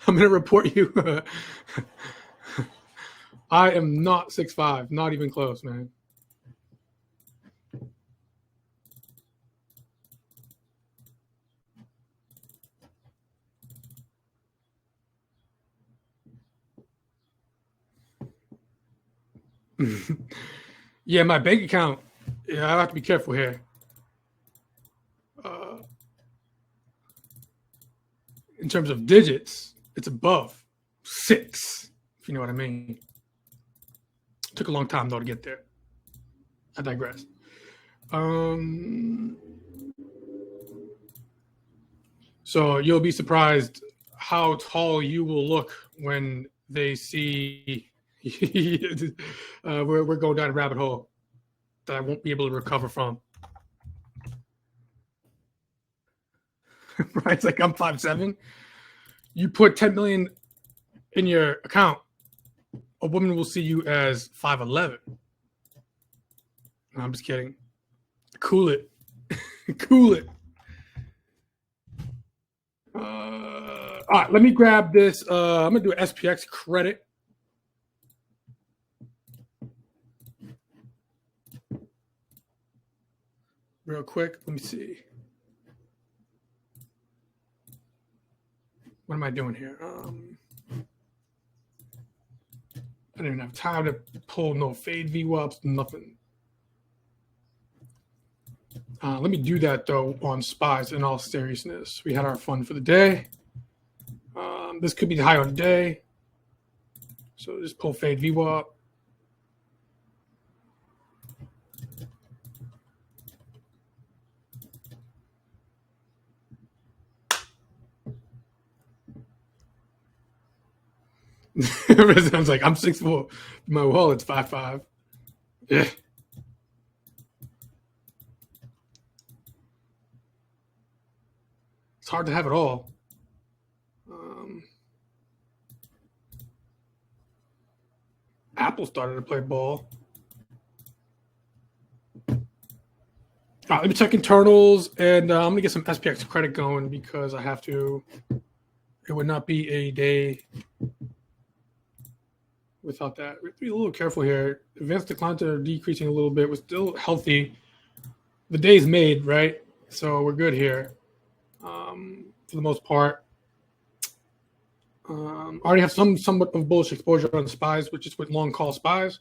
Speaker 1: I'm going to report you. I am not 6'5", not even close, man. Yeah, my bank account. Yeah, I have to be careful here. In terms of digits, it's above 6, if you know what I mean. It took a long time, though, to get there. I digress. So you'll be surprised how tall you will look when they see we're going down a rabbit hole that I won't be able to recover from. Right? It's like I'm 5'7". You put 10 million in your account, a woman will see you as 5'11". No, I'm just kidding. Cool it. Cool it. All right, let me grab this. I'm going to do an SPX credit. Real quick. Let me see. What am I doing here? I don't even have time to pull no fade VWAPs, nothing. Let me do that, though, on SPYs in all seriousness. We had our fun for the day. This could be the high on the day. So just pull fade VWAP. Resident's like, I'm 6'4". My wallet's 5'5". Yeah. It's hard to have it all. Apple started to play ball. All right, let me check internals, and I'm going to get some SPX credit going because I have to. It would not be a day without that. We have to be a little careful here. Advanced declines are decreasing a little bit. We're still healthy. The day's made, right? So we're good here for the most part. I already have somewhat of bullish exposure on SPYs, which is with long call SPYs.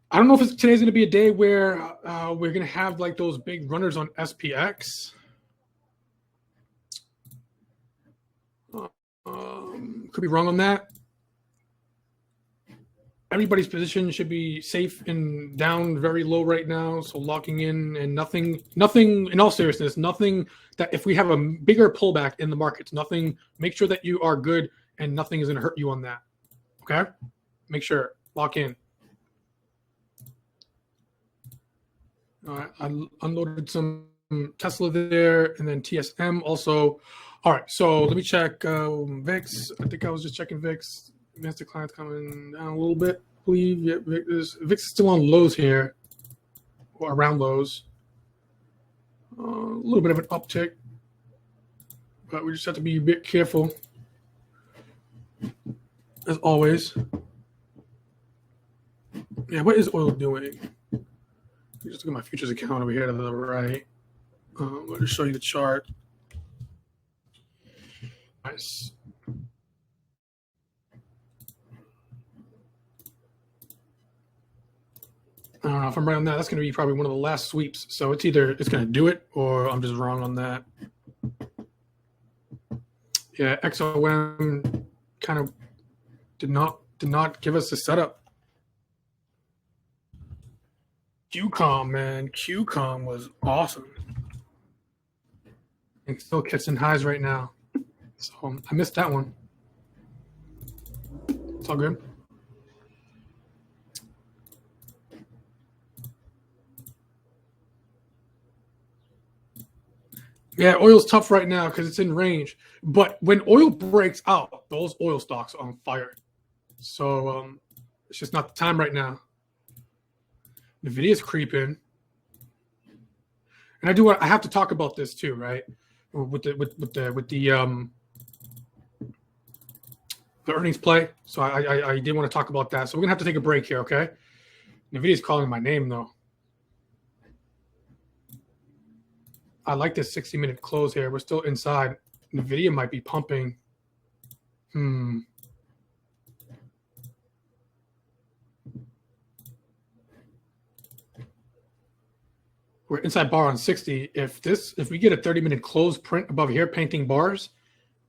Speaker 1: I don't know if today's going to be a day where we're going to have like those big runners on SPX. Could be wrong on that. Everybody's position should be safe and down very low right now. So locking in and nothing, in all seriousness, nothing that if we have a bigger pullback in the markets, nothing, make sure that you are good and nothing is going to hurt you on that. Okay? Make sure, lock in. All right, I unloaded some Tesla there and then TSM also. All right, so let me check VIX. I think I was just checking VIX. Advanced declines coming down a little bit. believe VIX is still on lows here, or around lows. A little bit of an uptick, but we just have to be a bit careful, as always. Yeah, what is oil doing? Just look at my futures account over here to the right. Let me show you the chart. Nice. I don't know if I'm right on that. That's going to be probably one of the last sweeps. So it's either it's going to do it or I'm just wrong on that. Yeah, XOM kind of did not give us a setup. QCOM, man, QCOM was awesome. It's still catching highs right now. So I missed that one. It's all good. Yeah, oil's tough right now because it's in range. But when oil breaks out, those oil stocks are on fire. So it's just not the time right now. Nvidia's creeping. And I have to talk about this too, right? With the earnings play. So I did want to talk about that. So we're gonna have to take a break here, okay? Nvidia's calling my name though. I like this 60-minute close here. We're still inside. Nvidia might be pumping. We're inside bar on 60. If we get a 30-minute close print above here, painting bars,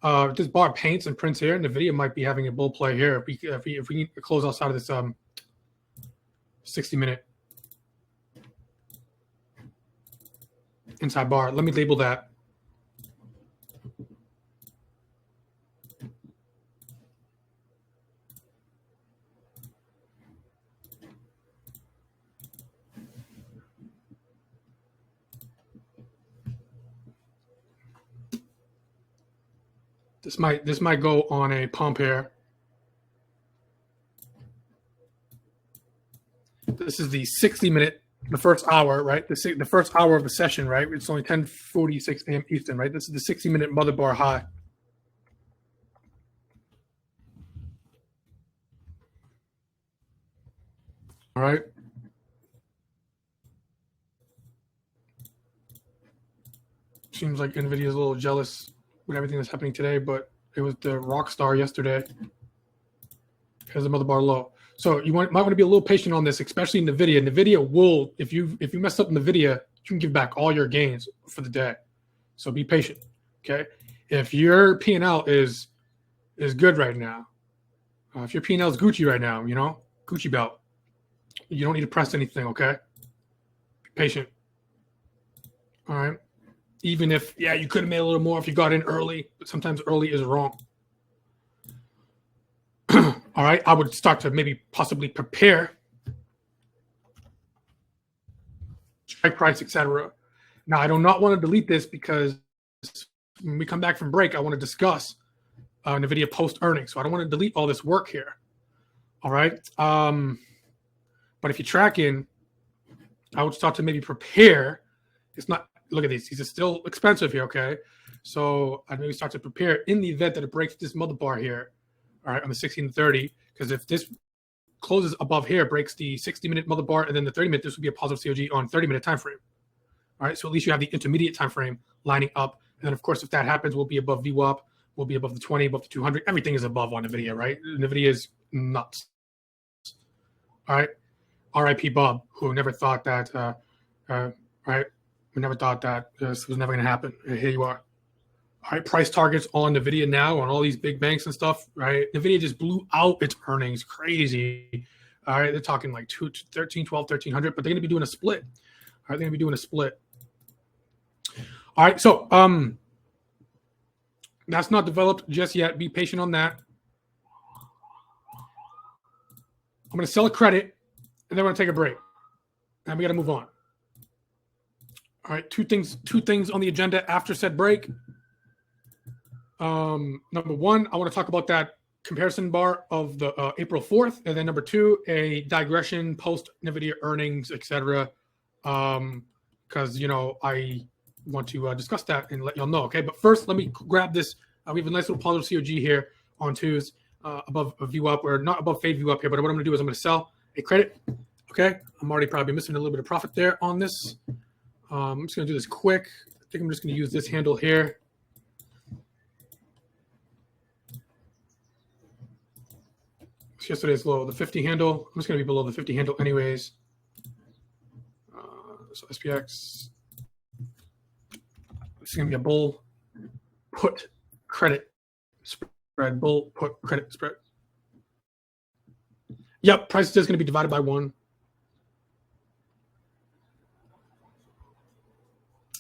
Speaker 1: if this bar paints and prints here, Nvidia might be having a bull play here. If we need to close outside of this 60-minute inside bar. Let me label that. This might go on a pump here. This is the 60-minute, the first hour, right? The first hour of a session, right? It's only 10:46 a.m. Eastern, right? This is the 60-minute mother bar high. All right. Seems like Nvidia is a little jealous with everything that's happening today, but it was the rock star yesterday. Here's the mother bar low. So you might want to be a little patient on this, especially in Nvidia. Nvidia will, if you mess up Nvidia, you can give back all your gains for the day. So be patient, okay? If your P&L is good right now, if your P&L is Gucci right now, Gucci belt, you don't need to press anything, okay? Be patient. All right. Even if, you could have made a little more if you got in early, but sometimes early is wrong. All right, I would start to maybe possibly prepare strike price, etc. Now, I do not want to delete this because when we come back from break, I want to discuss NVIDIA post earnings. So I don't want to delete all this work here. All right. But if you're tracking, I would start to maybe prepare. It's not, look at these. These are still expensive here, okay? So I'd maybe start to prepare in the event that it breaks this mother bar here, all right, on the 1630, because if this closes above here, breaks the 60-minute mother bar, and then the 30-minute, this would be a positive COG on 30-minute time frame. All right, so at least you have the intermediate time frame lining up. And then, of course, if that happens, we'll be above VWAP, we'll be above the 20, above the 200. Everything is above on NVIDIA, right? NVIDIA is nuts. All right, RIP Bob, who never thought that, right? We never thought that this was never going to happen. Here you are. All right, price targets on NVIDIA now on all these big banks and stuff, right? NVIDIA just blew out its earnings. Crazy. All right, they're talking like 13, 12, 1300, but they're going to be doing a split. All right, they're going to be doing a split. All right, so that's not developed just yet. Be patient on that. I'm going to sell a credit, and then we're going to take a break. And we got to move on. All right, two things on the agenda after said break. Number one, I want to talk about that comparison bar of the April 4th, and then number 2, a digression post NVIDIA earnings, etc. Because I want to discuss that and let y'all know. Okay, but first let me grab this. We have a nice little positive COG here on twos above a view up, or not above fade view up here. But what I'm going to do is I'm going to sell a credit. Okay, I'm already probably missing a little bit of profit there on this. I'm just going to do this quick. I think I'm just going to use this handle here. It's yesterday's low, the 50 handle. I'm just going to be below the 50 handle anyways. So SPX. This is going to be a bull put credit spread. Bull put credit spread. Yep, price is just going to be divided by 1.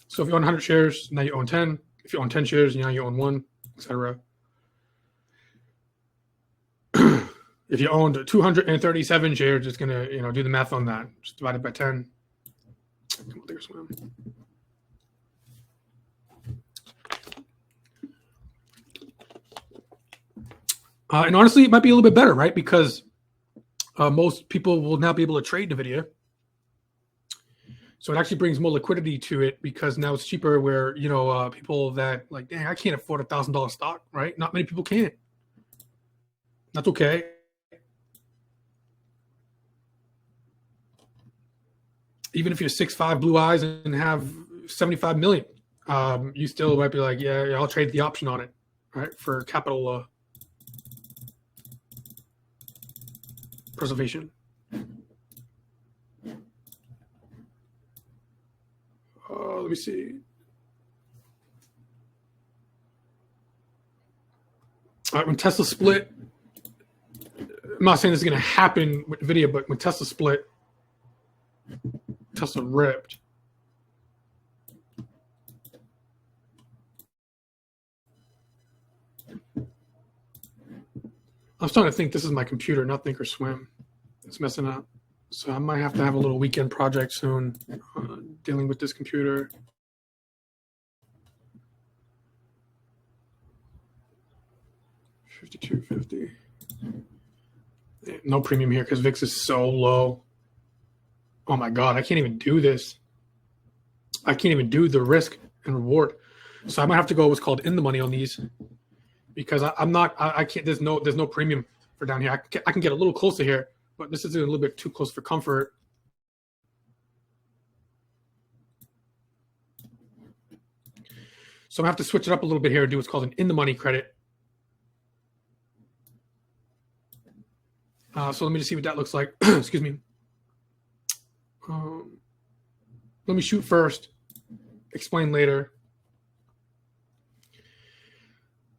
Speaker 1: So if you own 100 shares, now you own 10. If you own 10 shares, now you own 1, etc. If you owned 237 shares, it's going to do the math on that. Just divided by 10. Come on, take a swim. And honestly, it might be a little bit better, right? Because most people will now be able to trade NVIDIA. So it actually brings more liquidity to it because now it's cheaper where, people that like, dang, I can't afford $1,000 stock, right? Not many people can. That's okay. Even if you're 6'5", blue eyes and have 75 million, you still might be like, yeah, I'll trade the option on it, right? For capital preservation. Let me see. All right, when Tesla split, I'm not saying this is going to happen with NVIDIA, but when Tesla split, Tesla ripped. I'm starting to think this is my computer, not Thinkorswim. It's messing up. So I might have to have a little weekend project soon dealing with this computer. $52.50. No premium here because VIX is so low. Oh my God, I can't even do this. I can't even do the risk and reward. So I might have to go what's called in the money on these because I can't, there's no premium for down here. I can get a little closer here, but this is a little bit too close for comfort. So I'm gonna have to switch it up a little bit here and do what's called an in the money credit. So let me just see what that looks like. Excuse me. Let me shoot first, explain later.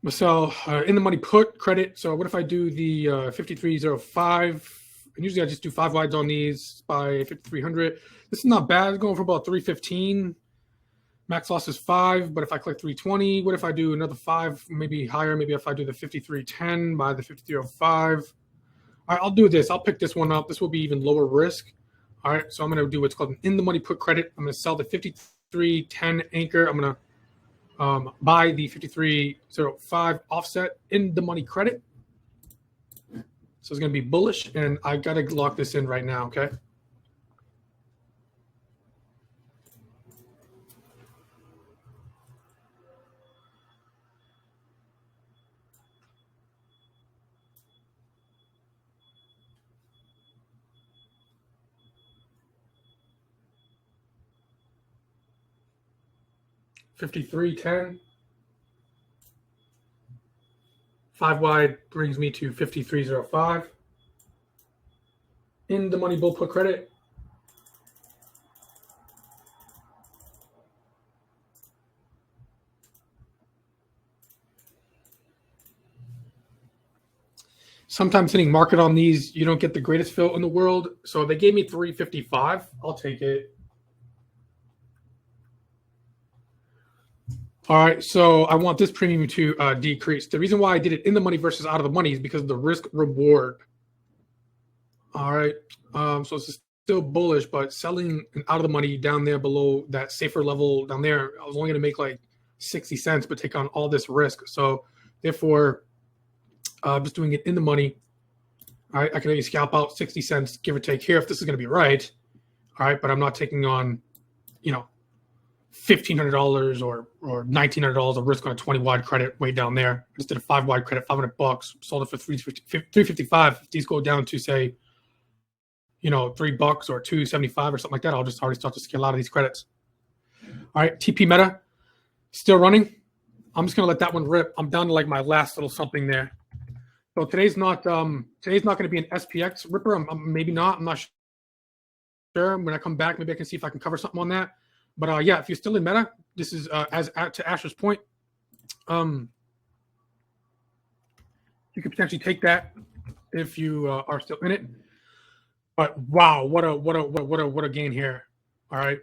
Speaker 1: Marcel, in the money put credit. So what if I do the 53.05? And usually I just do 5 wides on these by 5,300. This is not bad. It's going for about 315. Max loss is 5, but if I click 320, what if I do another 5, maybe higher? Maybe if I do the 53.10 by the 53.05. All right, I'll do this. I'll pick this one up. This will be even lower risk. All right, so I'm going to do what's called an in the money put credit. I'm going to sell the 53.10 anchor. I'm going to buy the 53.05 offset in the money credit. So it's going to be bullish, and I got to lock this in right now, okay? $53.10. 5 wide brings me to 53.05. In the money bull put credit. Sometimes hitting market on these, you don't get the greatest fill in the world. So they gave me 355. I'll take it. All right, so I want this premium to decrease. The reason why I did it in the money versus out of the money is because of the risk reward. All right, so it's still bullish, but selling out of the money down there below that safer level down there, I was only going to make like 60 cents, but take on all this risk. So therefore, I'm just doing it in the money. All right, I can maybe scalp out 60 cents, give or take here, if this is going to be right. All right, but I'm not taking on, you know, $1,500 or $1,900 of risk on a 20 wide credit way down there. I just did a 5 wide credit, $500, sold it for $355. If these go down to say, you know, $3 or $275 or something like that, I'll just already start to scale out of these credits. All right, TP Meta still running. I'm just gonna let that one rip. I'm down to like my last little something there. So today's not going to be an SPX ripper. Maybe not. I'm not sure. When I come back, maybe I can see if I can cover something on that. But yeah, if you're still in Meta, this is to Asher's point. You could potentially take that if you are still in it. But wow, what a gain here. All right.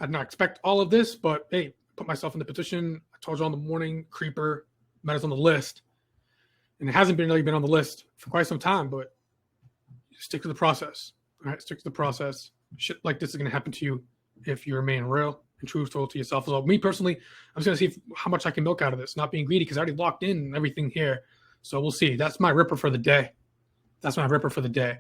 Speaker 1: I did not expect all of this, but hey, put myself in the position. I told you on the morning, Creeper, Meta's on the list. And it hasn't really been on the list for quite some time, but stick to the process. All right, stick to the process. Shit like this is going to happen to you if you remain real and truthful to yourself. So me personally, I'm just going to see how much I can milk out of this, not being greedy because I already locked in everything here. So we'll see. That's my ripper for the day. That's my ripper for the day.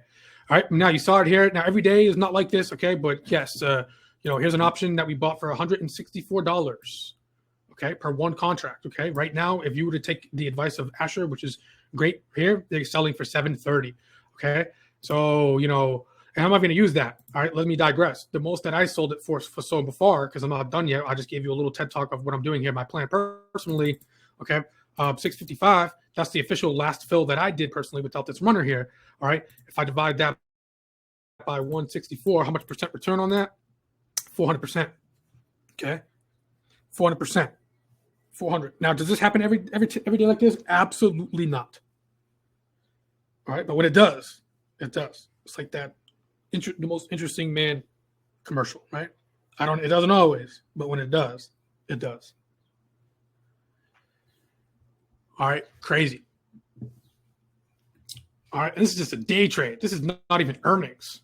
Speaker 1: All right, now you saw it here. Now every day is not like this, okay? But yes, you know, here's an option that we bought for $164. Okay, per one contract. Okay, right now, if you were to take the advice of Asher, which is great here, they're selling for $730. Okay, so you know, and I'm not going to use that. All right, let me digress. The most that I sold it for so before, because I'm not done yet. I just gave you a little TED talk of what I'm doing here. My plan personally, okay, 655. That's the official last fill that I did personally without this runner here. All right, if I divide that by 164, how much percent return on that? 400%. Okay, 400%. 400. Now, does this happen every day like this? Absolutely not. All right, but when it does, it does. It's like that, the most interesting man commercial, right? It doesn't always, but when it does, it does. All right, crazy. All right, and this is just a day trade. This is not even earnings.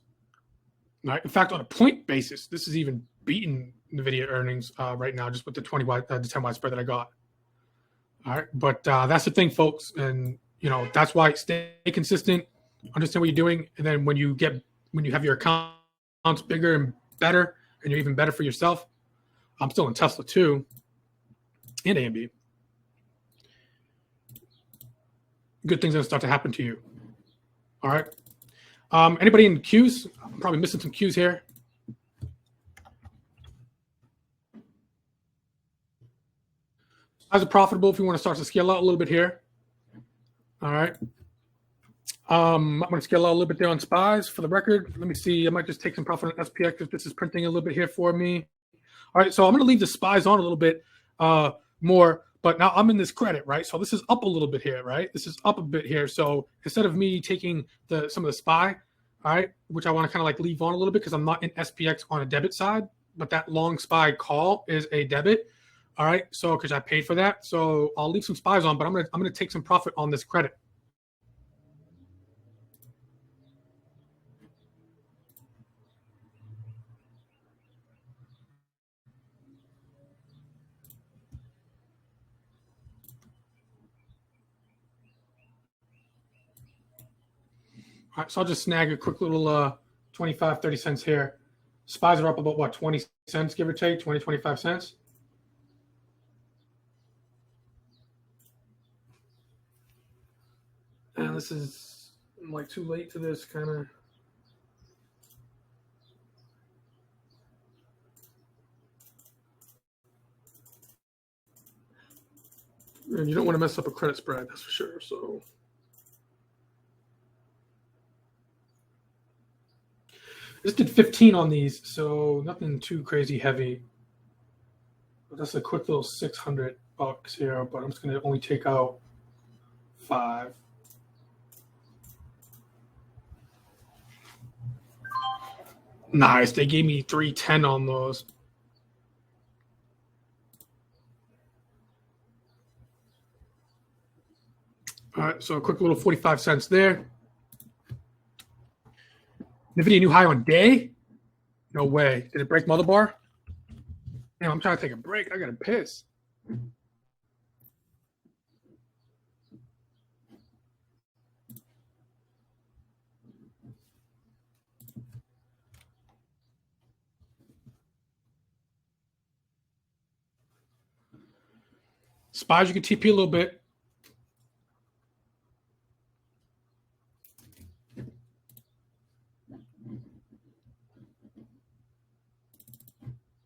Speaker 1: All right, in fact, on a point basis, this is even beating NVIDIA earnings right now, just with the 10 wide spread that I got. All right, but that's the thing, folks, and you know that's why stay consistent, understand what you're doing, and then when you have your accounts bigger and better, and you're even better for yourself. I'm still in Tesla too, and AMD. Good things are gonna start to happen to you. All right. Anybody in queues? I'm probably missing some queues here. How's it profitable if you want to start to scale out a little bit here? All right. I'm going to scale out a little bit there on SPYs for the record. Let me see. I might just take some profit on SPX if this is printing a little bit here for me. All right. So I'm going to leave the SPYs on a little bit more, but now I'm in this credit, right? So this is up a little bit here, right? This is up a bit here. So instead of me taking some of the SPY, all right, which I want to kind of like leave on a little bit because I'm not in SPX on a debit side, but that long SPY call is a debit. All right, so because I paid for that, so I'll leave some SPYs on, but I'm gonna take some profit on this credit. All right, so I'll just snag a quick little 25, 30 cents here. SPYs are up about what, 20 cents, give or take, 20, 25 cents. And this is like too late for this kind of. And you don't want to mess up a credit spread, that's for sure. So this did 15 on these, so nothing too crazy heavy. But that's a quick little $600 here, but I'm just going to only take out 5. Nice. They gave me 310 on those. All right, so a quick little 45 cents there. NVIDIA new high on day? No way. Did it break mother bar? Damn, I'm trying to take a break. I got to piss. Spies, you can TP a little bit.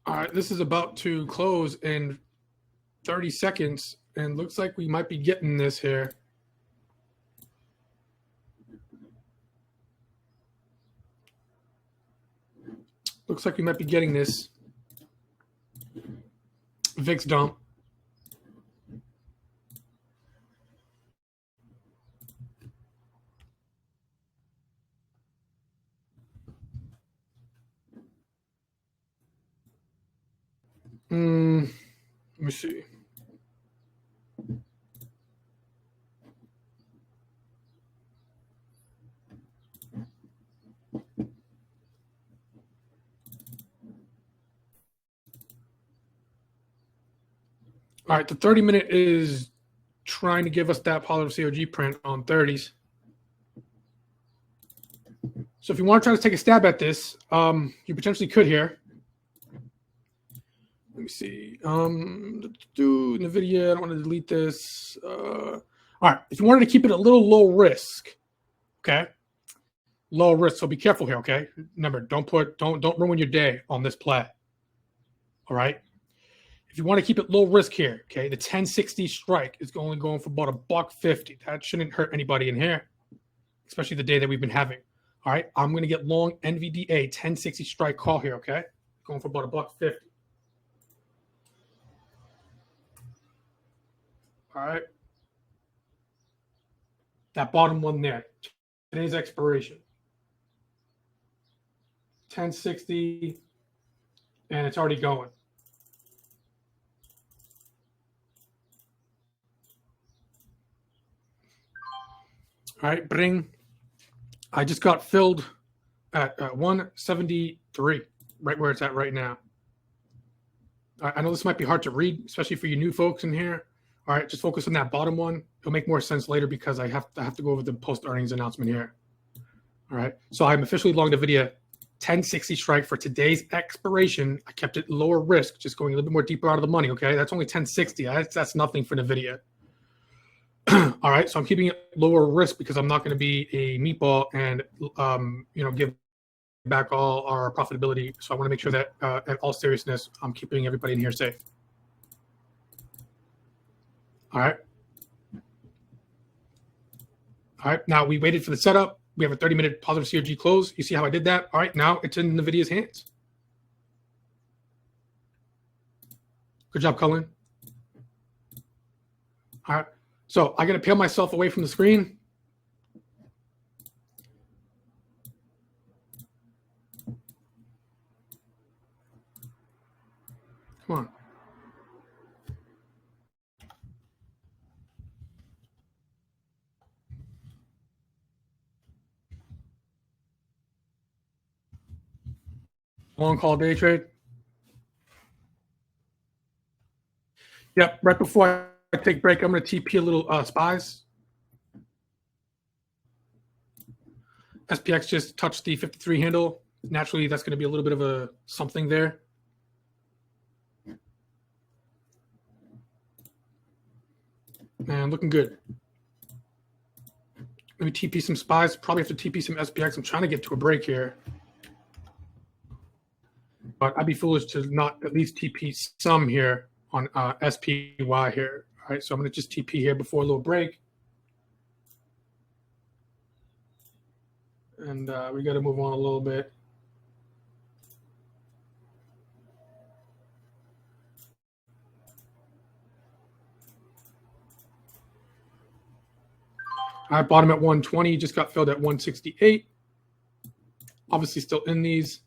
Speaker 1: All right, this is about to close in 30 seconds, and looks like we might be getting this here. Looks like we might be getting this. VIX dump. Let me see. All right, the 30-minute is trying to give us that positive COG print on 30s. So if you want to try to take a stab at this, you potentially could here. Let me see. Do NVIDIA. I don't want to delete this. All right. If you wanted to keep it a little low risk, okay, low risk. So be careful here. Okay. Remember, don't ruin your day on this play. All right. If you want to keep it low risk here, okay, the 1060 strike is only going for about $1.50. That shouldn't hurt anybody in here, especially the day that we've been having. All right. I'm going to get long NVDA 1060 strike call here. Okay. Going for about $1.50. All right. That bottom one there. Today's expiration. 1060. And it's already going. All right. Bring. I just got filled at 173, right where it's at right now. I know this might be hard to read, especially for you new folks in here. All right, just focus on that bottom one. It'll make more sense later because I have to go over the post earnings announcement here. All right, so I'm officially long NVIDIA 1060 strike for today's expiration. I kept it lower risk, just going a little bit more deeper out of the money. Okay, that's only 1060. That's nothing for NVIDIA. All right, so I'm keeping it lower risk because I'm not going to be a meatball and give back all our profitability. So I want to make sure that, in all seriousness, I'm keeping everybody in here safe. All right. All right. Now we waited for the setup. We have a 30-minute positive COG close. You see how I did that? All right. Now it's in NVIDIA's hands. Good job, Cullen. All right. So I got to peel myself away from the screen. Come on. Long call day trade. Yep. Right before I take break, I'm going to TP a little spies. SPX just touched the 53 handle. Naturally, that's going to be a little bit of a something there. And looking good. Let me TP some spies. Probably have to TP some SPX. I'm trying to get to a break here. But I'd be foolish to not at least TP some here on SPY here. All right, so I'm going to just TP here before a little break. And we got to move on a little bit. All right, bottom at 120, just got filled at 168. Obviously still in these.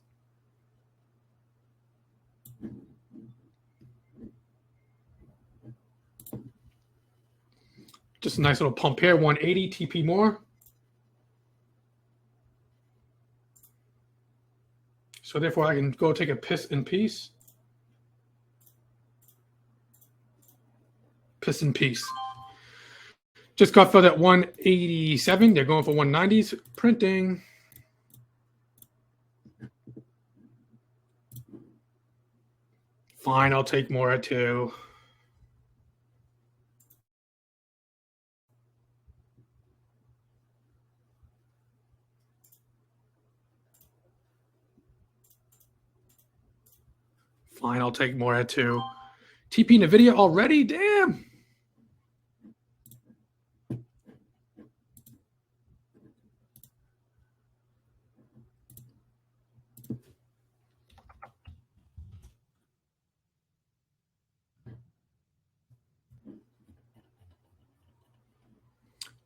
Speaker 1: Just a nice little pump here, 180, TP more. So therefore I can go take a piss in peace. Piss in peace. Just got filled at 187. They're going for 190s. Printing. Fine, I'll take more at 2. fine. I'll take more at 2. TP NVIDIA already? Damn.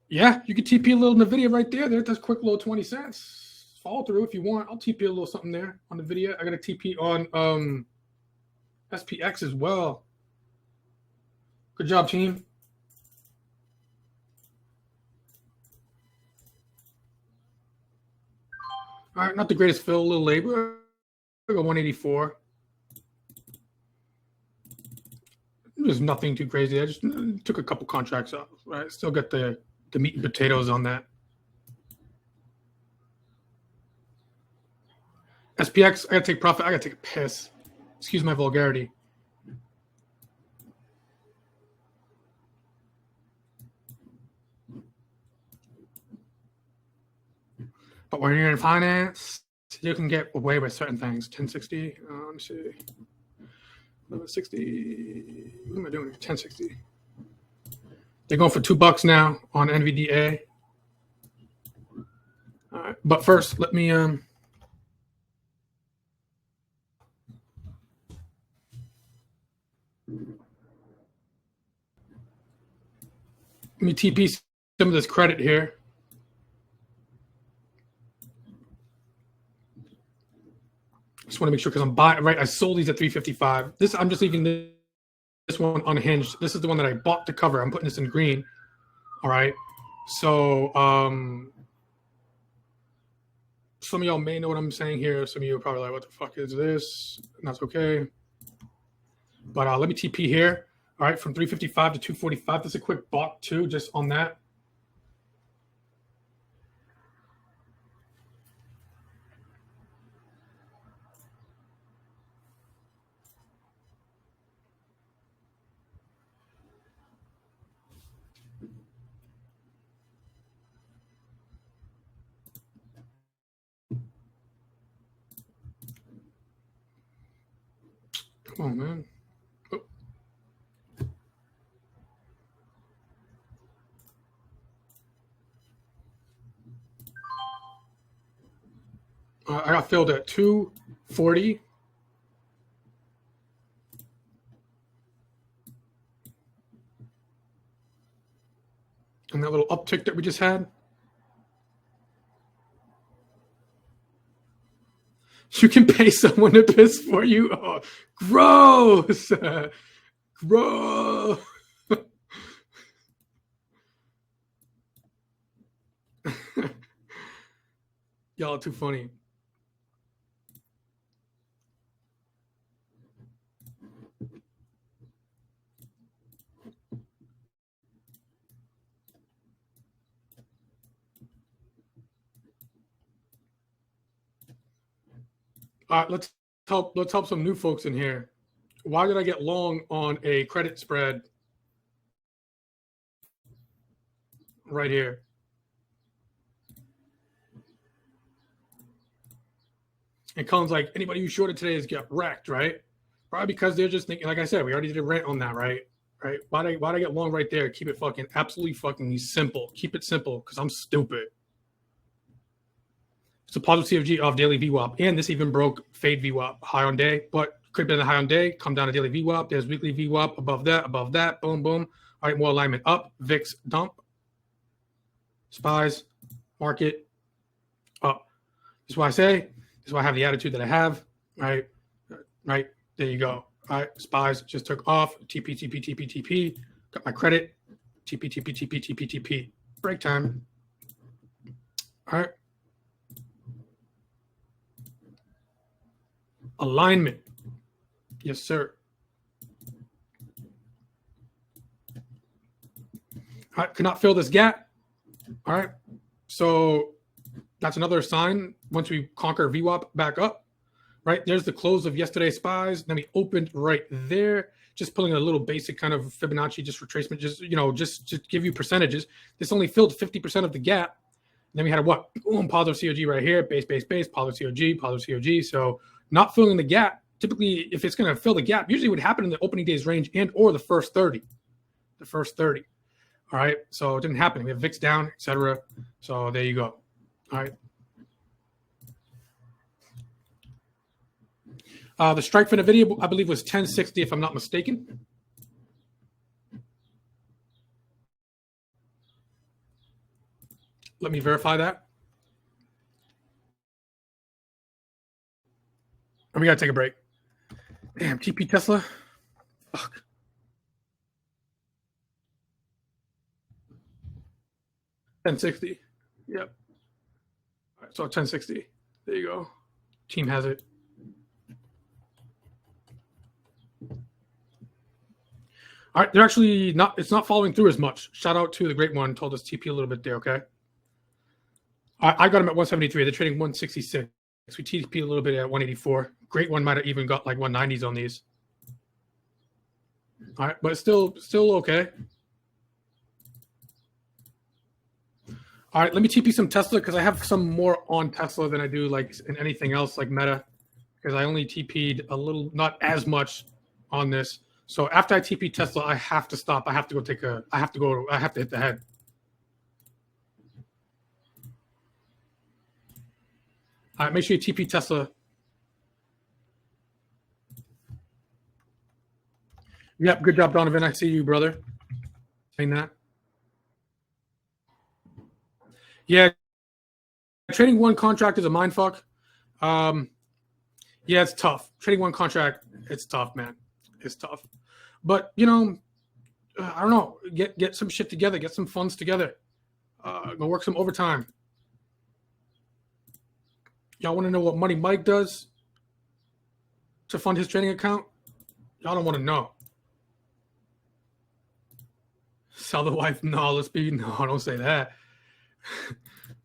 Speaker 1: Yeah, you can TP a little NVIDIA right there. There's a quick little 20 cents. Follow through if you want. I'll TP a little something there on NVIDIA. I got a TP on SPX as well. Good job, team. All right, not the greatest fill, a little labor. I got 184. There's nothing too crazy. I just took a couple contracts off. Right, still got the meat and potatoes on that. SPX, I gotta take profit. I gotta take a piss. Excuse my vulgarity. But when you're in finance, you can get away with certain things. 1060. Let me see. 1160. What am I doing here? 1060. They're going for $2 now on NVDA. All right, but first, let me TP some of this credit here. Just want to make sure because I'm buying right. I sold these at 355. I'm just leaving this one unhinged. This is the one that I bought to cover. I'm putting this in green. All right. So some of y'all may know what I'm saying here. Some of you are probably like, what the fuck is this? And that's okay. But let me TP here. All right, from 355 to 245. This is a quick bought too, just on that. Come on, man. Oh. I got filled at 240. And that little uptick that we just had. You can pay someone to piss for you. Oh, gross. Gross. Y'all are too funny. All right, let's help some new folks in here. Why did I get long on a credit spread right here? And Colin's like, anybody who shorted today has got wrecked, right? Probably because they're just thinking, like I said, we already did a rant on that, right? Right? Why'd I get long right there? Keep it fucking absolutely fucking simple. Keep it simple because I'm stupid. It's a positive CFG off daily VWAP. And this even broke fade VWAP high on day, but could have been a high on day. Come down to daily VWAP. There's weekly VWAP above that. Boom, boom. All right, more alignment up. VIX dump. SPYs, market up. This is why I say, this is why I have the attitude that I have. Right? Right. There you go. All right. SPYs just took off. TP. Got my credit. TP. Break time. All right. Alignment. Yes, sir. All right. Cannot fill this gap. All right. So that's another sign once we conquer VWAP back up. Right. There's the close of yesterday's SPYs. Then we opened right there. Just pulling a little basic kind of Fibonacci, just retracement, just to give you percentages. This only filled 50% of the gap. And then we had a what? Boom, positive COG right here. Base, positive COG. So not filling the gap typically, if it's going to fill the gap, usually it would happen in the opening day's range and or the first 30. The first 30. All right. So it didn't happen. We have VIX down, etc. So there you go. All right. The strike for NVIDIA, I believe, was 1060, if I'm not mistaken. Let me verify that. And we got to take a break. Damn, TP Tesla. Fuck. $10.60. Yep. All right, so $10.60. There you go. Team has it. All right, they're actually not. It's not following through as much. Shout out to the great one. Told us TP a little bit there. Okay. I got them at 173. They're trading 166. We TP a little bit at 184. Great one might have even got like 190s on these. All right, but it's still okay. All right, let me TP some Tesla because I have some more on Tesla than I do like in anything else like Meta, because I only TP'd a little, not as much on this. So after I TP Tesla, I have to stop. I have to go take a. I have to hit the head. All right, make sure you TP Tesla. Yep, good job, Donovan. I see you, brother. Saying that. Yeah, trading one contract is a mindfuck. Yeah, it's tough. Trading one contract, it's tough, man. It's tough. But I don't know. Get some shit together. Get some funds together. Go work some overtime. Y'all want to know what Money Mike does to fund his trading account? Y'all don't want to know. Sell the wife? No, don't say that.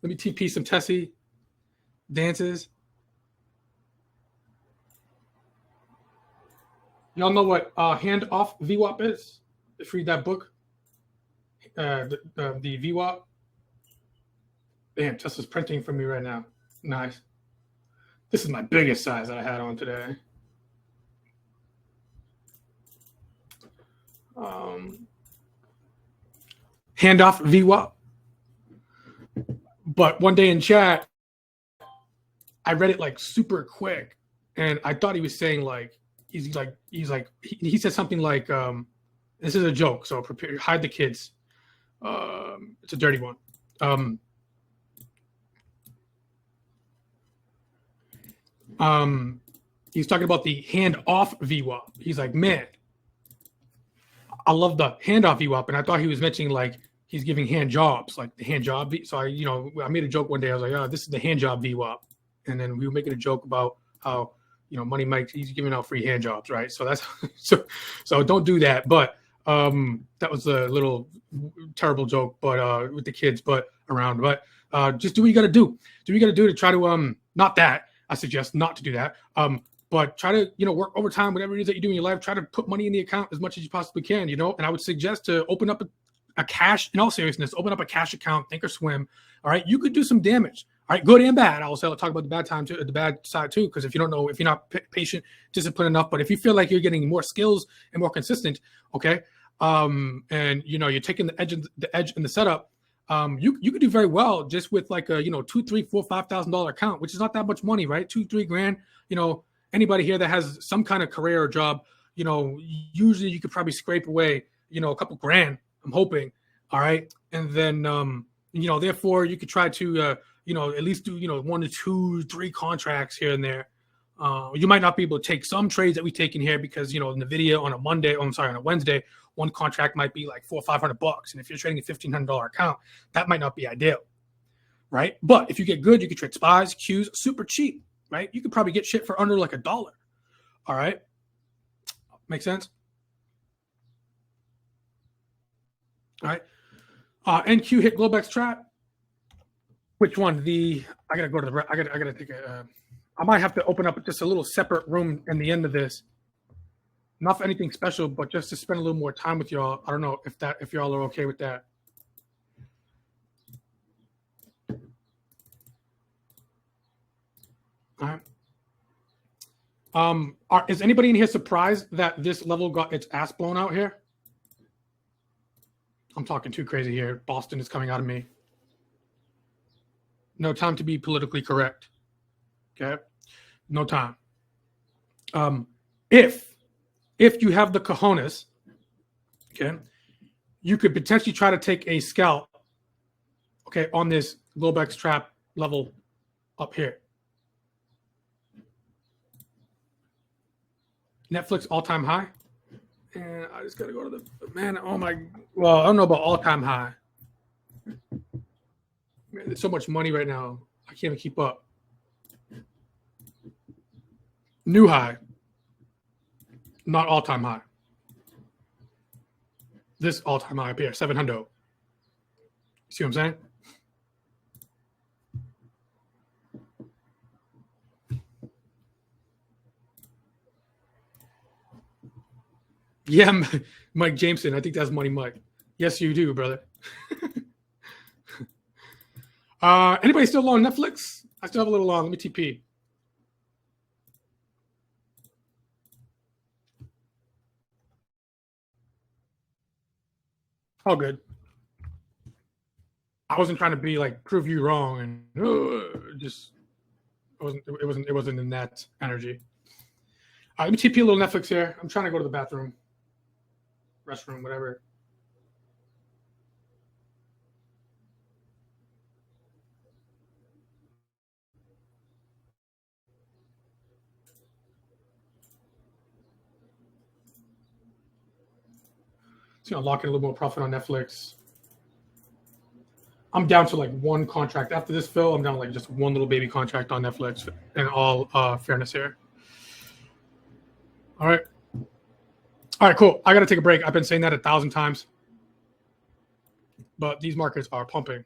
Speaker 1: Let me TP some Tessie dances. Y'all know what handoff VWAP is? If you read that book, the VWAP. Damn, Tesla's printing for me right now. Nice. This is my biggest size that I had on today. Handoff VWAP. But one day in chat, I read it like super quick, and I thought he was saying like he said something like this is a joke, so prepare, hide the kids. It's a dirty one. He's talking about the handoff VWAP. He's like, man, I love the handoff VWAP, and I thought he was mentioning like he's giving hand jobs, like the hand job. So I made a joke one day. I was like, oh, this is the hand job VWAP, and then we were making a joke about how Money Mike, he's giving out free hand jobs, right? So that's so don't do that. But that was a little terrible joke, but with the kids, but around. But just do what you got to do. Do what you got to do to try to not that. I suggest not to do that. But try to work overtime, whatever it is that you do in your life. Try to put money in the account as much as you possibly can. And I would suggest to open up a cash. In all seriousness, open up a cash account. Think or swim. All right, you could do some damage. All right, good and bad. I'll talk about the bad time too, the bad side too, because if you don't know, if you're not patient, disciplined enough, but if you feel like you're getting more skills and more consistent, okay, and you're taking the edge in the setup, you could do very well just with like a $2,000, $3,000, $4,000, $5,000 account, which is not that much money, right? $2,000-3,000. Anybody here that has some kind of career or job, usually you could probably scrape away, a couple grand. I'm hoping, all right, and then therefore you could try to at least do 1 to 2, 3 contracts here and there. You might not be able to take some trades that we take in here because in the video on a Wednesday, one contract might be like $400 or $500, and if you're trading a $1,500 account, that might not be ideal, right? But if you get good, you can trade SPYs, Qs, super cheap, right? You could probably get shit for under like $1. All right, make sense? All right. NQ hit Globex trap. Which one? I gotta go to the. I gotta take a. I might have to open up just a little separate room in the end of this. Not for anything special, but just to spend a little more time with y'all. I don't know if y'all are okay with that. All right. Is anybody in here surprised that this level got its ass blown out here? I'm talking too crazy here. Boston is coming out of me. No time to be politically correct. Okay, no time. If you have the cojones, okay, you could potentially try to take a scalp, okay, on this Globex trap level up here. Netflix all-time high. And I just gotta go to the man. Oh my! Well, I don't know about all-time high. Man, there's so much money right now. I can't even keep up. New high, not all-time high. This all-time high up here, 700. See what I'm saying? Yeah, Mike Jameson. I think that's Money Mike. Yes, you do, brother. Anybody still on Netflix? I still have a little long. Let me TP. All good. I wasn't trying to be like prove you wrong and just it wasn't in that energy. Let me TP a little Netflix here. I'm trying to go to the bathroom, restroom, whatever. So lock in a little more profit on Netflix. I'm down to like one contract after this fill. I'm down to like just one little baby contract on Netflix. In all fairness here. All right. All right, cool. I got to take a break. I've been saying that 1,000 times, but these markets are pumping.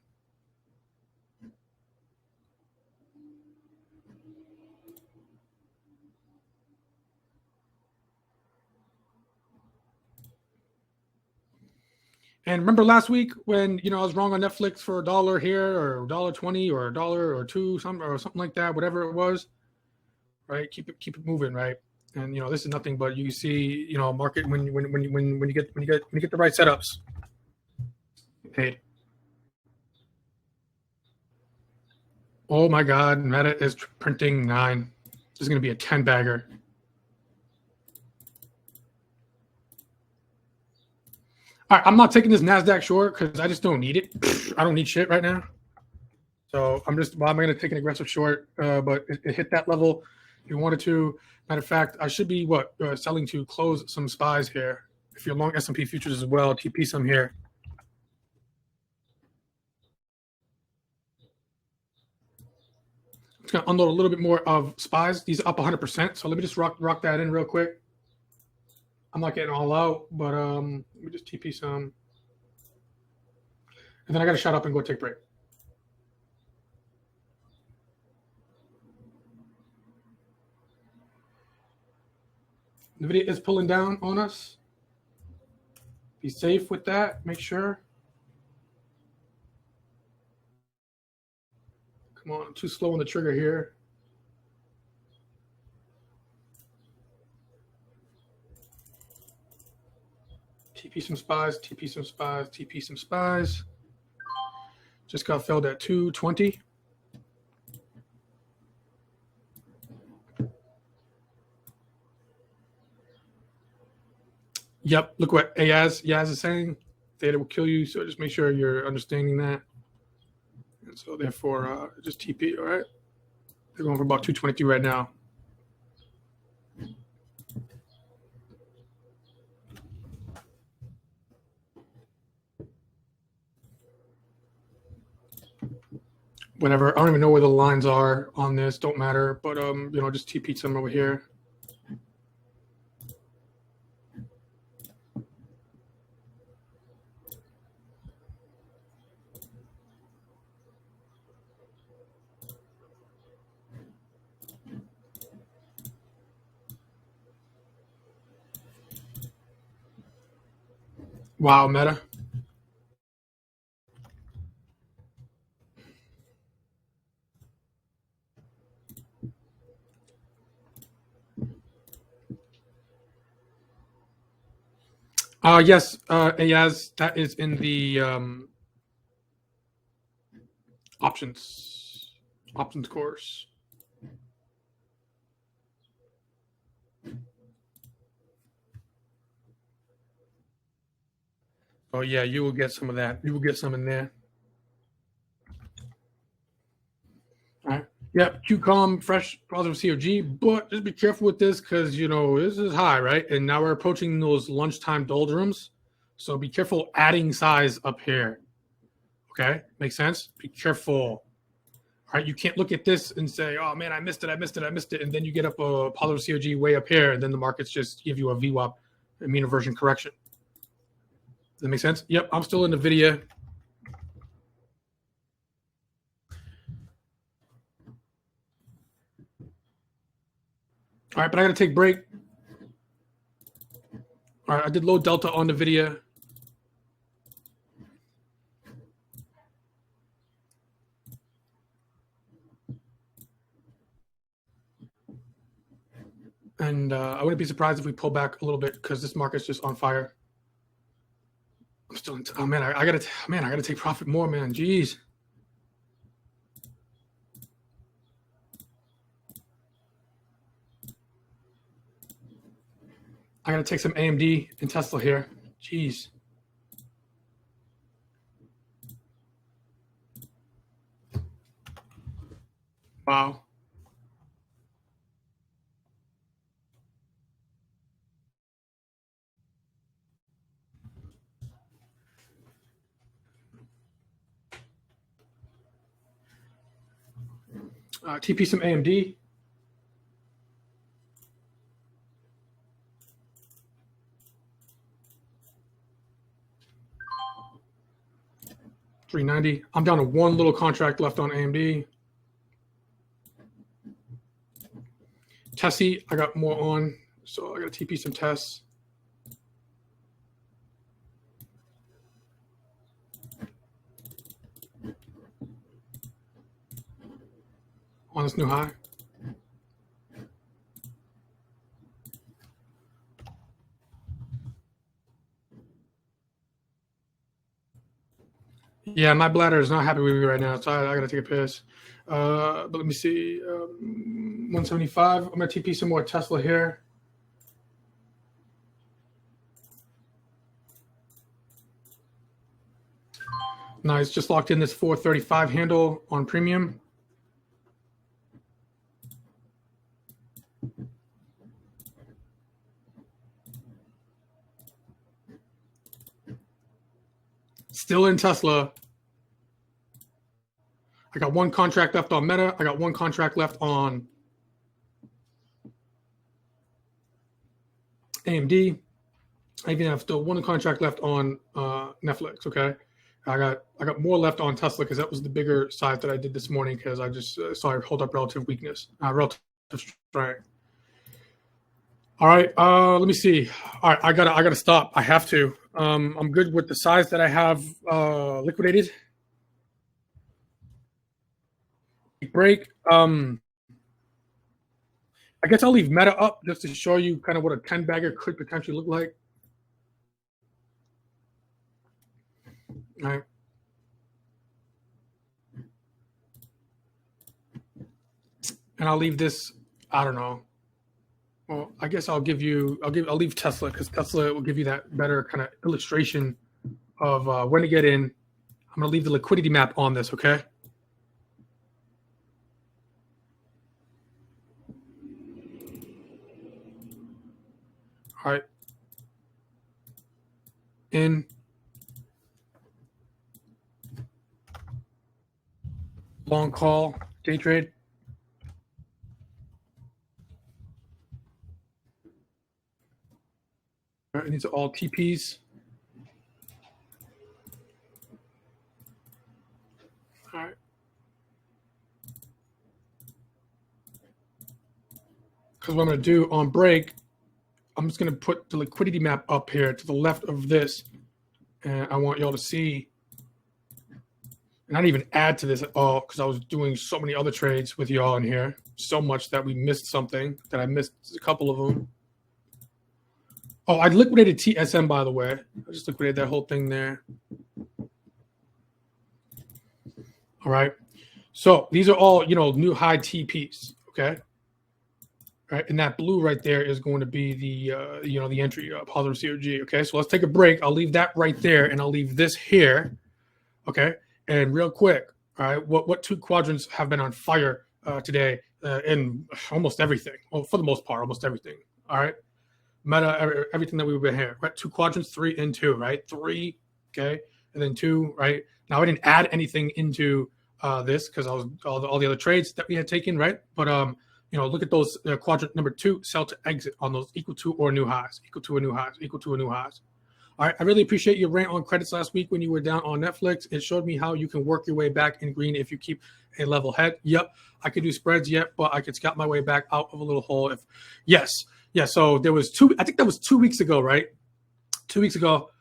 Speaker 1: And remember last week when I was wrong on Netflix for $1 here or $1.20 or $1 or $2 something like that, whatever it was, right? Keep it moving, right? And this is nothing but you see market when you get the right setups, paid. Oh my God, Meta is printing 9. This is going to be a 10 bagger. All right, I'm not taking this NASDAQ short because I just don't need it. I don't need shit right now. So I'm going to take an aggressive short, but it hit that level if you wanted to. Matter of fact, I should be selling to close some spies here. If you're long S&P futures as well, TP some here. It's going to unload a little bit more of spies. These are up 100%. So let me just rock that in real quick. I'm not getting all out, but let me just TP some. And then I got to shut up and go take a break. NVIDIA is pulling down on us. Be safe with that. Make sure. Come on, I'm too slow on the trigger here. TP some spies, TP some spies, TP some spies. Just got filled at 220. Yep, look what Yaz is saying. Theta will kill you, so just make sure you're understanding that. And so therefore, just TP, all right? They're going for about 222 right now. Whatever. I don't even know where the lines are on this. Don't matter. But just TP some over here. Wow, Meta. Yes, Ayaz, that is in the options course. Oh yeah, you will get some of that. You will get some in there. All right. Yeah, QCOM, fresh positive COG, but just be careful with this because you know this is high, right? And now we're approaching those lunchtime doldrums, so be careful adding size up here. Okay, makes sense. Be careful. All right, you can't look at this and say, "Oh man, I missed it, and then you get up a positive COG way up here, and then the markets just give you a VWAP, a mean reversion correction. Does that make sense? Yep, I'm still in the video. All right, but I got to take a break. All right, I did low delta on the video. And I wouldn't be surprised if we pull back a little bit because this market's just on fire. I'm still in oh man, I gotta take profit more, man. Jeez. I gotta take some AMD and Tesla here. Jeez. Wow. TP some AMD. $390. I'm down to one little contract left on AMD. Tessie, I got more on, so I got to TP some tests. On this new high. Yeah, my bladder is not happy with me right now, so I gotta take a piss. But let me see. 175. I'm gonna TP some more Tesla here. Nice, just locked in this 435 handle on premium. Still in Tesla. I got one contract left on Meta. I got one contract left on AMD. I even have still one contract left on Netflix. Okay, I got more left on Tesla because that was the bigger size that I did this morning because I just saw it hold up relative weakness, relative strength. All right, let me see. All right, I gotta stop. I have to. I'm good with the size that I have liquidated. Break. I guess I'll leave Meta up just to show you kind of what a 10 bagger could potentially look like. All right. And I'll leave this. I don't know. Well, I guess I'll leave Tesla because Tesla will give you that better kind of illustration of when to get in. I'm gonna leave the liquidity map on this. Okay. All right. In. Long call, day trade. All right, these are all TPs. All right. Because what I'm going to do on break, I'm just going to put the liquidity map up here to the left of this. And I want y'all to see, and I didn't even add to this at all because I was doing so many other trades with y'all in here. So much that we missed something, that I missed a couple of them. Oh, I liquidated TSM, by the way. I just liquidated that whole thing there. All right. So these are all, new high TPs. Okay. Right. And that blue right there is going to be the entry, positive COG. Okay. So let's take a break. I'll leave that right there and I'll leave this here. Okay. And real quick. All right. What two quadrants have been on fire today in almost everything? Well, for the most part, almost everything. All right. Meta, everything that we've been here, right? Two quadrants, 3 and 2, right? 3, okay, and then 2, right? Now I didn't add anything into this because I was all the other trades that we had taken, right? But look at those quadrant number 2, sell to exit on those equal to or new highs, equal to or new highs, equal to or new highs. All right, I really appreciate your rant on credits last week when you were down on Netflix. It showed me how you can work your way back in green if you keep a level head. Yep, I could do spreads yet, but I could scout my way back out of a little hole. Yes, yeah. So there was I think that was 2 weeks ago, right? 2 weeks ago,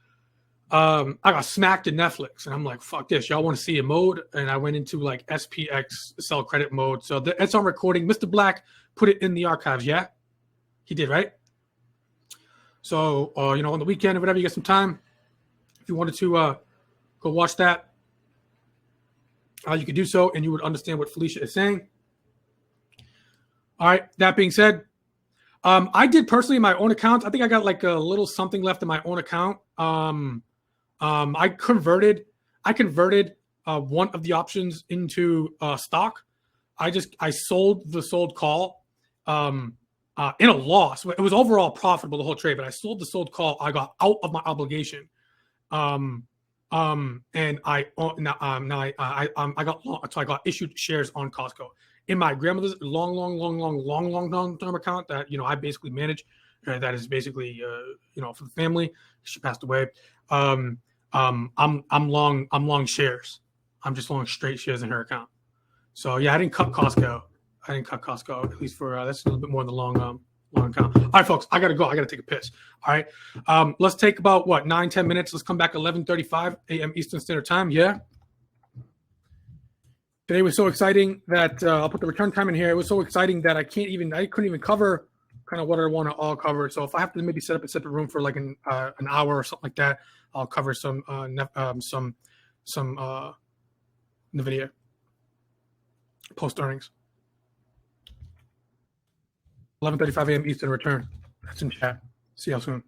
Speaker 1: I got smacked in Netflix, and I'm like, fuck this. Y'all want to see a mode? And I went into like SPX sell credit mode. So it's on recording. Mr. Black put it in the archives. Yeah, he did, right? So, on the weekend or whatever, you get some time. If you wanted to go watch that, you could do so, and you would understand what Felicia is saying. All right. That being said, I did personally in my own account. I think I got like a little something left in my own account. I converted one of the options into stock. I sold the sold call in a loss. It was overall profitable the whole trade, but I sold the sold call. I got out of my obligation. And I got issued shares on Costco in my grandmother's long term account that I basically manage. That is basically for the family. She passed away. I'm long shares. I'm just long straight shares in her account. So yeah, I didn't cut Costco. At least for that's a little bit more than the long account. All right, folks, I gotta go. I gotta take a piss. All right, let's take about 9-10 minutes. Let's come back 11:35 a.m. Eastern Standard Time. Yeah. Today was so exciting that I'll put the return time in here. It was so exciting that I couldn't even cover kind of what I want to all cover. So if I have to maybe set up a separate room for like an hour or something like that, I'll cover some NVIDIA post earnings. 11:35 a.m. Eastern return. That's in chat. See y'all soon.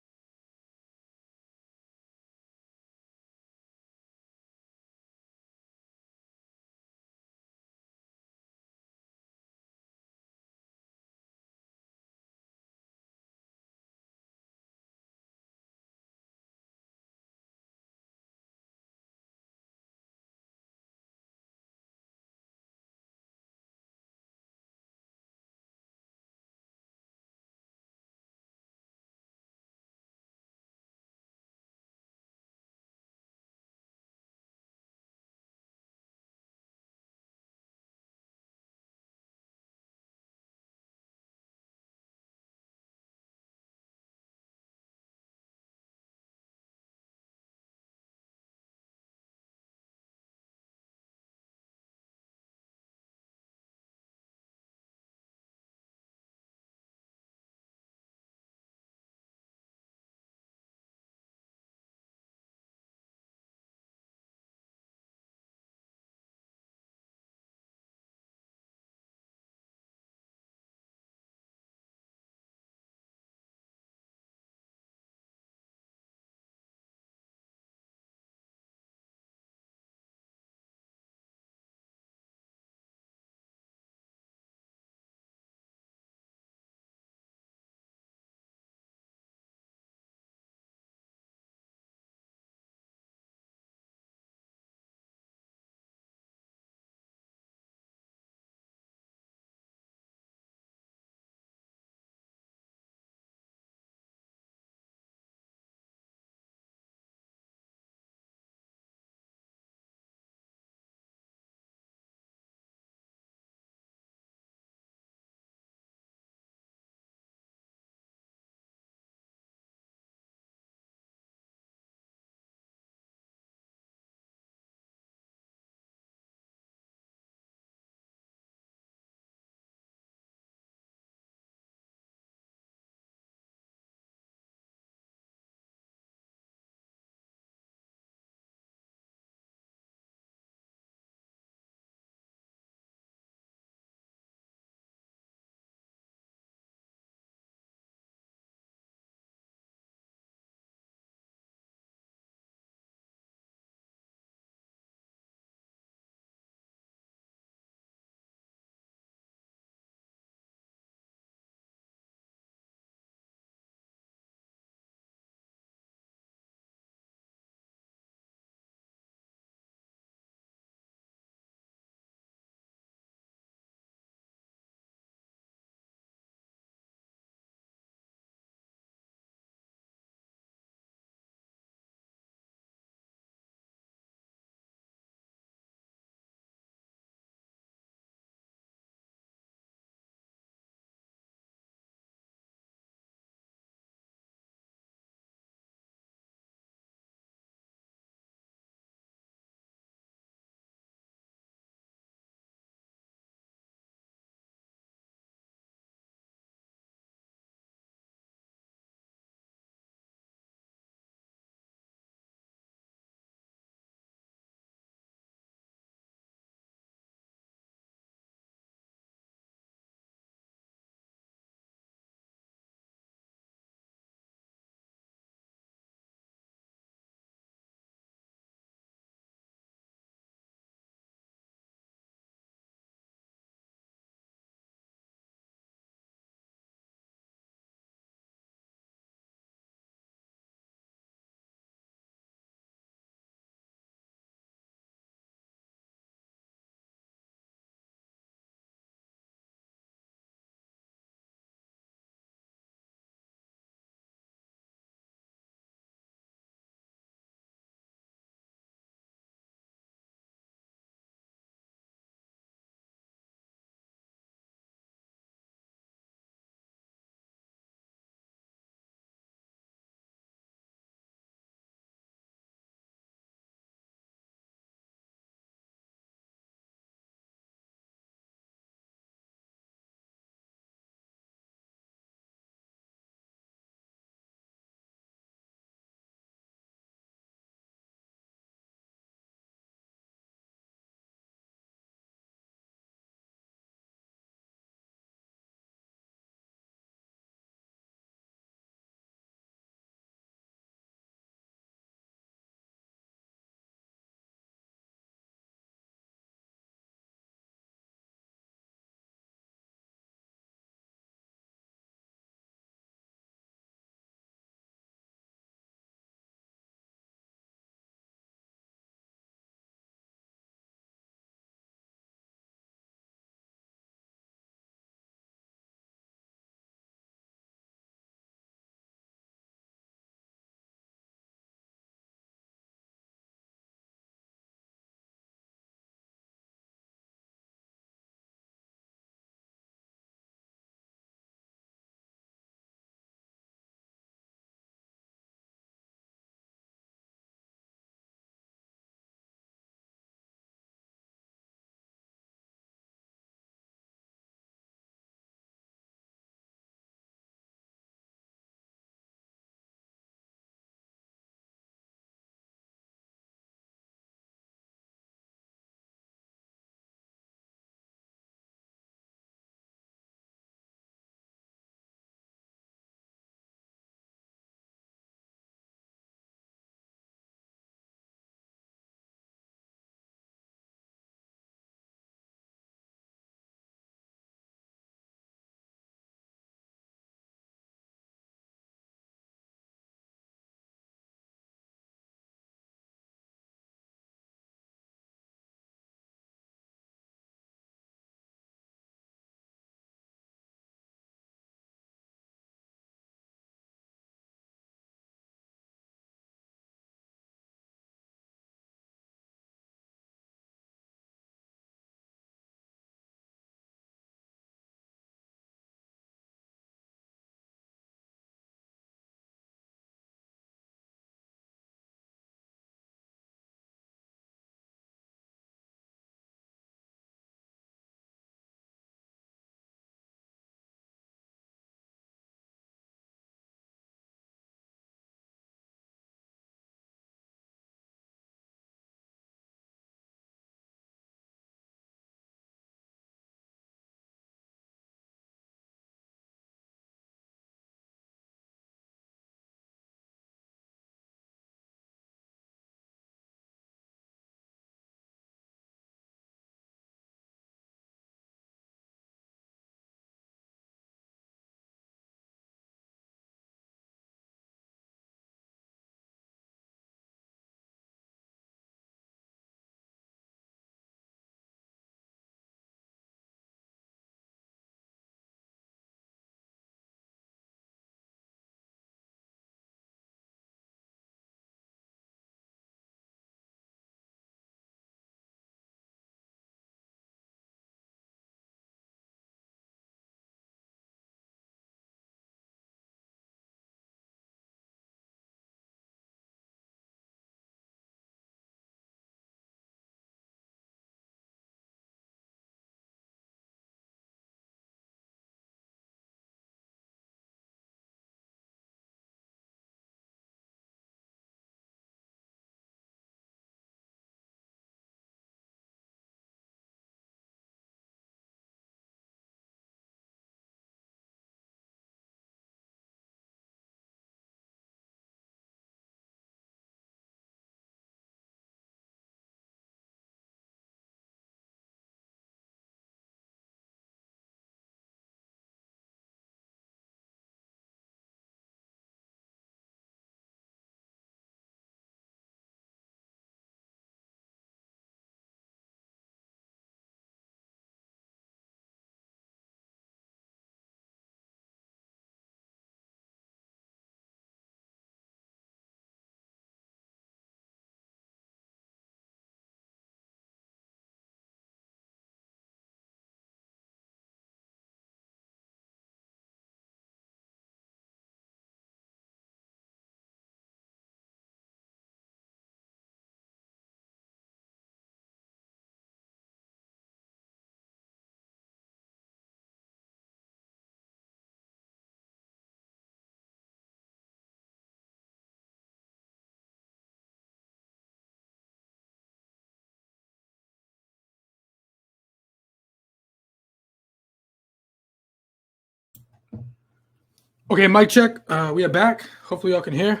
Speaker 1: Okay, mic check. We are back. Hopefully y'all can hear.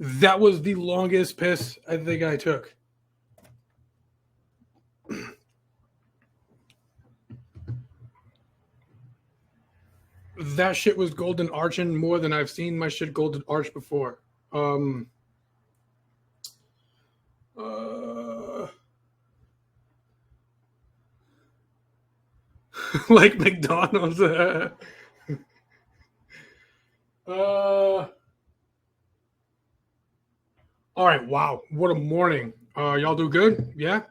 Speaker 1: That was the longest piss I think I took. That shit was golden arching more than I've seen my shit golden arch before. Like McDonald's. All right, wow, what a morning. Y'all do good? Yeah?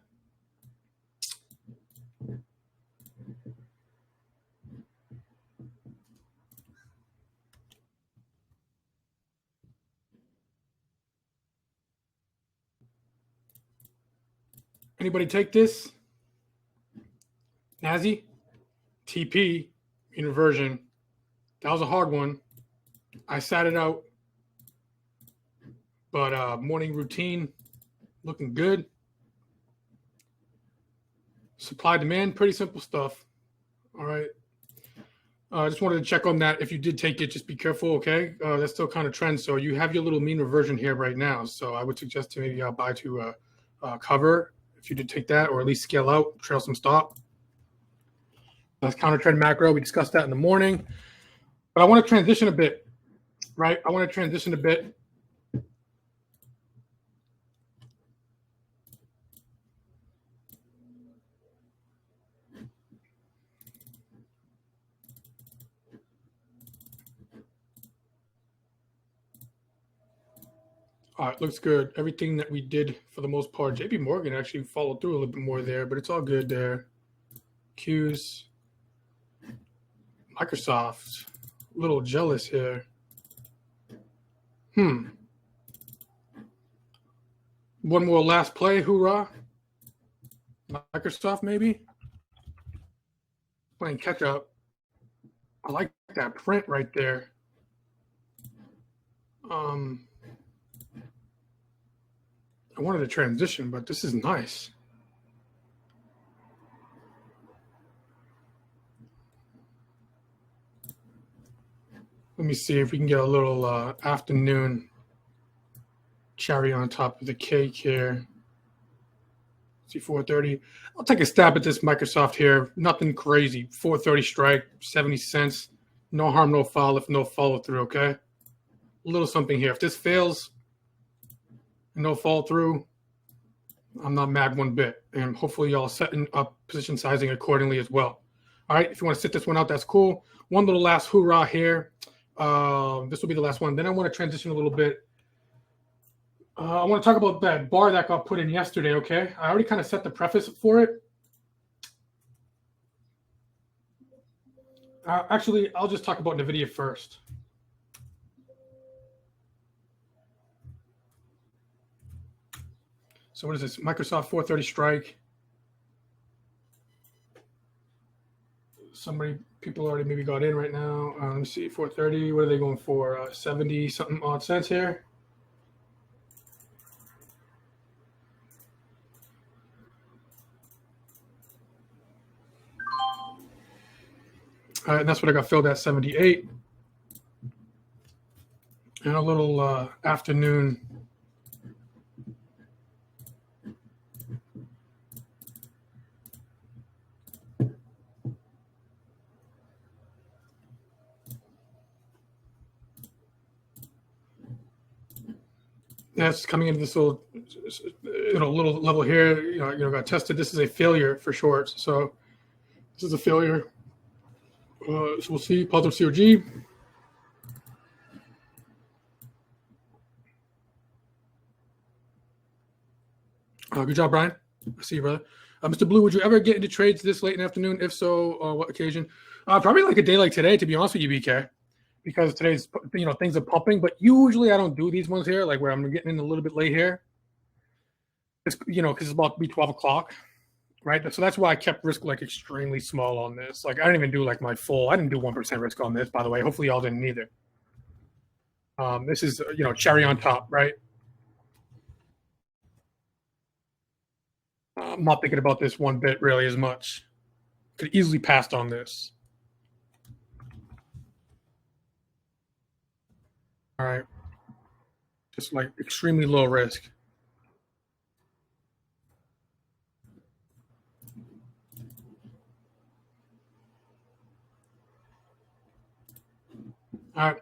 Speaker 1: Anybody take this? Nazi? TP, inversion. That was a hard one. I sat it out. But morning routine, looking good. Supply demand, pretty simple stuff. All right. I just wanted to check on that. If you did take it, just be careful, okay? That's still kind of trend. So you have your little mean reversion here right now. So I would suggest to maybe buy to cover if you did take that, or at least scale out, trail some stop. That's counter trend macro. We discussed that in the morning. But I want to transition a bit, right? I want to transition a bit. All right, looks good. Everything that we did for the most part. JP Morgan actually followed through a little bit more there, but it's all good there. Q's. Microsoft. A little jealous here. One more last play. Hoorah. Microsoft, maybe? Playing catch up. I like that print right there. I wanted to transition, but this is nice. Let me see if we can get a little afternoon cherry on top of the cake here. See 430. I'll take a stab at this Microsoft here. Nothing crazy. 430 strike, 70 cents. No harm, no foul if no follow through, okay? A little something here. If this fails, no fall through, I'm not mad one bit. And hopefully y'all setting up position sizing accordingly as well. All right, if you want to sit this one out, that's cool. One little last hoorah here. This will be the last one. Then I want to transition a little bit. I want to talk about that bar that got put in yesterday, okay? I already kind of set the preface for it. Actually, I'll just talk about NVIDIA first. So what is this? Microsoft 430 strike. People already maybe got in right now. Let me see, 430. What are they going for? 70 something odd cents here. And that's what I got filled at, 78. And a little afternoon. That's coming into this little, little level here. Got tested. This is a failure for shorts. So this is a failure. So we'll see positive COG. Good job, Brian. I see you, brother. Mr. Blue, would you ever get into trades this late in the afternoon? If so, what occasion? Probably like a day like today, to be honest with you, BK, because today's, things are pumping. But usually I don't do these ones here, like where I'm getting in a little bit late here. It's, because it's about to be 12 o'clock, right? So that's why I kept risk like extremely small on this. Like I didn't even do like my full. I didn't do 1% risk on this, by the way. Hopefully y'all didn't either. This is, cherry on top, right? I'm not thinking about this one bit really as much. Could easily passed on this. All right. Just like extremely low risk. All right.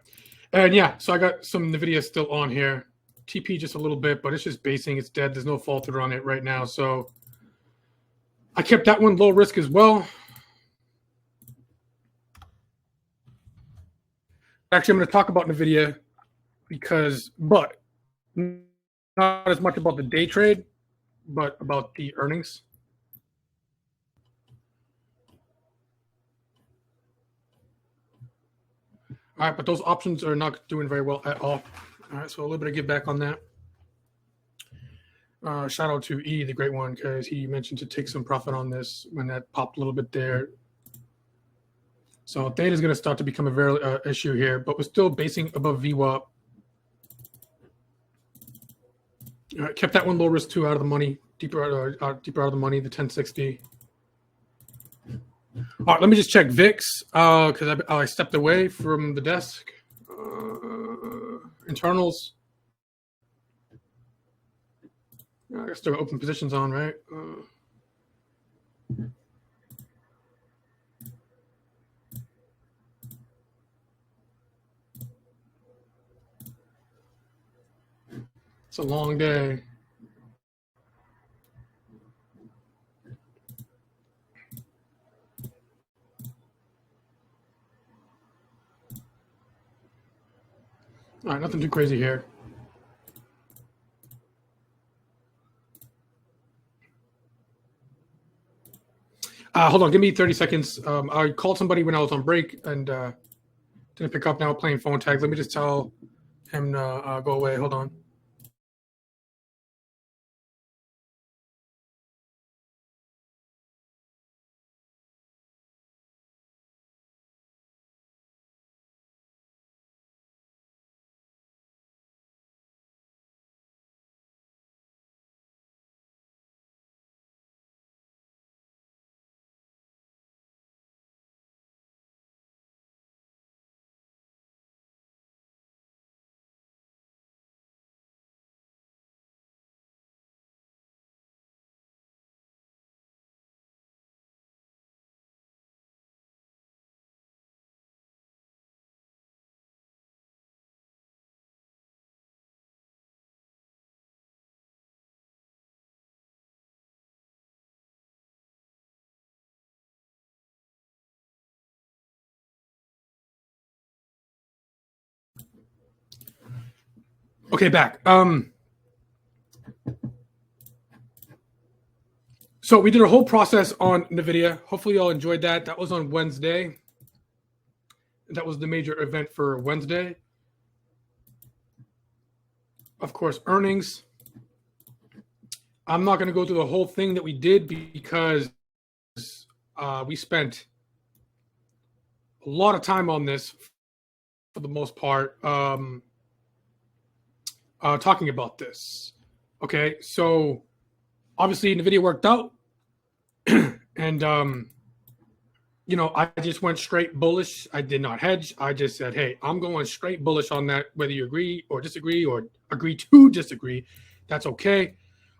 Speaker 1: And yeah, so I got some NVIDIA still on here. TP just a little bit, but it's just basing. It's dead. There's no falter on it right now. So I kept that one low risk as well. Actually, I'm going to talk about NVIDIA but not as much about the day trade, but about the earnings. All right, but those options are not doing very well at all. All right, so a little bit of give back on that. Shout out to E, the great one, because he mentioned to take some profit on this when that popped a little bit there. So theta is going to start to become a very issue here, but we're still basing above VWAP. All right, kept that one low risk too, out of the money, deeper out of the money, the 1060. All right, let me just check VIX because I stepped away from the desk. Internals. I guess there are open positions on, right? It's a long day. All right, nothing too crazy here. Hold on, give me 30 seconds. I called somebody when I was on break and didn't pick up. Now playing phone tag. Let me just tell him to go away. Hold on. Okay, back. So we did a whole process on NVIDIA. Hopefully y'all enjoyed that. That was on Wednesday. That was the major event for Wednesday. Of course, earnings. I'm not going to go through the whole thing that we did because we spent a lot of time on this for the most part, talking about this. Okay, so obviously NVIDIA worked out. And, I just went straight bullish. I did not hedge. I just said, hey, I'm going straight bullish on that, whether you agree or disagree or agree to disagree. That's okay.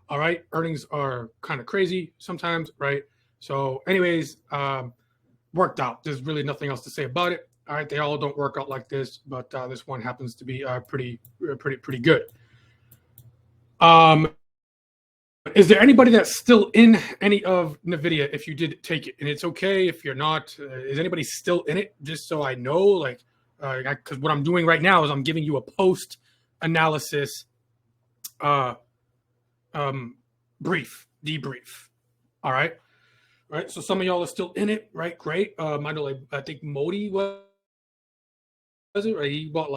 Speaker 1: All right. Earnings are kind of crazy sometimes, right? So anyways, worked out. There's really nothing else to say about it. All right. They all don't work out like this, but this one happens to be pretty good. Is there anybody that's still in any of NVIDIA if you did take it? And it's okay if you're not. Is anybody still in it? Just so I know, because what I'm doing right now is I'm giving you a post-analysis debrief. All right. So some of y'all are still in it, right? Great. I think Modi was it, right? He bought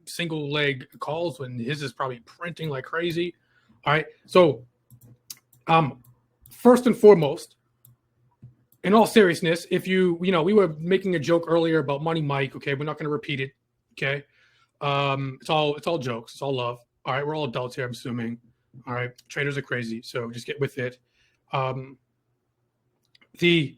Speaker 1: single leg calls when his is probably printing like crazy. All right. So first and foremost, in all seriousness, if we were making a joke earlier about Money Mike. Okay, we're not going to repeat it. Okay, it's all jokes. It's all love. All right, we're all adults here, I'm assuming. All right, traders are crazy, so just get with it. The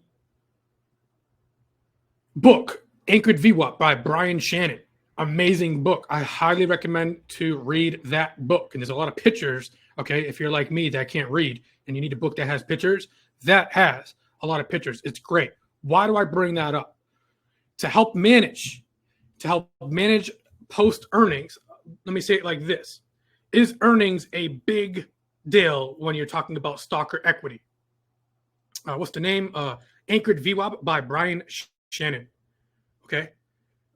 Speaker 1: book Anchored VWAP by Brian Shannon. Amazing book. I highly recommend to read that book. And there's a lot of pictures. Okay, if you're like me that can't read and you need a book that has pictures, that has a lot of pictures. It's great. Why do I bring that up? To help manage post earnings. Let me say it like this: is earnings a big deal when you're talking about stock or equity? What's the name? Anchored VWAP by Brian Shannon. Okay.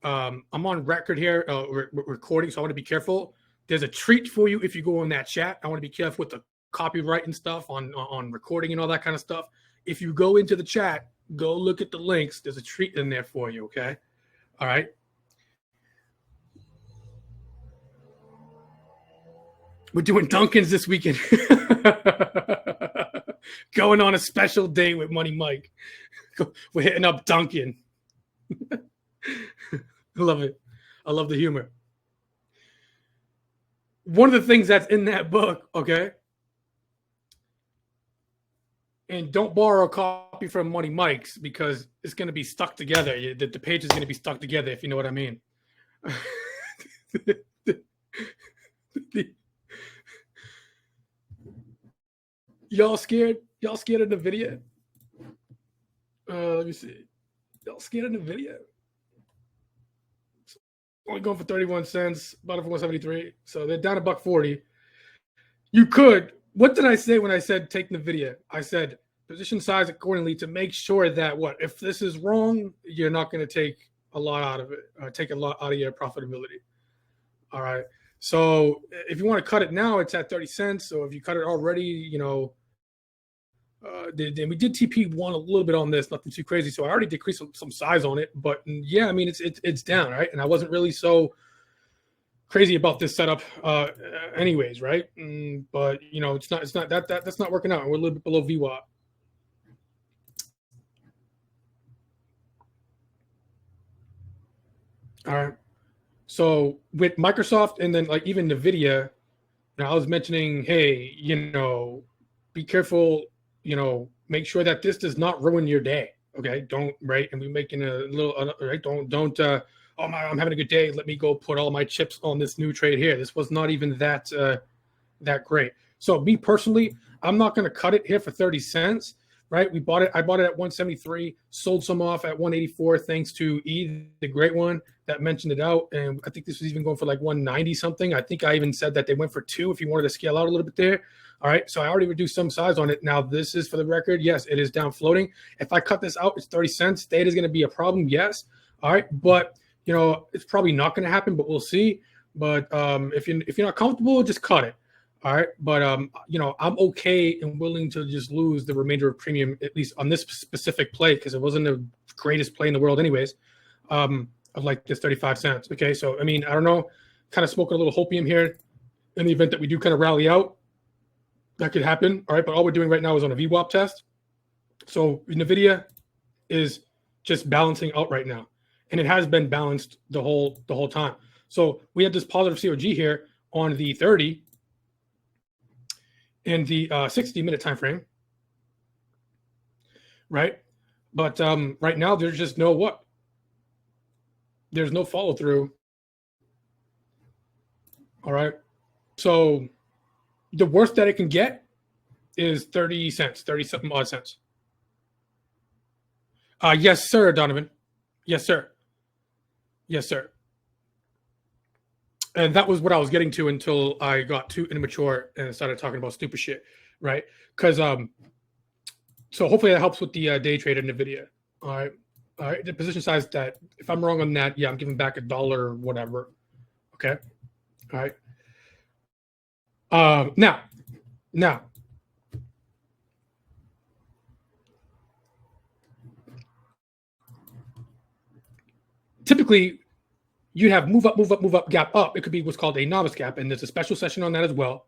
Speaker 1: I'm on record here, recording, so I want to be careful. There's a treat for you if you go in that chat. I want to be careful with the copyright and stuff on recording and all that kind of stuff. If you go into the chat, go look at the links. There's a treat in there for you, okay? All right. We're doing Dunkins this weekend. Going on a special day with Money Mike. We're hitting up Dunkin'. I love it. I love the humor. One of the things that's in that book, okay? And don't borrow a copy from Money Mike's because it's going to be stuck together. The page is going to be stuck together, if you know what I mean. Y'all scared? Y'all scared of the video? Let me see. Y'all scared of the video? Only going for 31 cents, bought it for 173. So they're down $1.40. You could. What did I say when I said take the video? I said position size accordingly to make sure that if this is wrong, you're not going to take a lot out of it, take a lot out of your profitability. All right. So if you want to cut it now, it's at 30 cents. So if you cut it already, then we did TP1 a little bit on this, nothing too crazy. So I already decreased some size on it, but yeah, I mean, it's down, right? And I wasn't really so crazy about this setup anyways, right? But it's not that's not working out. We're a little bit below VWAP. All right. So with Microsoft and then like even NVIDIA, I was mentioning, hey, be careful, make sure that this does not ruin your day. Okay. Don't, right. And we're making a little, right. Don't, oh my, I'm having a good day. Let me go put all my chips on this new trade here. This was not even that great. So me personally, I'm not going to cut it here for 30 cents, right? I bought it at 173, sold some off at 184, thanks to E, the great one that mentioned it out. And I think this was even going for like 190 something. I think I even said that they went for 2 if you wanted to scale out a little bit there. All right. So I already reduced some size on it. Now this is for the record. Yes, it is down floating. If I cut this out, it's 30 cents. Data is going to be a problem. Yes. All right. But it's probably not going to happen, but we'll see. But if you're not comfortable, just cut it. All right. But I'm okay and willing to just lose the remainder of premium, at least on this specific play, because it wasn't the greatest play in the world anyways, of like this 35 cents. Okay. So, I mean, I don't know, kind of smoking a little hopium here in the event that we do kind of rally out. That could happen. All right. But all we're doing right now is on a VWAP test. So NVIDIA is just balancing out right now. And it has been balanced the whole time. So we had this positive COG here on the 30 and the 60-minute time frame, right? But right now there's just there's no follow through. All right. So the worst that it can get is 30 cents, 30 something odd cents. Yes, sir, Donovan. Yes, sir. Yes, sir. And that was what I was getting to until I got too immature and started talking about stupid shit, right? Because so hopefully that helps with the day trade in NVIDIA. All right. The position size that if I'm wrong on that, yeah, I'm giving back $1 or whatever. Okay. All right. Now. Typically, you'd have move up, gap up. It could be what's called a novice gap, and there's a special session on that as well.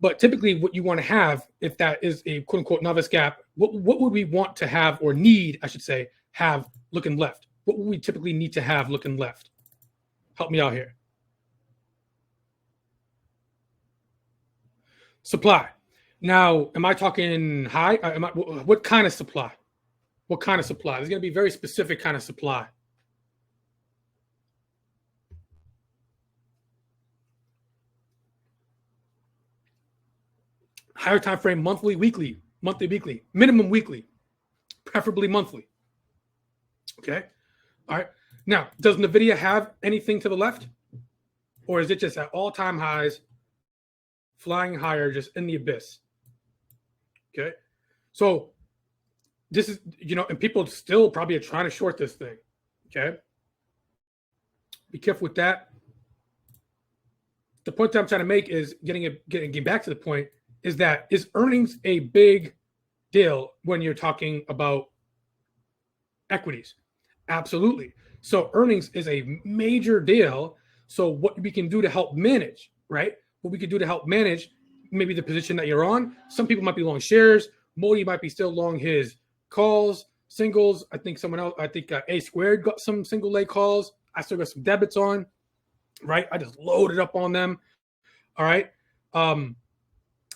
Speaker 1: But typically, what you want to have, if that is a quote unquote novice gap, what would we want to have or need, I should say, have looking left? What would we typically need to have looking left? Help me out here. Supply. Now, am I talking high? What kind of supply? What kind of supply? There's going to be very specific kind of supply. Higher time frame, monthly, weekly, minimum weekly, preferably monthly. Okay. All right. Now, does NVIDIA have anything to the left? Or is it just at all-time highs, flying higher, just in the abyss? Okay. So this is, and people still probably are trying to short this thing. Okay. Be careful with that. The point that I'm trying to make is getting back to the point is that is earnings a big deal when you're talking about equities? Absolutely. So earnings is a major deal. So what we can do to help manage, right? What we could do to help manage maybe the position that you're on. Some people might be long shares. Modi might be still long his calls, singles. I think someone else, A Squared got some single leg calls. I still got some debits on, right? I just loaded up on them. All right.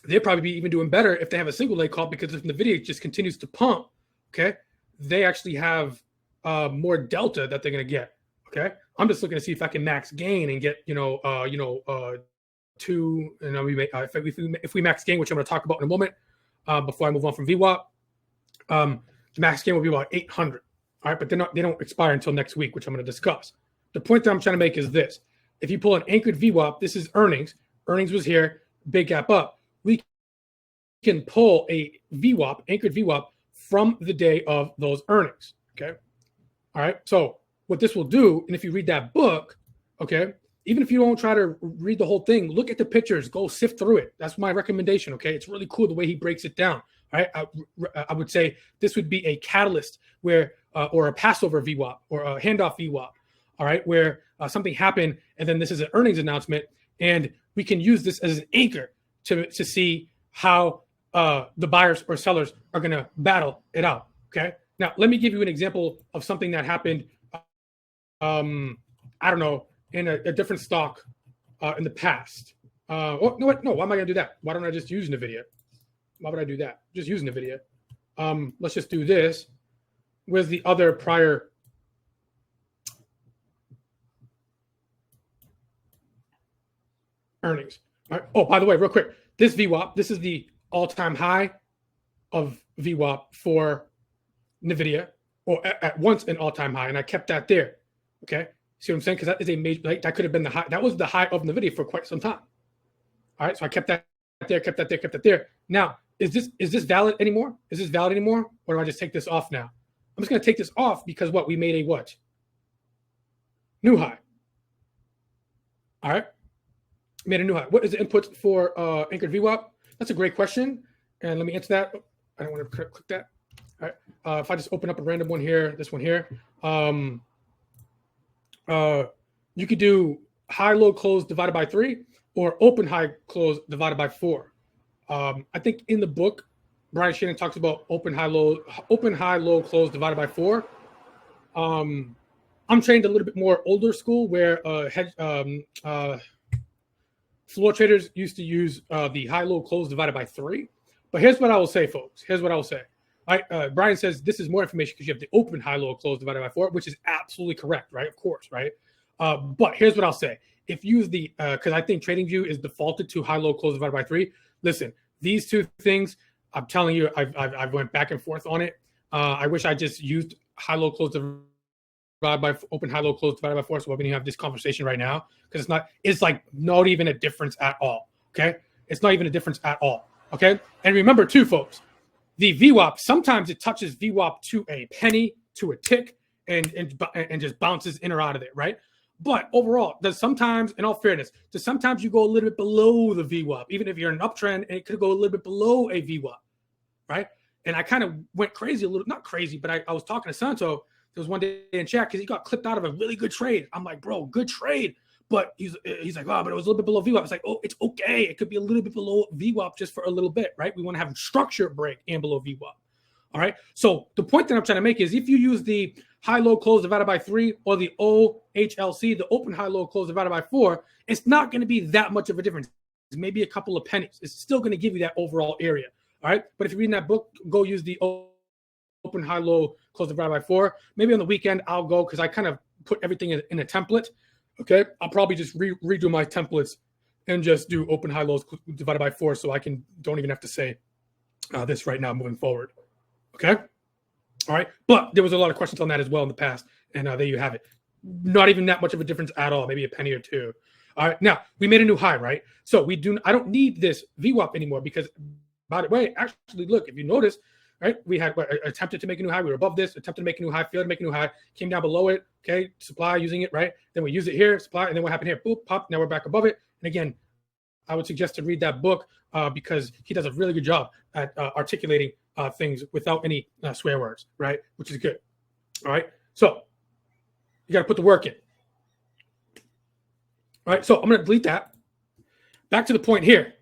Speaker 1: They'll probably be even doing better if they have a single leg call, because if NVIDIA just continues to pump, okay, they actually have more delta that they're going to get. Okay. I'm just looking to see if I can max gain and get, two, and we may, if we max gain, which I'm going to talk about in a moment, before I move on from VWAP, the max gain will be about 800. All right. But they don't expire until next week, which I'm going to discuss. The point that I'm trying to make is this. If you pull an anchored VWAP, this is earnings. Earnings was here, big gap up. We can pull a VWAP, anchored VWAP, from the day of those earnings. Okay. All right. So what this will do, and if you read that book, okay, even if you don't try to read the whole thing, look at the pictures, go sift through it. That's my recommendation. Okay. It's really cool the way he breaks it down. All right. I would say this would be a catalyst where, or a Passover VWAP or a handoff VWAP. All right. Where something happened and then this is an earnings announcement, and we can use this as an anchor to see how the buyers or sellers are going to battle it out. Okay. Now, let me give you an example of something that happened, I don't know, in a different stock in the past. No, what? No, why am I going to do that? Why don't I just use NVIDIA? Why would I do that? Just use NVIDIA. Let's just do this. Where's the other prior? Earnings. All right. Oh, by the way, real quick, this VWAP, this is the all-time high of VWAP for NVIDIA, or at once an all-time high, and I kept that there. Okay, see what I'm saying? Because that is a major, like, that could have been the high. That was the high of NVIDIA for quite some time. All right, so I kept that there, kept that there. Now, is this valid anymore? Is this valid anymore, or do I just take this off now? I'm just going to take this off because what? We made a what? New high. All right, made a new high. What is the input for anchored VWAP? That's a great question, and let me answer that. I don't want to click that. All right. If I just open up a random one here, this one here, you could do high, low, close divided by 3, or open, high, close divided by 4. I think in the book, Brian Shannon talks about open, high, low, close divided by 4. I'm trained a little bit more older school, where floor traders used to use the high, low, close divided by 3. But here's what I will say, folks. Here's what I will say. All right, Brian says this is more information because you have the open, high, low, close divided by 4, which is absolutely correct, right? Of course, right? But here's what I'll say. If you use the, because I think TradingView is defaulted to high, low, close divided by 3. Listen, these two things, I'm telling you, I've went back and forth on it. I wish I just used high, low, close divided by open, high, low, close divided by 4. So we're going to have this conversation right now, because it's like not even a difference at all. Okay, it's not even a difference at all. Okay, and remember too, folks. The VWAP, sometimes it touches VWAP to a penny, to a tick, and just bounces in or out of it, right? But overall, there's sometimes, in all fairness, sometimes you go a little bit below the VWAP, even if you're in an uptrend, and it could go a little bit below a VWAP, right? And I kind of went crazy a little, not crazy, but I was talking to Santo. There was one day in chat because he got clipped out of a really good trade. I'm like, bro, good trade. But he's like, oh, but it was a little bit below VWAP. It's like, oh, it's okay. It could be a little bit below VWAP just for a little bit, right? We want to have a structure break and below VWAP. All right. So the point that I'm trying to make is if you use the high, low, close divided by 3 or the OHLC, the open, high, low, close divided by 4, it's not going to be that much of a difference. It's maybe a couple of pennies. It's still going to give you that overall area. All right. But if you're reading that book, go use the open, high, low, close divided by 4. Maybe on the weekend I'll go, because I kind of put everything in a template. Okay, I'll probably just redo my templates and just do open high lows divided by 4 so I don't even have to say this right now moving forward. Okay? All right. But there was a lot of questions on that as well in the past. And there you have it. Not even that much of a difference at all. Maybe a penny or two. All right. Now, we made a new high, right? So I don't need this VWAP anymore because, by the way, actually, look, if you notice, right, we had attempted to make a new high. We were above this, attempted to make a new high, failed to make a new high, came down below it. Okay. Supply using it, right? Then we use it here, supply. And then what happened here? Boop, pop. Now we're back above it. And again, I would suggest to read that book because he does a really good job at articulating things without any swear words, right? Which is good. All right. So you got to put the work in. All right. So I'm going to delete that. Back to the point here.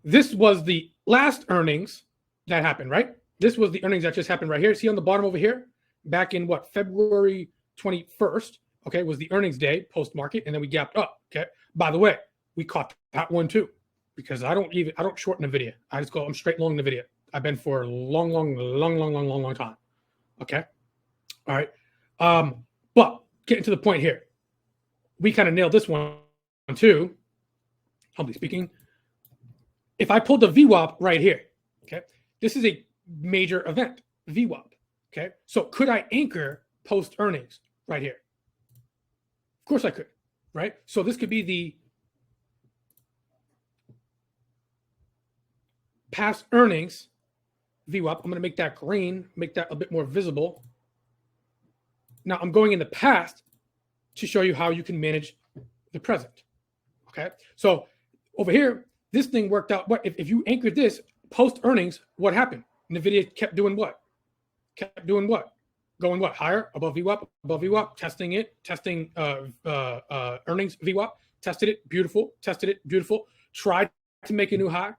Speaker 1: This was the last earnings that happened, right? This was the earnings that just happened right here. See on the bottom over here? Back in February 21st, okay, was the earnings day post-market, and then we gapped up, okay? By the way, we caught that one too because I don't short NVIDIA. I'm straight long NVIDIA. I've been for a long time. Okay. All right. But getting to the point here, we kind of nailed this one too, humbly speaking. If I pulled the VWAP right here, okay, this is a major event, VWAP. Okay. So could I anchor post earnings right here? Of course I could, right? So this could be the past earnings VWAP. I'm going to make that green, make that a bit more visible. Now I'm going in the past to show you how you can manage the present. Okay. So over here, this thing worked out. What if you anchored this post earnings? What happened? NVIDIA kept doing what? Going what? Higher, above VWAP, testing it, testing earnings VWAP, tested it, beautiful, tried to make a new high,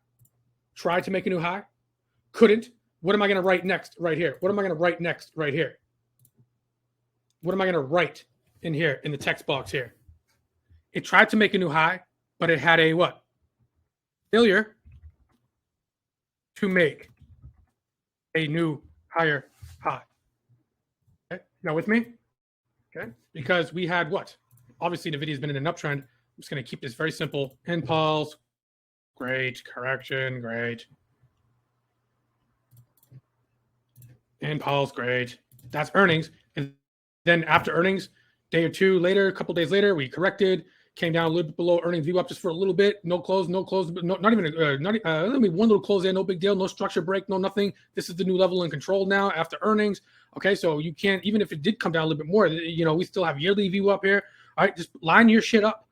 Speaker 1: couldn't. What am I going to write next right here? What am I going to write in here in the text box here? It tried to make a new high, but it had a what? Failure to make a new higher high. Okay, now with me? Okay, because we had what? Obviously, NVIDIA's been in an uptrend. I'm just going to keep this very simple. Impulse, great. Correction, great. Impulse, great. That's earnings. And then after earnings, day or two later, a couple days later, we corrected, came down a little bit below earnings VWAP just for a little bit. No close, not even one little close there, no big deal, no structure break, no nothing. This is the new level in control now after earnings. Okay, so you can't, even if it did come down a little bit more, we still have yearly VWAP here. All right, just line your shit up.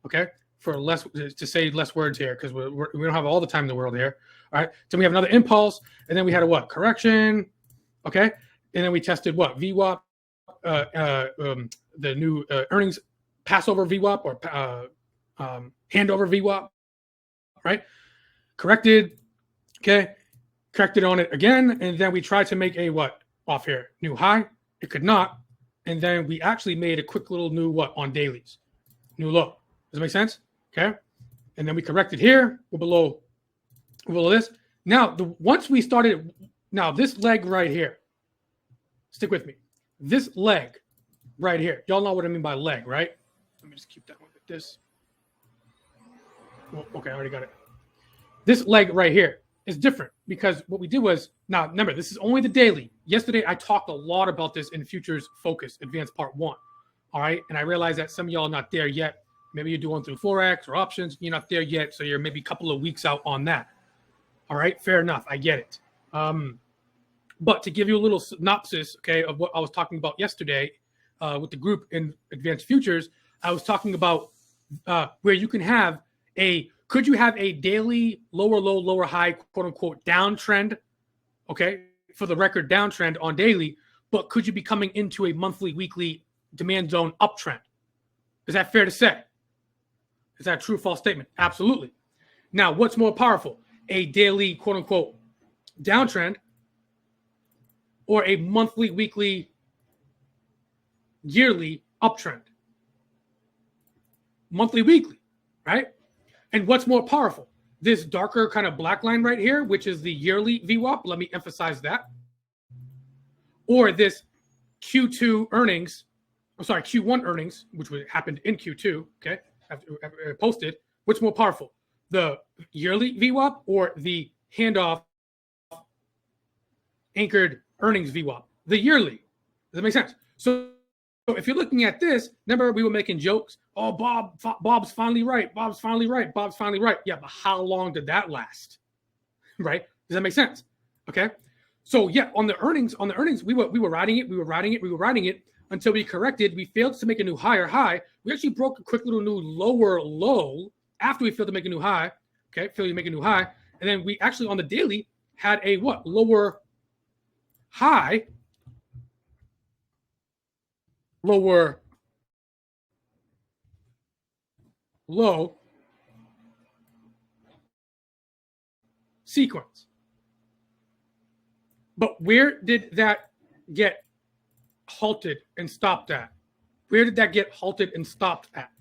Speaker 1: Okay, for less, to say less words here, because we don't have all the time in the world here. All right, so we have another impulse, and then we had a what? Correction. Okay, and then we tested what? VWAP, the new earnings Passover VWAP or handover VWAP, right? Corrected, okay, corrected on it again, and then we tried to make a what off here? New high. It could not, and then we actually made a quick little new what on dailies? New low. Does that make sense? Okay, and then we corrected here. We're below this. Now, once we started, now this leg right here, stick with me. This leg right here, y'all know what I mean by leg, right? Let me just keep that one like this. Oh, okay, I already got it. This leg right here is different because what we did was, now remember, this is only the daily. Yesterday, I talked a lot about this in Futures Focus, Advanced Part 1. All right, and I realize that some of y'all are not there yet. Maybe you're doing through Forex or options. You're not there yet, so you're maybe a couple of weeks out on that. All right, fair enough. I get it. But to give you a little synopsis, okay, of what I was talking about yesterday with the group in Advanced Futures, I was talking about where you can have could you have a daily lower low, lower high, quote unquote, downtrend, okay, for the record downtrend on daily, but could you be coming into a monthly, weekly demand zone uptrend? Is that fair to say? Is that a true, false statement? Absolutely. Now, what's more powerful? A daily, quote unquote, downtrend or a monthly, weekly, yearly uptrend? Monthly, weekly, right? And what's more powerful? This darker kind of black line right here, which is the yearly VWAP. Let me emphasize that. Or this Q1 earnings, which happened in Q2, okay? after posted, what's more powerful, the yearly VWAP or the handoff anchored earnings VWAP? The yearly. Does that make sense? So if you're looking at this, remember we were making jokes. Oh, Bob's finally right. Bob's finally right. Bob's finally right. Yeah, but how long did that last? Right? Does that make sense? Okay. So yeah, on the earnings, we were riding it until we corrected. We failed to make a new higher high. We actually broke a quick little new lower low after we failed to make a new high. Okay, failed to make a new high, and then we actually on the daily had a lower high, lower low sequence. But where did that get halted and stopped at? Where did that get halted and stopped at?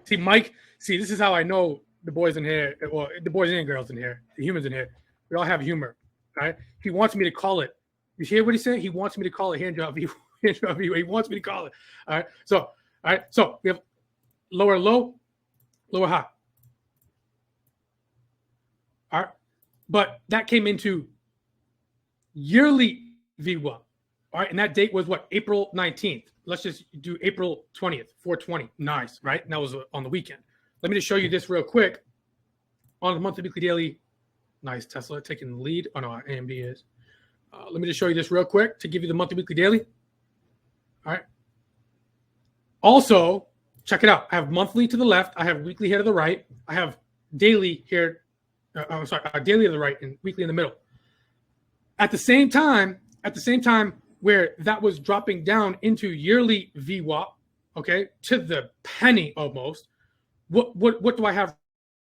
Speaker 1: See, Mike, this is how I know the boys in here, or the boys and girls in here, the humans in here, we all have humor, right? He wants me to call it. You hear what he said? He wants me to call it hand job view. He wants me to call it. All right. So we have lower low, lower high. All right. But that came into yearly VWAP. All right. And that date was what? April 19th. Let's just do April 20th, 420. Nice, right? And that was on the weekend. Let me just show you this real quick on the monthly, weekly, daily. Nice, Tesla taking the lead. Oh, no, AMD is. Let me just show you this real quick to give you the monthly, weekly, daily. All right. Also, check it out. I have monthly to the left. I have weekly here to the right. I have daily here. Daily to the right and weekly in the middle. At the same time, where that was dropping down into yearly VWAP, okay, to the penny almost. What do I have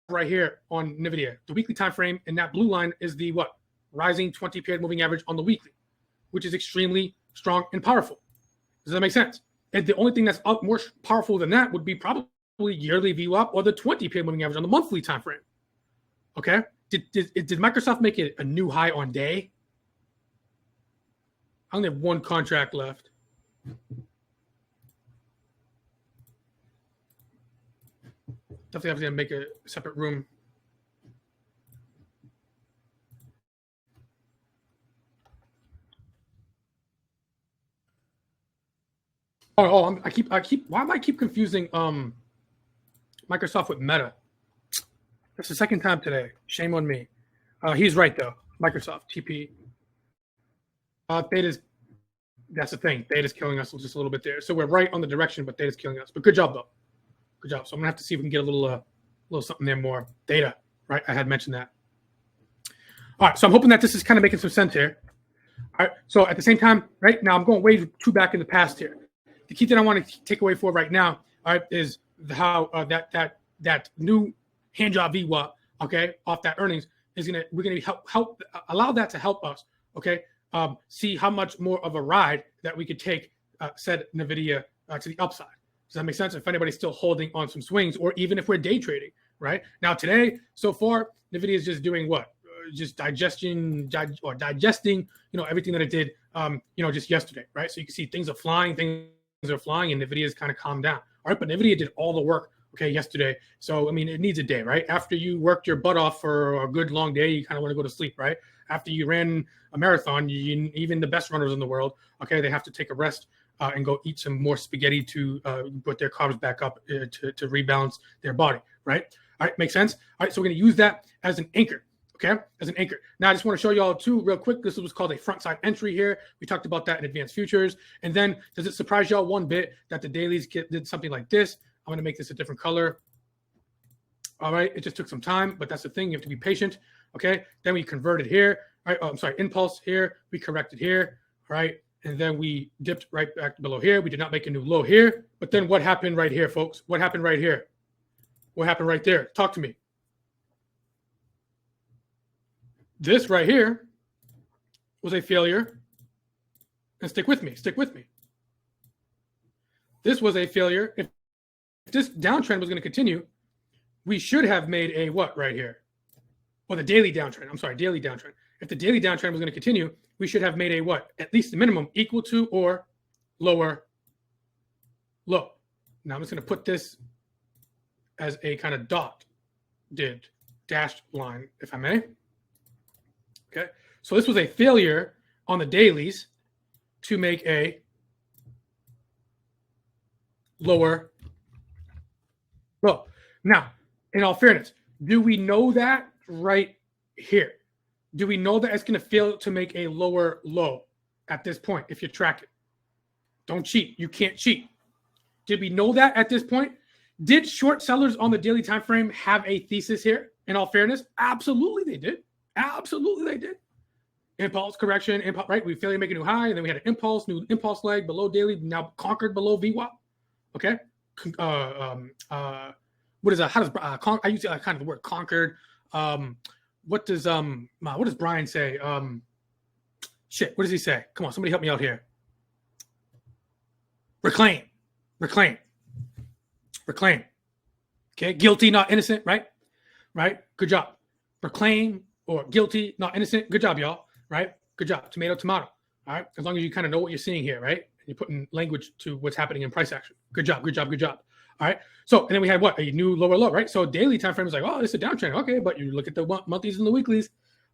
Speaker 1: right here on NVIDIA? The weekly time frame, and that blue line is the rising 20-period moving average on the weekly, which is extremely strong and powerful. Does that make sense? And the only thing that's more powerful than that would be probably yearly VWAP or the 20-period moving average on the monthly time frame. Okay, did Microsoft make it a new high on day? I only have one contract left. Definitely have to make a separate room. I keep. Why am I keep confusing Microsoft with Meta? That's the second time today. Shame on me. He's right though. Microsoft TP. Theta's. That's the thing. Theta's killing us just a little bit there. So we're right on the direction, but Theta's killing us. But good job though. Good job. So I'm gonna have to see if we can get a little something there more. Theta, right? I had mentioned that. All right. So I'm hoping that this is kind of making some sense here. All right. So at the same time, right now I'm going way too back in the past here. The key thing I want to take away for right now, all right, is how that new hand job VWAP, okay, off that earnings we're gonna help allow that to help us, okay, see how much more of a ride that we could take said NVIDIA to the upside. Does that make sense? If anybody's still holding on some swings, or even if we're day trading, right? Now today, so far, NVIDIA is just doing what? Just digesting, everything that it did, just yesterday, right? So you can see things are flying, and NVIDIA has kind of calmed down. All right, but NVIDIA did all the work, okay, yesterday. So, I mean, it needs a day, right? After you worked your butt off for a good long day, you kind of want to go to sleep, right? After you ran a marathon, even the best runners in the world, okay, they have to take a rest and go eat some more spaghetti to put their carbs back up to rebalance their body, right? All right, makes sense? All right, so we're going to use that as an anchor. Okay, as an anchor. Now, I just want to show you all too, real quick. This was called a front side entry here. We talked about that in advanced futures. And then, does it surprise y'all one bit that the dailies did something like this? I'm going to make this a different color. All right, it just took some time, but that's the thing. You have to be patient. Okay, then we converted here. All right, impulse here. We corrected here. All right, and then we dipped right back below here. We did not make a new low here. But then what happened right here, folks? What happened right here? What happened right there? Talk to me. This right here was a failure. And stick with me. This was a failure. If this downtrend was going to continue, we should have made a what right here? Or the daily downtrend. I'm sorry, daily downtrend. if the daily downtrend was going to continue, we should have made a what? At least the minimum equal to or lower low. Now I'm just going to put this as a kind of dashed line, if I may. Okay, so this was a failure on the dailies to make a lower low. Now, in all fairness, do we know that right here? Do we know that it's going to fail to make a lower low at this point if you track it? Don't cheat. You can't cheat. Did we know that at this point? Did short sellers on the daily time frame have a thesis here? In all fairness, absolutely they did. Absolutely they did. Impulse correction, right? We failed to make a new high, and then we had an new impulse leg below daily, now conquered below VWAP. Okay. What is that? How does I use kind of the word conquered? What does Brian say? What does he say? Come on, somebody help me out here. Reclaim. Okay, guilty, not innocent, right? Good job. Reclaim or guilty, not innocent. Good job, y'all. Right? Good job. Tomato. All right. As long as you kind of know what you're seeing here, right? And you're putting language to what's happening in price action. Good job. All right. So, and then we had what? A new lower low, right? So daily time frame is like, oh, this is a downtrend. Okay, but you look at the monthlies and the weeklies.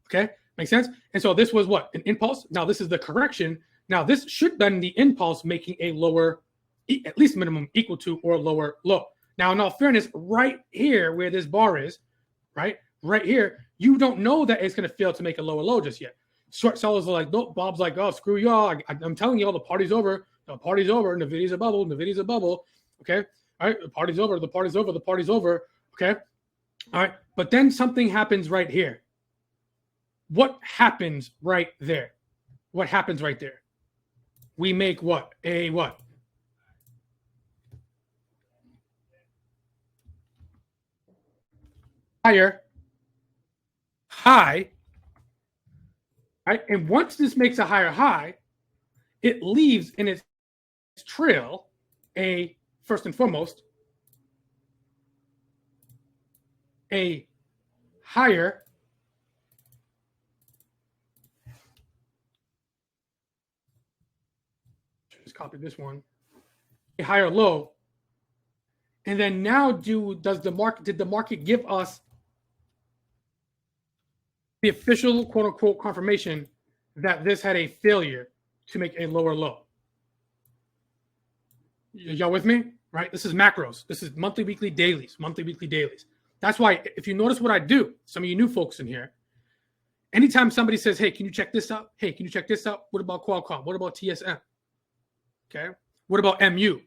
Speaker 1: Okay, makes sense. And so this was what? An impulse. Now this is the correction. Now this should been the impulse making a lower, at least minimum equal to or lower low. Now, in all fairness, right here where this bar is, right here, you don't know that it's going to fail to make a lower low just yet. Short sellers are like, nope. Bob's like, oh, screw y'all. I'm telling y'all, the party's over. Nvidia's a bubble. Okay. All right. The party's over. Okay. All right. But then something happens right here. What happens right there? We make what? A what? Higher high. Right? And once this makes a higher high, it leaves in its trail first and foremost, a higher just copy this one, a higher low. And then now did the market give us the official quote unquote confirmation that this had a failure to make a lower low? Y'all with me? Right? This is macros. This is monthly, weekly, dailies. That's why if you notice what I do, some of you new folks in here, anytime somebody says, hey, can you check this out? What about Qualcomm? What about TSM? Okay. What about MU?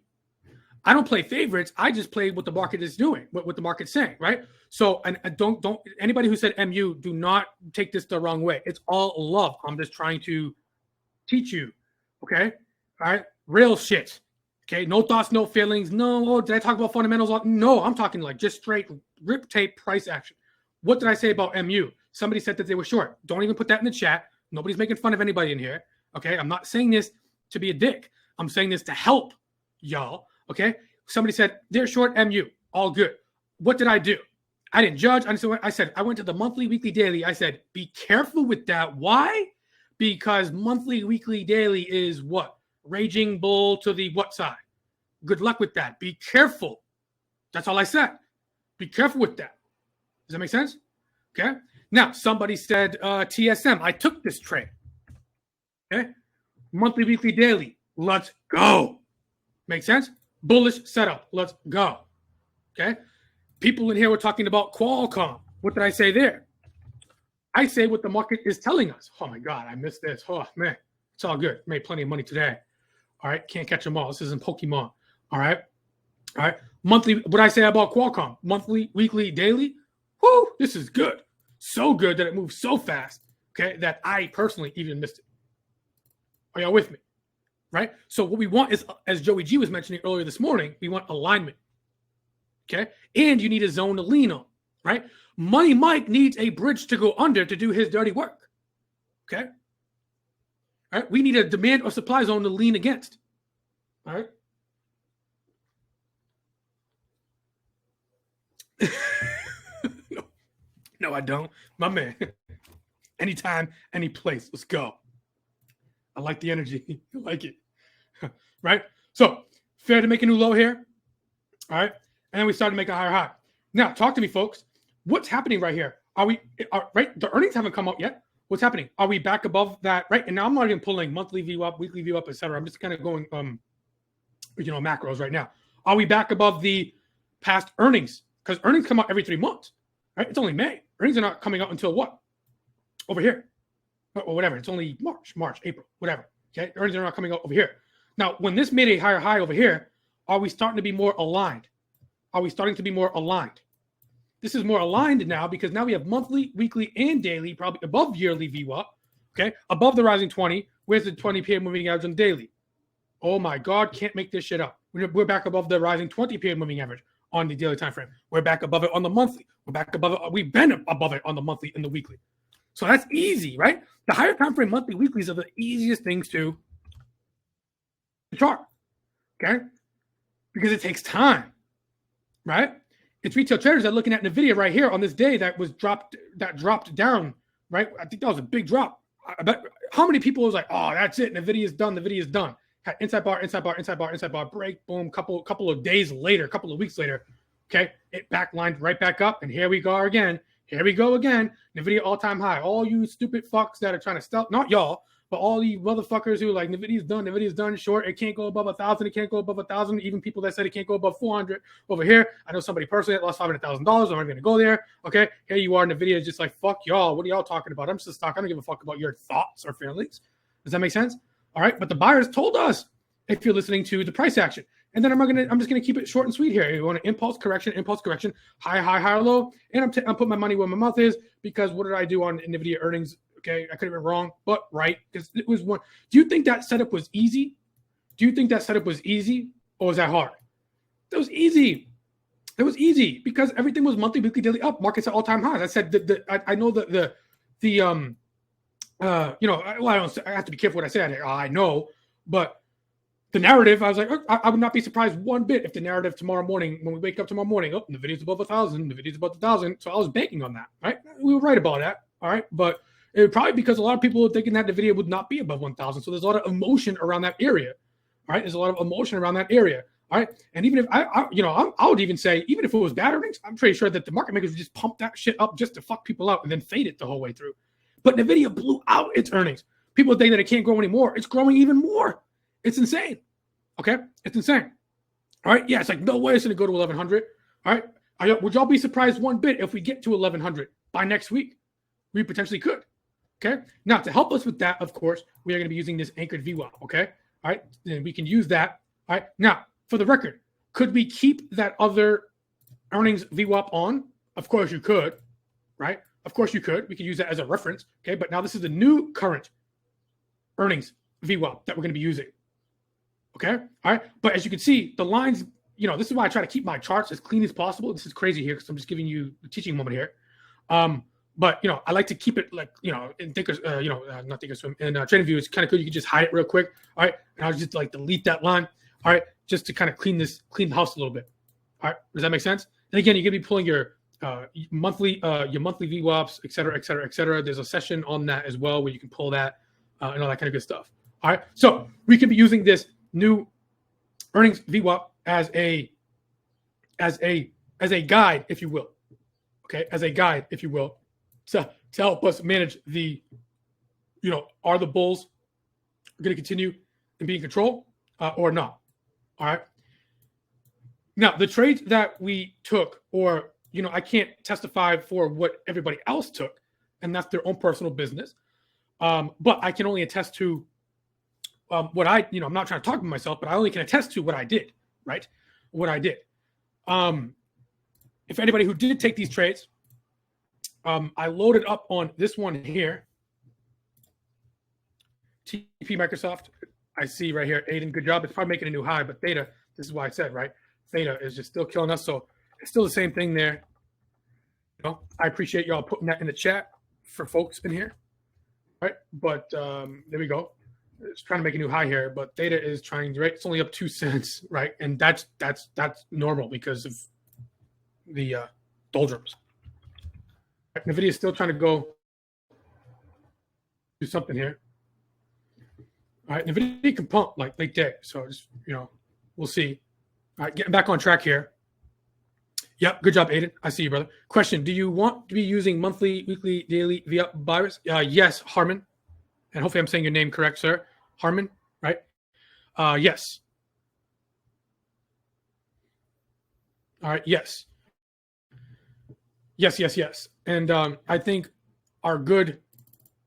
Speaker 1: I don't play favorites. I just play what the market is doing, what the market's saying, right? So, and don't anybody who said MU, do not take this the wrong way. It's all love. I'm just trying to teach you, okay? All right, real shit. Okay, no thoughts, no feelings. No, did I talk about fundamentals? No, I'm talking like just straight rip tape price action. What did I say about MU? Somebody said that they were short. Don't even put that in the chat. Nobody's making fun of anybody in here. Okay, I'm not saying this to be a dick. I'm saying this to help y'all. Okay, somebody said they're short MU. All good. What did I do? I didn't judge. I said I went to the monthly, weekly, daily. I said be careful with that. Why? Because monthly, weekly, daily is what? Raging bull to the what side? Good luck with that. Be careful. That's all I said. Be careful with that. Does that make sense? Okay. Now, somebody said TSM. I took this trade. Okay. Monthly, weekly, daily. Let's go. Make sense? Bullish setup. Let's go. Okay. People in here were talking about Qualcomm. What did I say there? I say what the market is telling us. Oh my God, I missed this. Oh man, it's all good. Made plenty of money today. All right, can't catch them all. This isn't Pokemon. All right. Monthly. What did I say about Qualcomm? Monthly, weekly, daily. Whoo, this is good. So good that it moves so fast. Okay, that I personally even missed it. Are y'all with me? Right. So what we want is, as Joey G was mentioning earlier this morning, we want alignment. Okay, and you need a zone to lean on. Right. Money Mike needs a bridge to go under to do his dirty work. Okay. All right. We need a demand or supply zone to lean against. All right. No, I don't. My man. Anytime, any place. Let's go. I like the energy. I like it. Right? So fair to make a new low here. All right. And then we started to make a higher high. Now, talk to me, folks. What's happening right here? Right? The earnings haven't come out yet. What's happening? Are we back above that? Right. And now I'm not even pulling monthly view up, weekly view up, etc. I'm just kind of going, macros right now. Are we back above the past earnings? Because earnings come out every 3 months. Right? It's only May. Earnings are not coming out until what? Over here. Or whatever. It's only March, April, whatever. Okay. Earnings are not coming out over here. Now, when this made a higher high over here, are we starting to be more aligned? Are we starting to be more aligned? This is more aligned now because now we have monthly, weekly, and daily, probably above yearly VWAP, okay? Above the rising 20. Where's the 20 PM moving average on the daily? Oh my God, can't make this shit up. We're back above the rising 20 PM moving average on the daily time frame. We're back above it on the monthly. We're back above it. We've been above it on the monthly and the weekly. So that's easy, right? The higher time frame monthly, weeklies are the easiest things to chart, okay? Because it takes time, right? It's retail traders that are looking at NVIDIA right here on this day that dropped down, right? I think that was a big drop. I bet how many people was like, oh, that's it. NVIDIA's done. NVIDIA's done. Had inside bar, break, boom, couple of days later, couple of weeks later, okay? It backlined right back up. And here we go again. Here we go again. NVIDIA all-time high. All you stupid fucks that are trying to stealth, not y'all, but all these motherfuckers who are like, NVIDIA's done short. It can't go above 1,000. It can't go above 1,000. Even people that said it can't go above 400 over here. I know somebody personally that lost $500,000. I'm not going to go there. Okay. Here you are. NVIDIA is just like, fuck y'all. What are y'all talking about? I'm just a stock. I don't give a fuck about your thoughts or feelings. Does that make sense? All right. But the buyers told us if you're listening to the price action. And then I'm just going to keep it short and sweet here. You want an impulse correction, high, low. And I'm putting my money where my mouth is because what did I do on NVIDIA earnings? Okay, I could have been wrong, but right, because it was one. Do you think that setup was easy? Or was that hard? It was easy. It was easy because everything was monthly, weekly, daily up. Markets at all-time highs. I said I know I have to be careful what I say. I know, but the narrative, I was like, I would not be surprised one bit if the narrative tomorrow morning, when we wake up tomorrow morning, the video's above 1,000, the video's above 1,000. So I was banking on that, right? We were right about that, all right, but. It probably because a lot of people were thinking that the video would not be above 1,000. So there's a lot of emotion around that area. All right. There's a lot of emotion around that area. All right. And even if I would even say, even if it was bad earnings, I'm pretty sure that the market makers would just pump that shit up just to fuck people out and then fade it the whole way through. But NVIDIA blew out its earnings. People think that it can't grow anymore. It's growing even more. It's insane. Okay. It's insane. All right. Yeah. It's like, no way it's going to go to 1,100. All right. Would y'all be surprised one bit if we get to 1,100 by next week? We potentially could. Okay. Now, to help us with that, of course, we are going to be using this anchored VWAP. Okay. All right. Then we can use that. All right. Now, for the record, could we keep that other earnings VWAP on? Of course you could. Right. Of course you could. We could use that as a reference. Okay. But now this is the new current earnings VWAP that we're going to be using. Okay. All right. But as you can see, the lines, this is why I try to keep my charts as clean as possible. This is crazy here because I'm just giving you a teaching moment here. But, I like to keep it like, in not Thinkorswim, and TradingView is kind of good. You can just hide it real quick. All right. And I'll just like delete that line. All right. Just to kind of clean the house a little bit. All right. Does that make sense? And again, you're going to be pulling your monthly VWAPs, et cetera, et cetera, et cetera. There's a session on that as well where you can pull that and all that kind of good stuff. All right. So we could be using this new earnings VWAP as a guide, if you will. Okay. As a guide, if you will. To help us manage are the bulls going to continue and be in control or not? All right. Now, the trades that we took, or, I can't testify for what everybody else took, and that's their own personal business. But I can only attest to what I'm not trying to talk about myself, but I only can attest to what I did, right? What I did. If anybody who did take these trades, I loaded up on this one here. TP Microsoft. I see right here, Aiden, good job. It's probably making a new high, but Theta, this is why I said, right? Theta is just still killing us. So it's still the same thing there. I appreciate y'all putting that in the chat for folks in here. All right. But there we go. It's trying to make a new high here, but Theta is trying, right? It's only up 2 cents, right? And that's normal because of the doldrums. NVIDIA is still trying to go something here. All right, Nvidia can pump like late day, so just we'll see. All right, getting back on track here. Yep, good job, Aiden. I see you, brother. Question: do you want to be using monthly, weekly, daily via virus? Yes, Harmon, and hopefully I'm saying your name correct, sir. Harmon, right? Yes. All right. Yes. Yes. And I think our good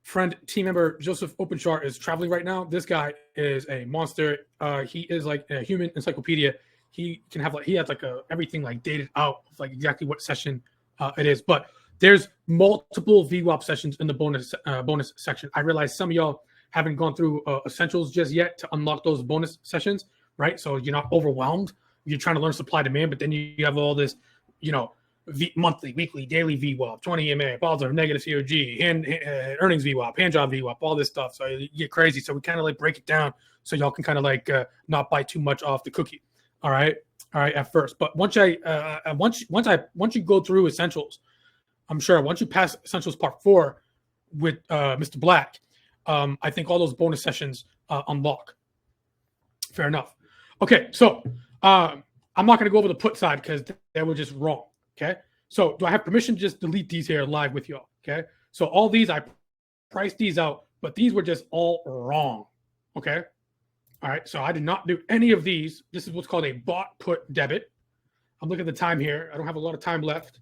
Speaker 1: friend, team member Joseph Openshaw is traveling right now. This guy is a monster. He is like a human encyclopedia. He can have he has everything like dated out, like exactly what session it is. But there's multiple VWAP sessions in the bonus section. I realize some of y'all haven't gone through essentials just yet to unlock those bonus sessions, right? So you're not overwhelmed. You're trying to learn supply demand, but then you have all this, monthly, weekly, daily VWAP, 20 EMA, positive, negative COG, earnings VWAP, hand job VWAP, all this stuff. So you get crazy. So we kind of like break it down so y'all can kind of not bite too much off the cookie. All right, at first. But once you go through essentials, I'm sure once you pass essentials part 4 with Mr. Black, I think all those bonus sessions unlock. Fair enough. Okay, so I'm not going to go over the put side because they were just wrong. Okay, so do I have permission to just delete these here live with y'all? Okay, so all these I priced these out, but these were just all wrong. Okay, all right, so I did not do any of these. This is what's called a bought put debit. I'm looking at the time here. I don't have a lot of time left.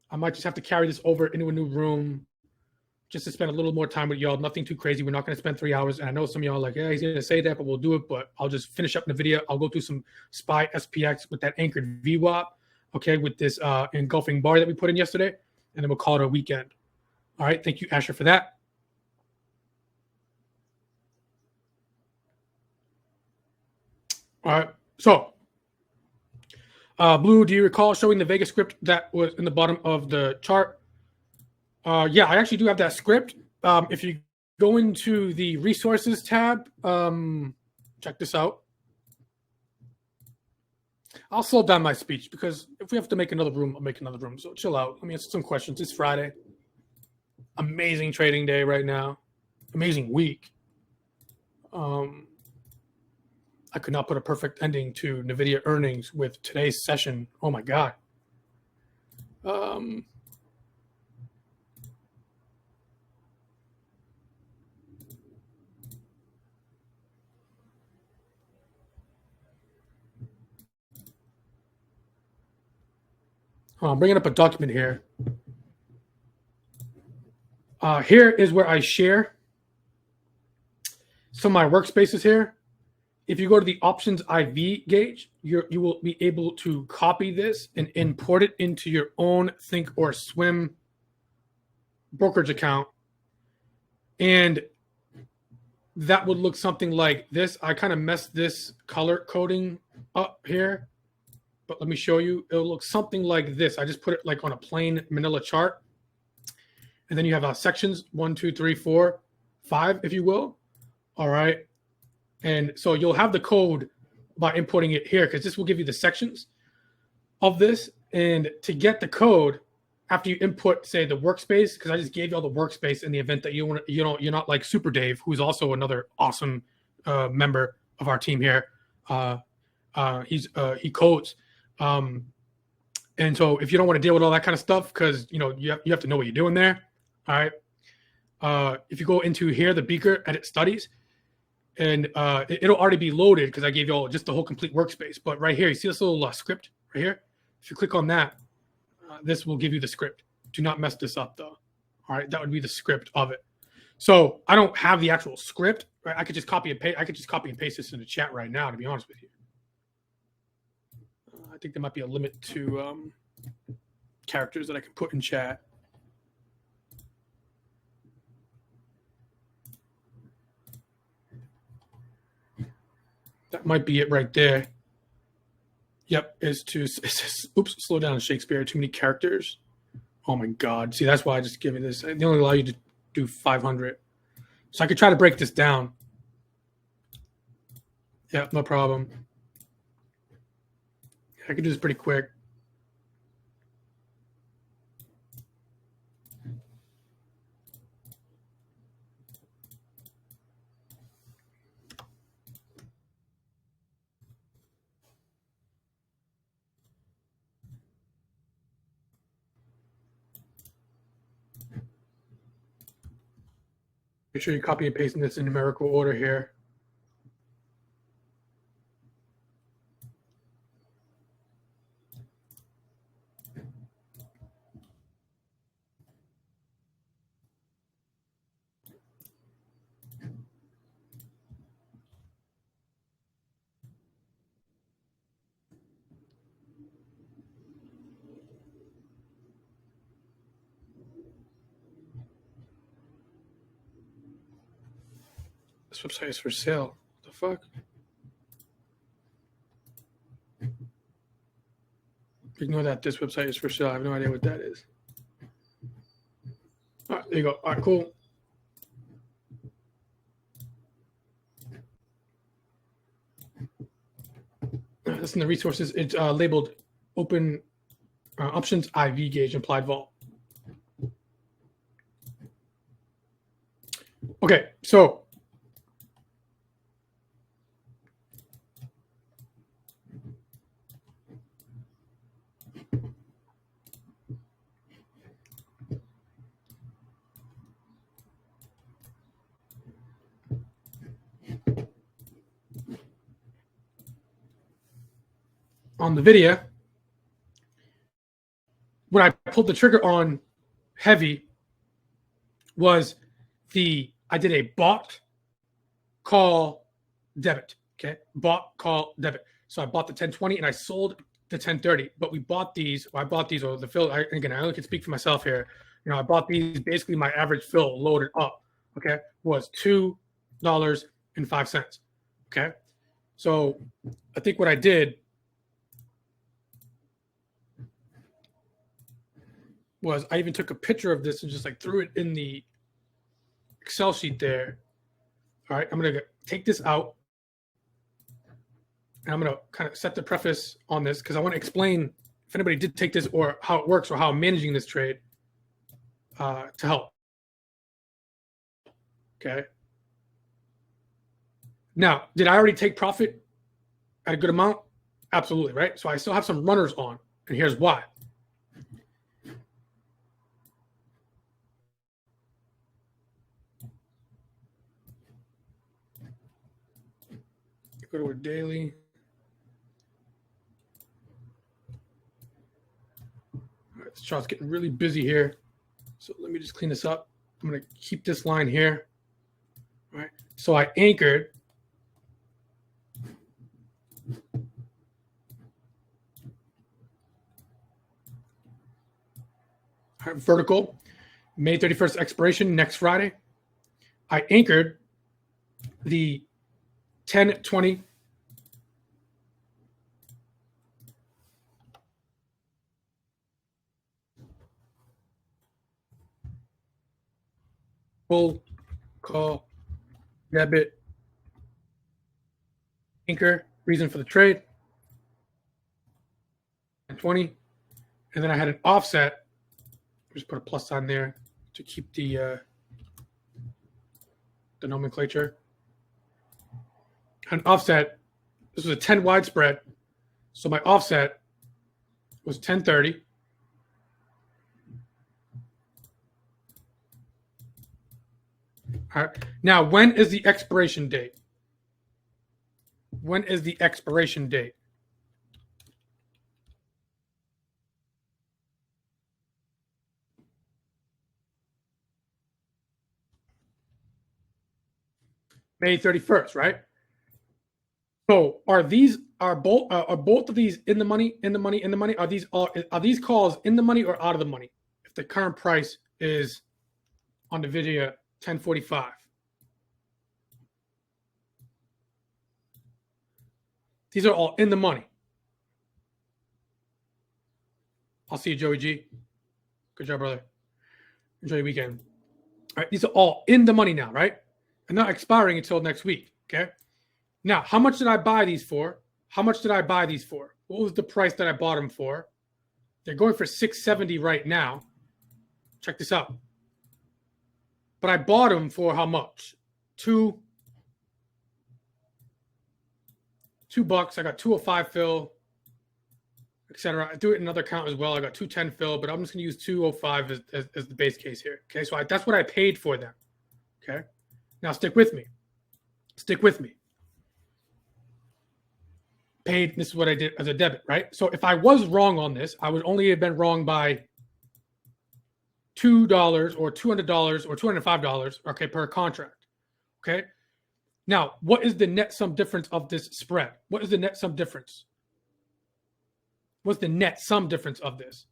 Speaker 1: I might just have to carry this over into a new room just to spend a little more time with y'all. Nothing too crazy. We're not going to spend 3 hours. And I know some of y'all are like, yeah, he's going to say that, but we'll do it. But I'll just finish up in the video. I'll go through some SPY SPX with that anchored VWAP, okay, with this engulfing bar that we put in yesterday. And then we'll call it a weekend. All right. Thank you, Asher, for that. All right. So, Blue, do you recall showing the Vega script that was in the bottom of the chart? Yeah, I actually do have that script. If you go into the resources tab, check this out. I'll slow down my speech because if we have to make another room, I'll make another room. So chill out. Let me answer some questions. It's Friday. Amazing trading day right now. Amazing week. I could not put a perfect ending to NVIDIA earnings with today's session. Oh my God. I'm bringing up a document here. Here is where I share some of my workspaces here. If you go to the options IV gauge, you will be able to copy this and import it into your own Think or Swim brokerage account. And that would look something like this. I kind of messed this color coding up here, but let me show you. It'll look something like this. I just put it like on a plain manila chart. And then you have sections 1, 2, 3, 4, 5, if you will. All right. And so you'll have the code by inputting it here because this will give you the sections of this. And to get the code, after you input, say, the workspace, because I just gave you all the workspace in the event that you're not like Super Dave, who's also another awesome member of our team here. He codes. And so if you don't want to deal with all that kind of stuff, because you have to know what you're doing there. All right. If you go into here, the Beaker Edit Studies, and it'll already be loaded because I gave you all just the whole complete workspace. But right here, you see this little script right here? If you click on that, this will give you the script. Do not mess this up, though. All right, that would be the script of it. So I don't have the actual script. Right? I could just copy and paste this in the chat right now, to be honest with you. I think there might be a limit to characters that I can put in chat. That might be it right there. Yep, oops, slow down, Shakespeare. Too many characters. Oh my God. See, that's why I just give you this. They only allow you to do 500. So I could try to break this down. Yeah, no problem. I could do this pretty quick. Make sure you copy and paste this in numerical order here. This website is for sale. What the fuck? Ignore that this website is for sale. I have no idea what that is. All right, there you go. All right, cool. Listen to the resources. It's labeled open options IV gauge implied vol. Okay, so on the video, when I pulled the trigger on heavy was I did a bought, call, debit. Okay, bought, call, debit. So I bought the 1020 and I sold the 1030. But we bought these. Well, I bought these, or the fill. Again, I only can speak for myself here. You know, I bought these. Basically, my average fill loaded up. Okay, was $2.05. Okay, so I think what I did was I even took a picture of this and just like threw it in the Excel sheet there. All right, I'm going to take this out. And I'm going to kind of set the preface on this because I want to explain if anybody did take this or how it works or how I'm managing this trade to help. Okay. Now, did I already take profit at a good amount? Absolutely, right? So I still have some runners on, and here's why. Go to a daily. All right, this chart's getting really busy here. So let me just clean this up. I'm going to keep this line here. All right. So I anchored. All right, vertical. May 31st expiration next Friday. I anchored the 1020 full call debit anchor reason for the trade 20, and then I had an offset. Just put a plus sign there to keep the nomenclature. An offset. This was a 10 wide spread, so my offset was 1030. All right. Now, when is the expiration date? When is the expiration date? May 31st, right? So are both of these in the money? Are these calls in the money or out of the money? If the current price is on the video 1045. These are all in the money. I'll see you, Joey G. Good job, brother. Enjoy your weekend. All right, these are all in the money now, right? And not expiring until next week. Okay. Now, how much did I buy these for? How much did I buy these for? What was the price that I bought them for? They're going for $670 right now. Check this out. But I bought them for how much? $2. I got 205 fill, etc. I do it in another account as well. I got 210 fill, but I'm just going to use 205 as the base case here. Okay, so that's what I paid for them. Okay, Now stick with me. Stick with me. Paid, this is what I did as a debit, right? So if I was wrong on this, I would only have been wrong by $2 or $200 or $205, okay, per contract. Okay. Now, what is the net sum difference of this spread? What is the net sum difference? What's the net sum difference of this?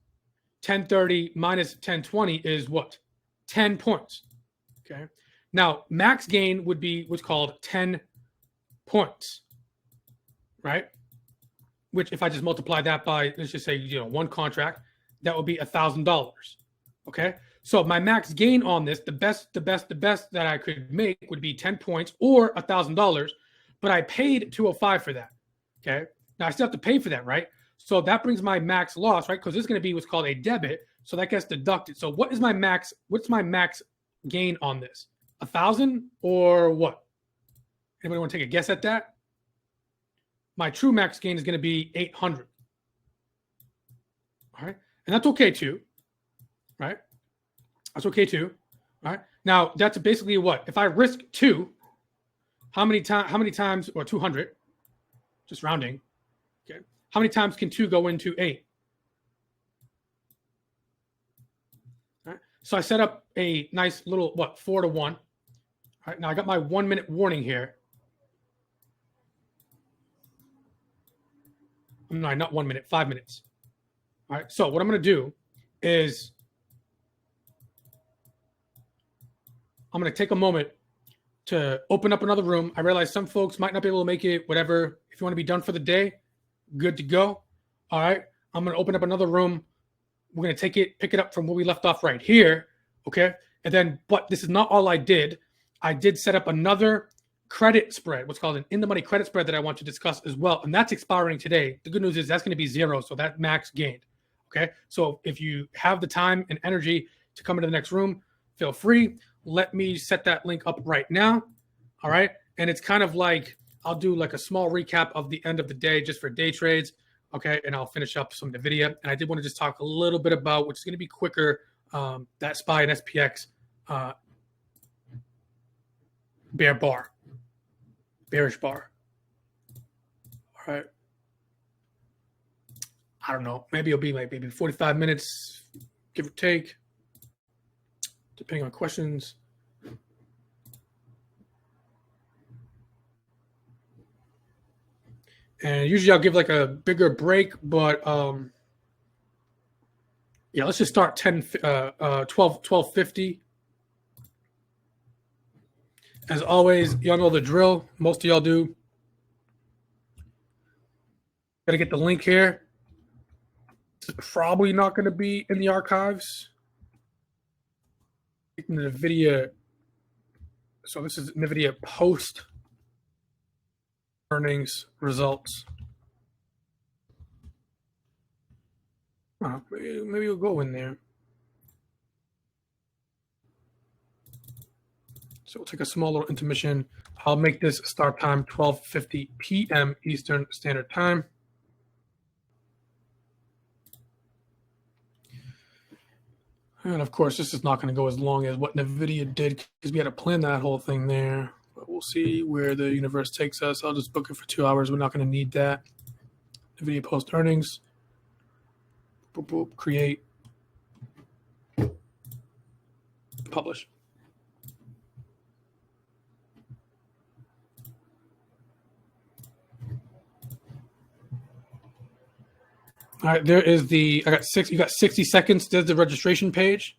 Speaker 1: 1030 minus 1020 is what? 10 points. Okay. Now, max gain would be what's called 10 points, right? Which, if I just multiply that by, let's just say, one contract, that would be $1,000. Okay. So my max gain on this, the best that I could make would be 10 points or $1,000, but I paid 205 for that. Okay. Now I still have to pay for that, right? So that brings my max loss, right? Because this is going to be what's called a debit. So that gets deducted. So what is my max? What's my max gain on this? 1,000 or what? Anybody want to take a guess at that? My true max gain is going to be 800. All right. And that's okay too. Right. That's okay too. All right. Now that's basically what? If I risk 2, how many times, or 200, just rounding. Okay. How many times can 2 go into 8? All right. So I set up a nice little, 4 to 1. All right. Now I got my 1 minute warning here. No, not 1 minute, 5 minutes. All right. So what I'm going to do is I'm going to take a moment to open up another room. I realize some folks might not be able to make it, whatever. If you want to be done for the day, good to go. All right. I'm going to open up another room. We're going to pick it up from where we left off right here. Okay. And then, but this is not all I did. I did set up another credit spread, what's called an in-the-money credit spread, that I want to discuss as well. And that's expiring today. The good news is that's going to be 0. So that max gained. Okay. So if you have the time and energy to come into the next room, feel free. Let me set that link up right now. All right. And it's kind of like, I'll do like a small recap of the end of the day just for day trades. Okay. And I'll finish up some NVIDIA. And I did want to just talk a little bit about, which is going to be quicker, that SPY and SPX bearish bar. All right. I don't know. Maybe it'll be like maybe 45 minutes, give or take, depending on questions. And usually I'll give like a bigger break, but yeah, let's just start 12:50. As always, y'all know the drill. Most of y'all do. Got to get the link here. This is probably not going to be in the archives. NVIDIA. So this is NVIDIA post earnings results. Maybe we'll go in there. So we'll take a small little intermission. I'll make this start time 12:50 p.m. Eastern Standard Time. And of course, this is not going to go as long as what NVIDIA did because we had to plan that whole thing there. But we'll see where the universe takes us. I'll just book it for 2 hours. We're not going to need that. NVIDIA post earnings. Boop, boop, create. Publish. All right, there is you got 60 seconds. There's the registration page.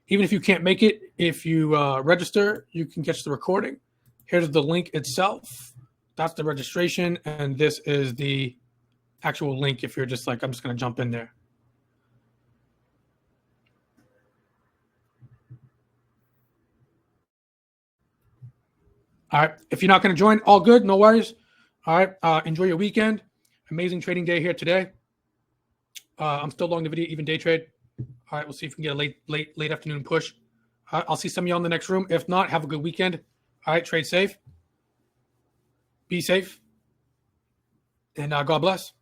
Speaker 1: Even if you can't make it, if you register, you can catch the recording. Here's the link itself. That's the registration. And this is the actual link if you're just like, I'm just going to jump in there. All right. If you're not going to join, all good. No worries. All right. Enjoy your weekend. Amazing trading day here today. I'm still long NVIDIA, even day trade. All right, we'll see if we can get a late afternoon push. I'll see some of y'all in the next room. If not, have a good weekend. All right, trade safe. Be safe. And God bless.